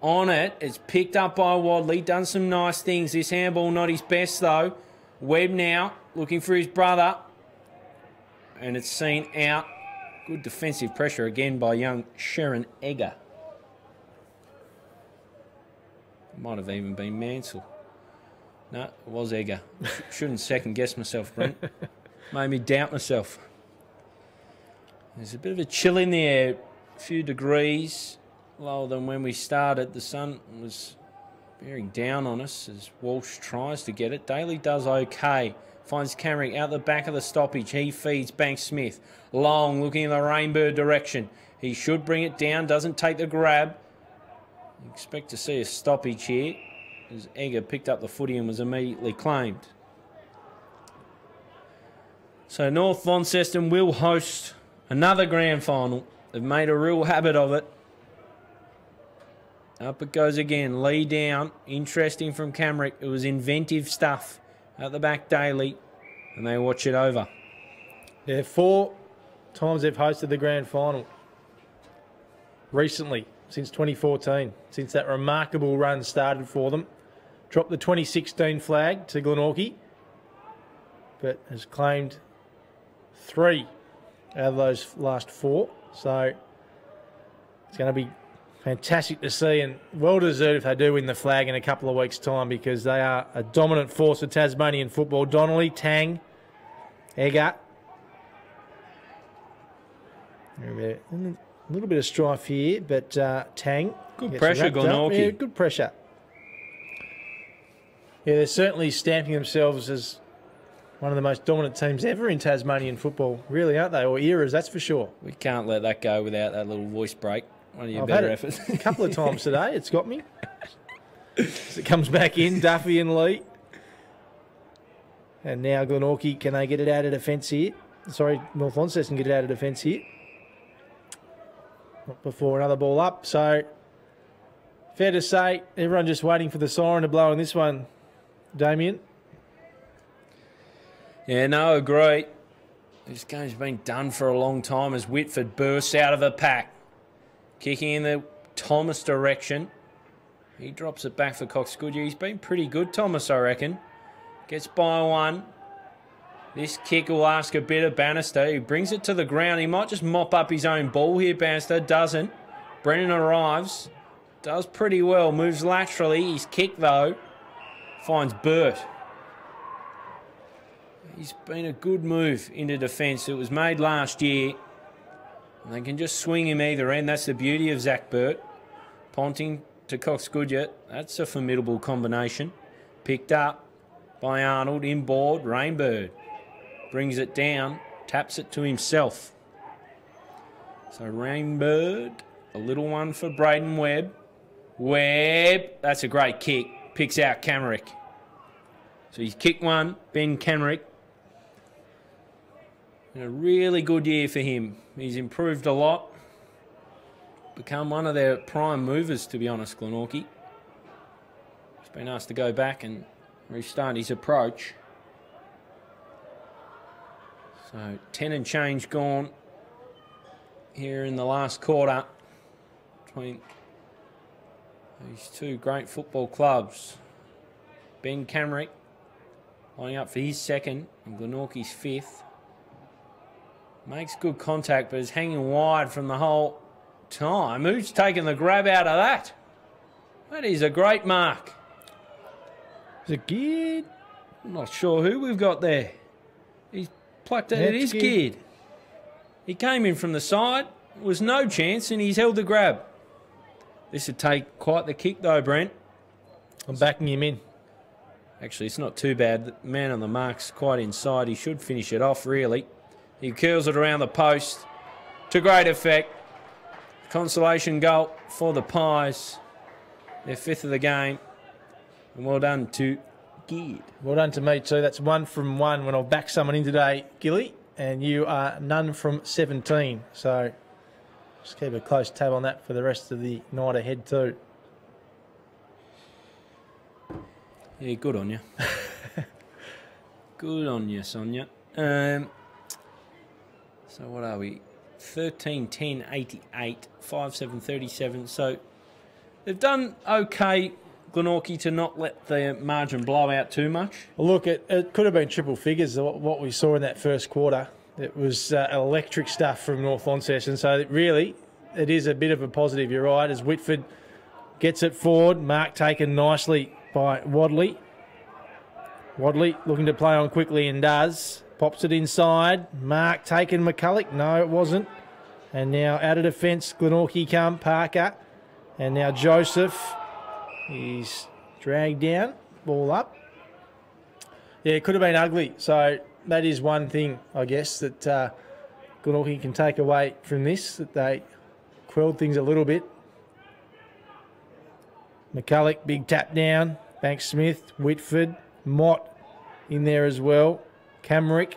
on it. It's picked up by Wadley. Done some nice things. This handball not his best though. Webb now looking for his brother. And it's seen out. Good defensive pressure again by young Sharon Egger. Might have even been Mansell. No, it was Egger. Shouldn't second-guess myself, Brent. Made me doubt myself. There's a bit of a chill in the air. A few degrees lower than when we started. The sun was bearing down on us as Walsh tries to get it. Daly does okay. Finds Camrick out the back of the stoppage. He feeds Banks Smith. Long, looking in the Rainbow direction. He should bring it down. Doesn't take the grab. You expect to see a stoppage here as Egger picked up the footy and was immediately claimed. So North Launceston will host another grand final. They've made a real habit of it. Up it goes again. Lee down. Interesting from Camrick. It was inventive stuff. At the back, Daly. And they watch it over. Yeah, 4 times they've hosted the grand final. Recently, since 2014. Since that remarkable run started for them. Dropped the 2016 flag to Glenorchy. But has claimed 3 out of those last 4. So it's going to be fantastic to see, and well deserved if they do win the flag in a couple of weeks' time, because they are a dominant force of Tasmanian football. Donnelly, Tang, Egger. A little bit of strife here, but Tang. Good pressure, Glenorchy. Yeah, good pressure. Yeah, they're certainly stamping themselves as one of the most dominant teams ever in Tasmanian football, really, aren't they? Or eras, that's for sure. We can't let that go without that little voice break. One of your I've better had it efforts. a couple of times today. It's got me. As it comes back in, Duffy and Lee. And now Glenorchy, can they get it out of defence here? Sorry, North Launceston get it out of defence here. Not before another ball up. So, fair to say, everyone just waiting for the siren to blow on this one, Damian. Yeah, no, agree. This game's been done for a long time as Whitford bursts out of a pack. Kicking in the Thomas direction. He drops it back for Costelloe. He's been pretty good, Thomas, I reckon. Gets by one. This kick will ask a bit of Bannister. He brings it to the ground. He might just mop up his own ball here, Bannister. Doesn't. Brennan arrives. Does pretty well. Moves laterally. His kick, though, finds Burt. He's been a good move into defence. It was made last year. And they can just swing him either end. That's the beauty of Zach Burt. Ponting to Costelloe. That's a formidable combination. Picked up by Arnold. Inboard. Rainbird. Brings it down. Taps it to himself. So Rainbird. A little one for Braden Webb. Webb. That's a great kick. Picks out Camrick. So he's kicked one. Ben Camrick. A really good year for him. He's improved a lot. Become one of their prime movers, to be honest, Glenorchy. He's been asked to go back and restart his approach. So 10 and change gone here in the last quarter between these two great football clubs. Ben Camrick lining up for his second and Glenorchy's 5th. Makes good contact, but is hanging wide from the whole time. Who's taken the grab out of that? That is a great mark. Is it Geared? I'm not sure who we've got there. He's plucked it. Yeah, It is Geared. He came in from the side. Was no chance, and he's held the grab. This would take quite the kick, though, Brent. I'm backing him in. Actually, it's not too bad. The man on the mark's quite inside. He should finish it off, really. He curls it around the post to great effect. Consolation goal for the Pies. Their 5th of the game. And well done to Geared. Well done to me too. That's 1 from 1 when I'll back someone in today, Gilly. And you are none from 17. So just keep a close tab on that for the rest of the night ahead too. Yeah, good on you. Good on you, Sonia. So what are we? 13, 10, 88, 5, 7, 37. So they've done okay, Glenorchy, to not let the margin blow out too much. Well, look, it could have been triple figures, what we saw in that first quarter. It was electric stuff from North Launceston. So really, it is a bit of a positive, you're right, as Whitford Gets it forward. Mark taken nicely by Wadley. Wadley looking to play on quickly and does. Pops it inside. Mark taken McCulloch. No, it wasn't. And now out of defence, Glenorchy come. Parker. And now Joseph. He's dragged down. Ball up. Yeah, it could have been ugly. So that is one thing, I guess, that Glenorchy can take away from this, that they quelled things a little bit. McCulloch, big tap down. Banks Smith, Whitford, Mott in there as well. Camrick.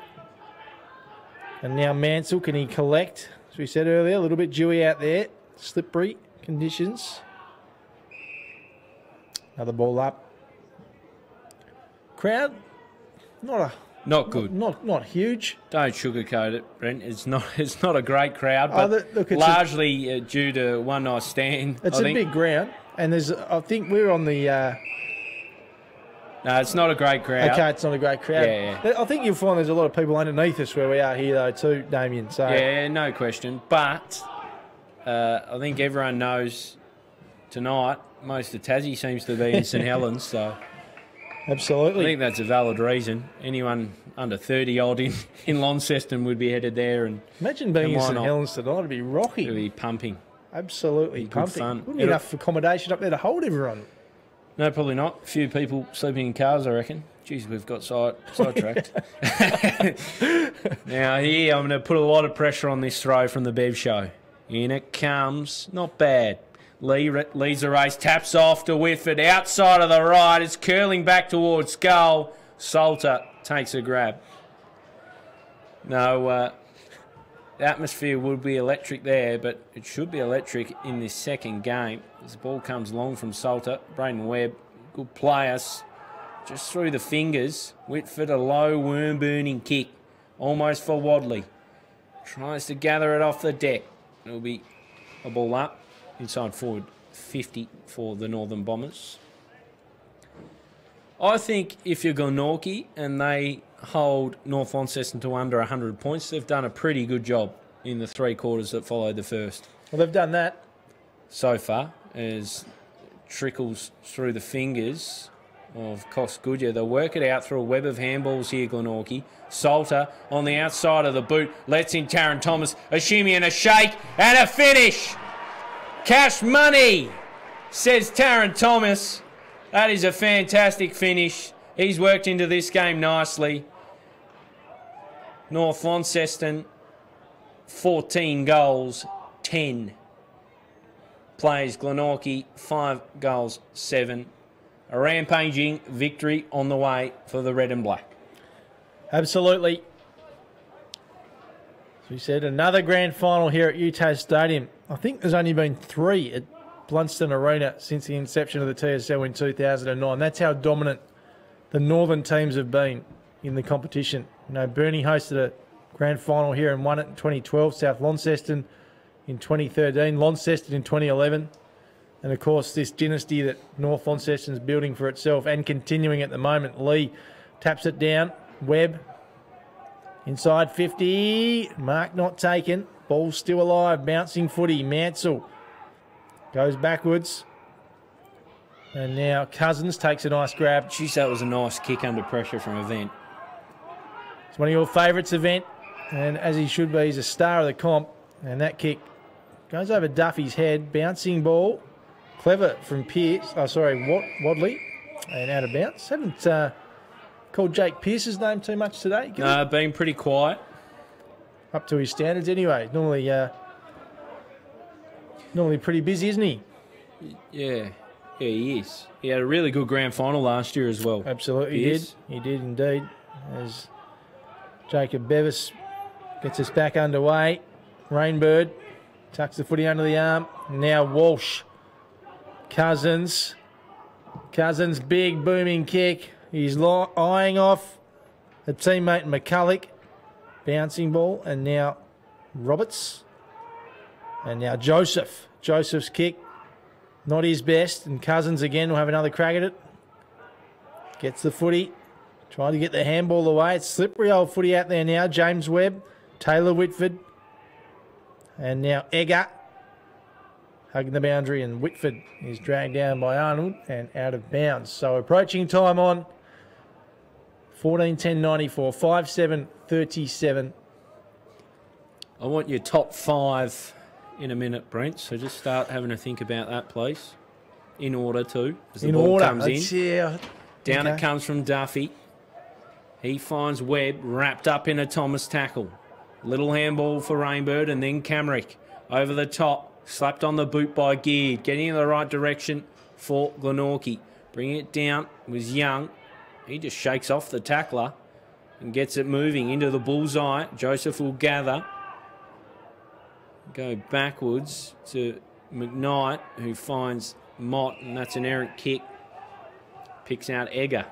And now Mansell, can he collect? As we said earlier, a little bit dewy out there. Slippery conditions. Another ball up. Crowd, not good. Not huge. Don't sugarcoat it, Brent. It's not a great crowd, but look, largely due to one night stand. It's a big ground, and I think we're on the. No, it's not a great crowd. Okay, it's not a great crowd. Yeah. I think you'll find there's a lot of people underneath us where we are here, though, too, Damian. So yeah, no question. But I think everyone knows tonight most of Tassie seems to be in St Helens, so absolutely. I think that's a valid reason. Anyone under 30-odd in Launceston would be headed there. And imagine being in St Helens tonight. It'd be rocking. It'd be pumping. Absolutely pumping. Fun. Wouldn't be enough accommodation up there to hold everyone. No, probably not. A few people sleeping in cars, I reckon. Jeez, we've got sidetracked. Now here, I'm going to put a lot of pressure on this throw from the Bev show. In it comes. Not bad. Lee leads the race, taps off to Whitford, outside of the right. It's curling back towards goal. Salter takes a grab. No, the atmosphere would be electric there, but it should be electric in this second game. As the ball comes long from Salter, Braden Webb, good players, just through the fingers. Whitford, a low worm-burning kick, almost for Wadley. Tries to gather it off the deck. It'll be a ball up. Inside forward 50 for the Northern Bombers. I think if you're Glenorchy and they hold North Launceston to under 100 points, they've done a pretty good job in the 3 quarters that followed the first. Well, they've done that so far, as trickles through the fingers of Costelloe. They'll work it out through a web of handballs here, Glenorchy. Salter on the outside of the boot, lets in Taron Thomas, a shimmy and a shake and a finish. Cash money, says Taron Thomas. That is a fantastic finish. He's worked into this game nicely. North Launceston, 14 goals, 10 plays. Glenorchy, 5 goals, 7. A rampaging victory on the way for the red and black. Absolutely. As we said, another grand final here at UTAS Stadium. I think there's only been 3 at Blunston Arena since the inception of the TSL in 2009. That's how dominant the northern teams have been in the competition. You know, Burnie hosted a grand final here and won it in 2012. South Launceston in 2013. Launceston in 2011. And, of course, this dynasty that North Launceston's building for itself and continuing at the moment. Lee taps it down. Webb inside 50. Mark not taken. Ball still alive. Bouncing footy. Mansell goes backwards. And now Cousins takes a nice grab. Geez, that was a nice kick under pressure from Event. It's one of your favourites, Event. And as he should be, he's a star of the comp. And that kick goes over Duffy's head. Bouncing ball. Clever from Pierce. Oh, sorry, Wadley. And out of bounds. Haven't called Jake Pearce's name too much today. No, been pretty quiet. Up to his standards anyway. Normally pretty busy, isn't he? Yeah, he is. He had a really good grand final last year as well. Absolutely, he did. He did indeed. As Jacob Bevis gets us back underway. Rainbird tucks the footy under the arm. Now Walsh. Cousins. Cousins, big booming kick. He's eyeing off a teammate McCulloch. Bouncing ball, and now Roberts. And now Joseph. Joseph's kick, not his best. And Cousins again will have another crack at it. Gets the footy. Trying to get the handball away. It's slippery old footy out there now. James Webb. Taylor Whitford. And now Egger. hugging the boundary, and Whitford is dragged down by Arnold and out of bounds. So approaching time on 14:10.94, 5:7:37. I want your top 5 in a minute, Brent. So just start having a think about that, please. In order, too. As the ball comes in. Yeah. Down it comes from Duffy. He finds Webb wrapped up in a Thomas tackle. Little handball for Rainbird, and then Camrick over the top. Slapped on the boot by Geared. Getting in the right direction for Glenorchy. Bringing it down was Young. He just shakes off the tackler and gets it moving into the bullseye. Joseph will gather. Go backwards to McKnight, who finds Mott, and that's an errant kick. Picks out Egger.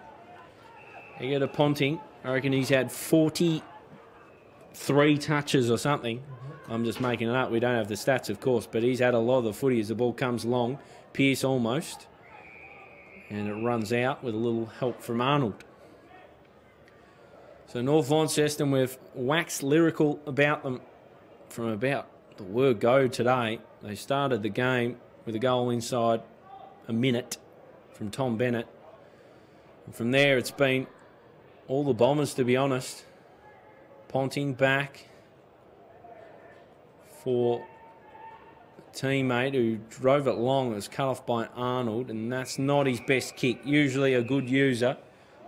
Egger to Ponting. I reckon he's had 43 touches or something. I'm just making it up. We don't have the stats, of course, but he's had a lot of the footy as the ball comes long. Pearce almost. And it runs out with a little help from Arnold. So North Launceston, we've waxed lyrical about them from about the word go today. They started the game with a goal inside a minute from Tom Bennett. And from there, it's been all the Bombers, to be honest. Ponting back for a teammate who drove it long. It was cut off by Arnold, and that's not his best kick. Usually a good user.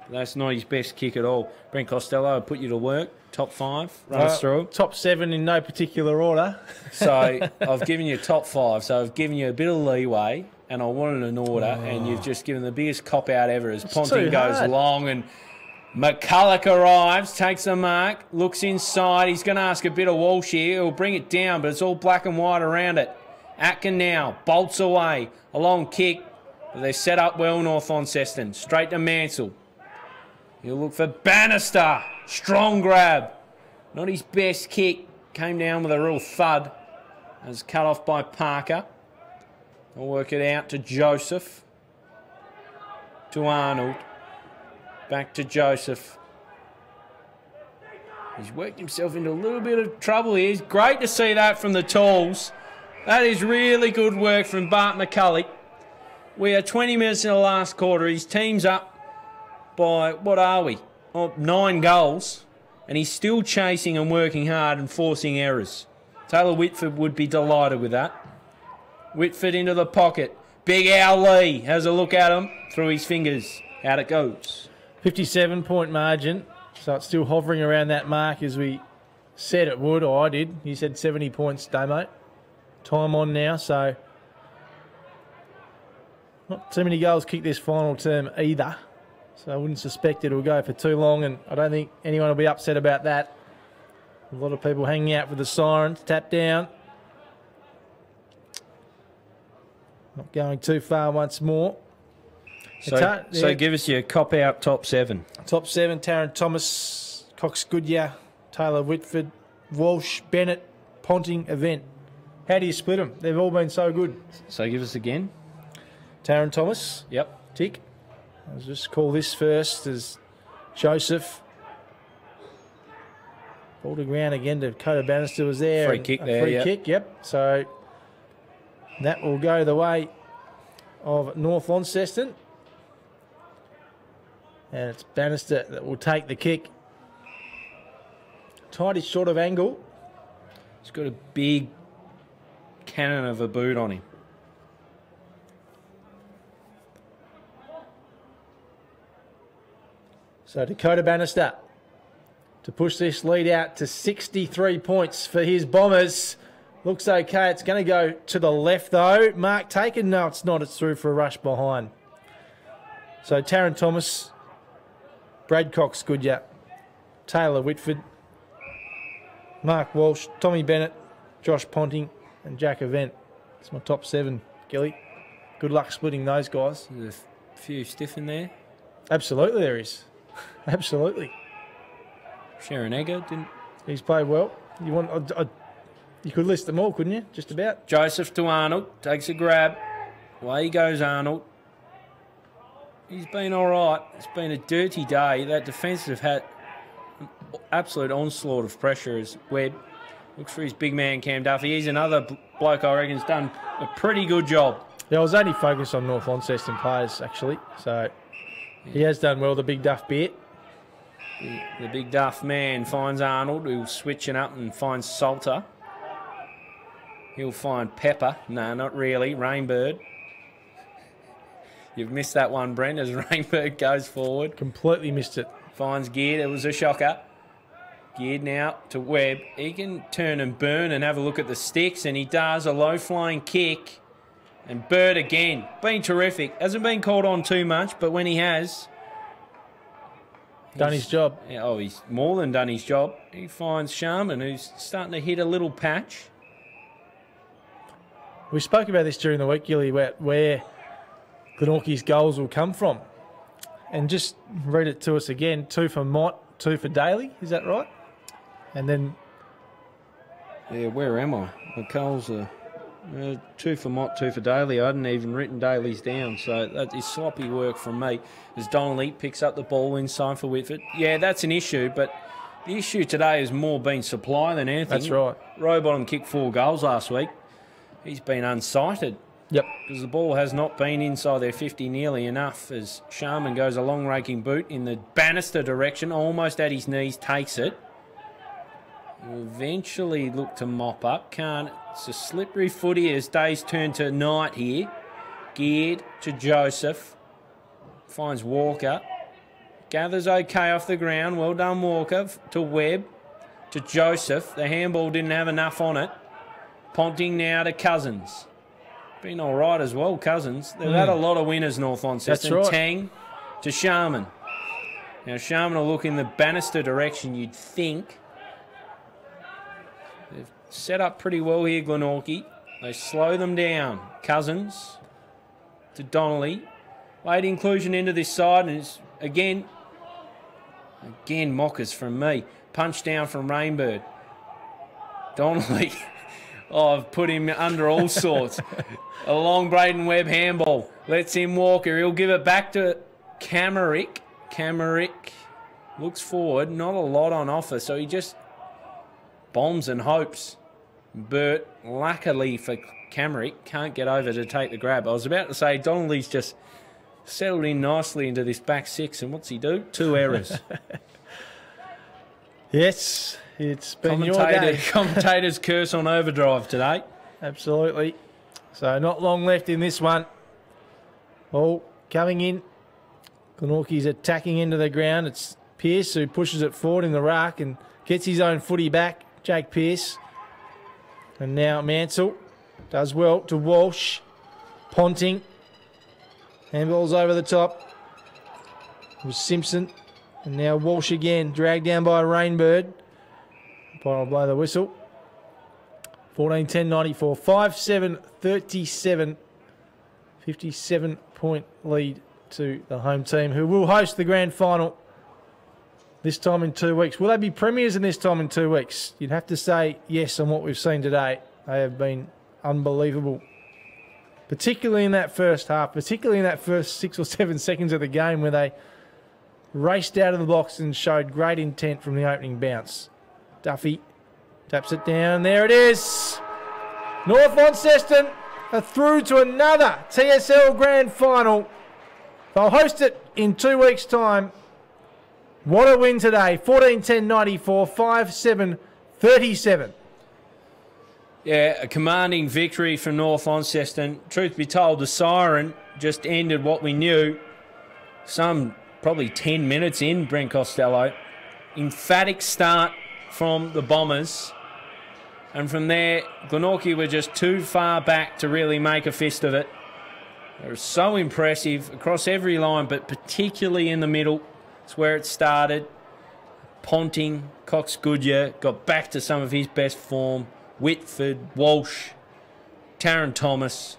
That's not his best kick at all. Brent Costelloe, I'll put you to work. Top 5, run us through. Top 7 in no particular order. So I've given you top 5, so I've given you a bit of leeway, and I wanted an order, and you've just given the biggest cop-out ever as Ponting goes long, and McCulloch arrives, takes the mark, looks inside. He's going to ask a bit of Walsh here. He'll bring it down, but it's all black and white around it. Atkin now bolts away. A long kick, but they're set up well, North Launceston. Straight to Mansell. He'll look for Bannister. Strong grab. Not his best kick. Came down with a real thud. As cut off by Parker. I'll work it out to Joseph. To Arnold. Back to Joseph. He's worked himself into a little bit of trouble here. It's great to see that from the Talls. That is really good work from Bart McCulloch. We are 20 minutes in the last quarter. His team's up by, what are we? 9 goals. And he's still chasing and working hard and forcing errors. Taylor Whitford would be delighted with that. Whitford into the pocket. Big Al Lee has a look at him through his fingers. Out it goes. 57-point margin. So it's still hovering around that mark as we said it would, or I did. You said 70 points, Damo. Time on now, so not too many goals kicked this final term either. So I wouldn't suspect it'll go for too long, and I don't think anyone will be upset about that. A lot of people hanging out for the sirens. Tap down. Not going too far once more. So give us your cop-out top 7. Top 7, Tarrant Thomas, Cox Goodyear, Taylor Whitford, Walsh, Bennett, Ponting, Event. How do you split them? They've all been so good. So give us again. Tarrant Thomas. Yep. Tick. I'll just call this first as Joseph. Ball to ground again to Dakota Bannister was there. Free kick there, Free kick, yep. So that will go the way of North Launceston. And it's Bannister that will take the kick. Tighty short of angle. He's got a big cannon of a boot on him. So Dakota Bannister to push this lead out to 63 points for his Bombers. Looks okay. It's going to go to the left though. Mark taken? No, it's not. It's through for a rush behind. So Tarrant Thomas, Brad Cox Goodyear, Taylor Whitford, Mark Walsh, Tommy Bennett, Josh Ponting and Jack Event. It's my top 7, Gilly. Good luck splitting those guys. There's a few stiff in there. Absolutely there is. Absolutely. Sharon Egger didn't. He's played well. You want? You could list them all, couldn't you? Just about. Joseph to Arnold. Takes a grab. Away goes Arnold. He's been all right. It's been a dirty day. That defence have had an absolute onslaught of pressure as Webb Looks for his big man, Cam Duffy. He's another bloke I reckon's done a pretty good job. Yeah, I was only focused on North Launceston players, actually. So he has done well, the big Duff bear. The big Duff man finds Arnold, who's switching up and finds Salter. He'll find Pepper. No, not really. Rainbird. You've missed that one, Brent, as Rainbird goes forward. Completely missed it. Finds Geared. It was a shocker. Geared now to Webb. He can turn and burn and have a look at the sticks, and he does a low-flying kick. And Bird again. Been terrific. Hasn't been called on too much, but when he has... Done his job. Yeah, oh, he's more than done his job. He finds Sharman, who's starting to hit a little patch. We spoke about this during the week, Gilly, where Glenorchy's goals will come from. And just read it to us again. 2 for Mott, 2 for Daly. Is that right? And then... Yeah, where am I? The goals are 2 for Mott, 2 for Daly. I hadn't even written Daly's down, so that is sloppy work from me. As Donnelly picks up the ball inside for Whitford. Yeah, that's an issue, but the issue today has more been supply than anything. That's right. Rowbottom kicked 4 goals last week. He's been unsighted. Yep. Because the ball has not been inside their 50 nearly enough, as Sharman goes a long raking boot in the banister direction, almost at his knees, takes it. He'll eventually look to mop up. Can't. It's a slippery footy as days turn to night here. Geared to Joseph. Finds Walker. Gathers okay off the ground. Well done, Walker. To Webb. To Joseph. The handball didn't have enough on it. Ponting now to Cousins. Been all right as well, Cousins. They've had a lot of winners, North Launceston. That's right. Tang to Sharman. Now, Sharman will look in the banister direction, you'd think. They've set up pretty well here, Glenorchy. They slow them down. Cousins to Donnelly. Late inclusion into this side, and it's again mockers from me. Punch down from Rainbird. Donnelly. Oh, I've put him under all sorts. A long Braden Webb handball. Lets him walk here. He'll give it back to Camerick. Camerick looks forward. Not a lot on offer, so he just bombs and hopes. Burt, luckily for Camerick, can't get over to take the grab. I was about to say Donnelly's just settled in nicely into this back 6, and what's he do? 2 errors. Yes, it's been your day. Commentator's curse on overdrive today. Absolutely. So not long left in this one. Ball coming in. Glenorchy's attacking into the ground. It's Pearce who pushes it forward in the ruck and gets his own footy back. Jake Pearce. And now Mansell does well to Walsh. Ponting. Handball's over the top. It was Simpson. And now Walsh again, dragged down by Rainbird. Umpire will blow the whistle. 14-10-94. 5-7-37. 57-point lead to the home team, who will host the grand final this time in 2 weeks. Will they be premiers in this time in 2 weeks? You'd have to say yes on what we've seen today. They have been unbelievable, particularly in that first half, particularly in that first 6 or 7 seconds of the game where they raced out of the box and showed great intent from the opening bounce. Duffy taps it down. There it is. North Launceston are through to another TSL Grand Final. They'll host it in 2 weeks' time. What a win today. 14-10-94, 5-7-37. Yeah, a commanding victory for North Launceston. Truth be told, the siren just ended what we knew. Some probably 10 minutes in, Brent Costelloe. Emphatic start from the Bombers. And from there, Glenorchy were just too far back to really make a fist of it. They were so impressive across every line, but particularly in the middle. It's where it started. Ponting, Cox Goodyear got back to some of his best form. Whitford, Walsh, Taron Thomas,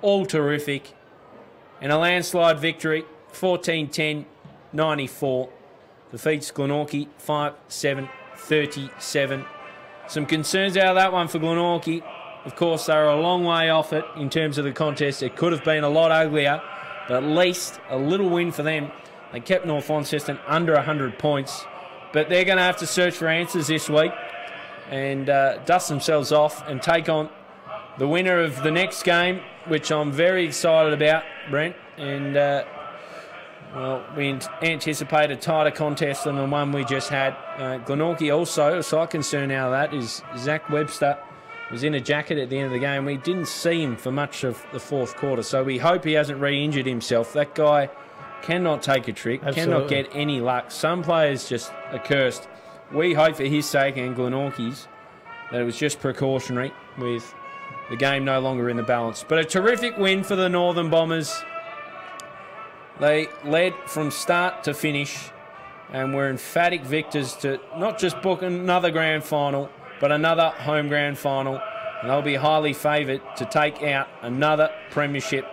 all terrific. And a landslide victory, 14-10-94. Defeats Glenorchy 5-7-37. Some concerns out of that one for Glenorchy. Of course, they were a long way off it in terms of the contest. It could have been a lot uglier, but at least a little win for them. They kept North Launceston under 100 points, but they're going to have to search for answers this week. and dust themselves off and take on the winner of the next game, which I'm very excited about, Brent. And, well, we anticipate a tighter contest than the one we just had. Glenorchy also, a slight concern out of that is Zach Webster was in a jacket at the end of the game. We didn't see him for much of the fourth quarter, so we hope he hasn't re-injured himself. That guy cannot take a trick, cannot get any luck. Some players just are cursed. We hope for his sake and Glenorchy's that it was just precautionary with the game no longer in the balance. But a terrific win for the Northern Bombers. They led from start to finish and were emphatic victors to not just book another grand final, but another home grand final. And they'll be highly favoured to take out another premiership.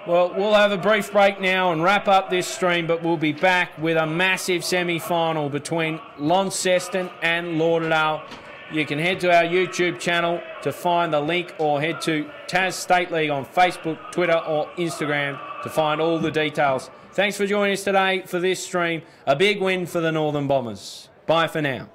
Well, we'll have a brief break now and wrap up this stream, but we'll be back with a massive semi-final between Launceston and Lauderdale. You can head to our YouTube channel to find the link, or head to UTAS State League on Facebook, Twitter or Instagram to find all the details. Thanks for joining us today for this stream. A big win for the Northern Bombers. Bye for now.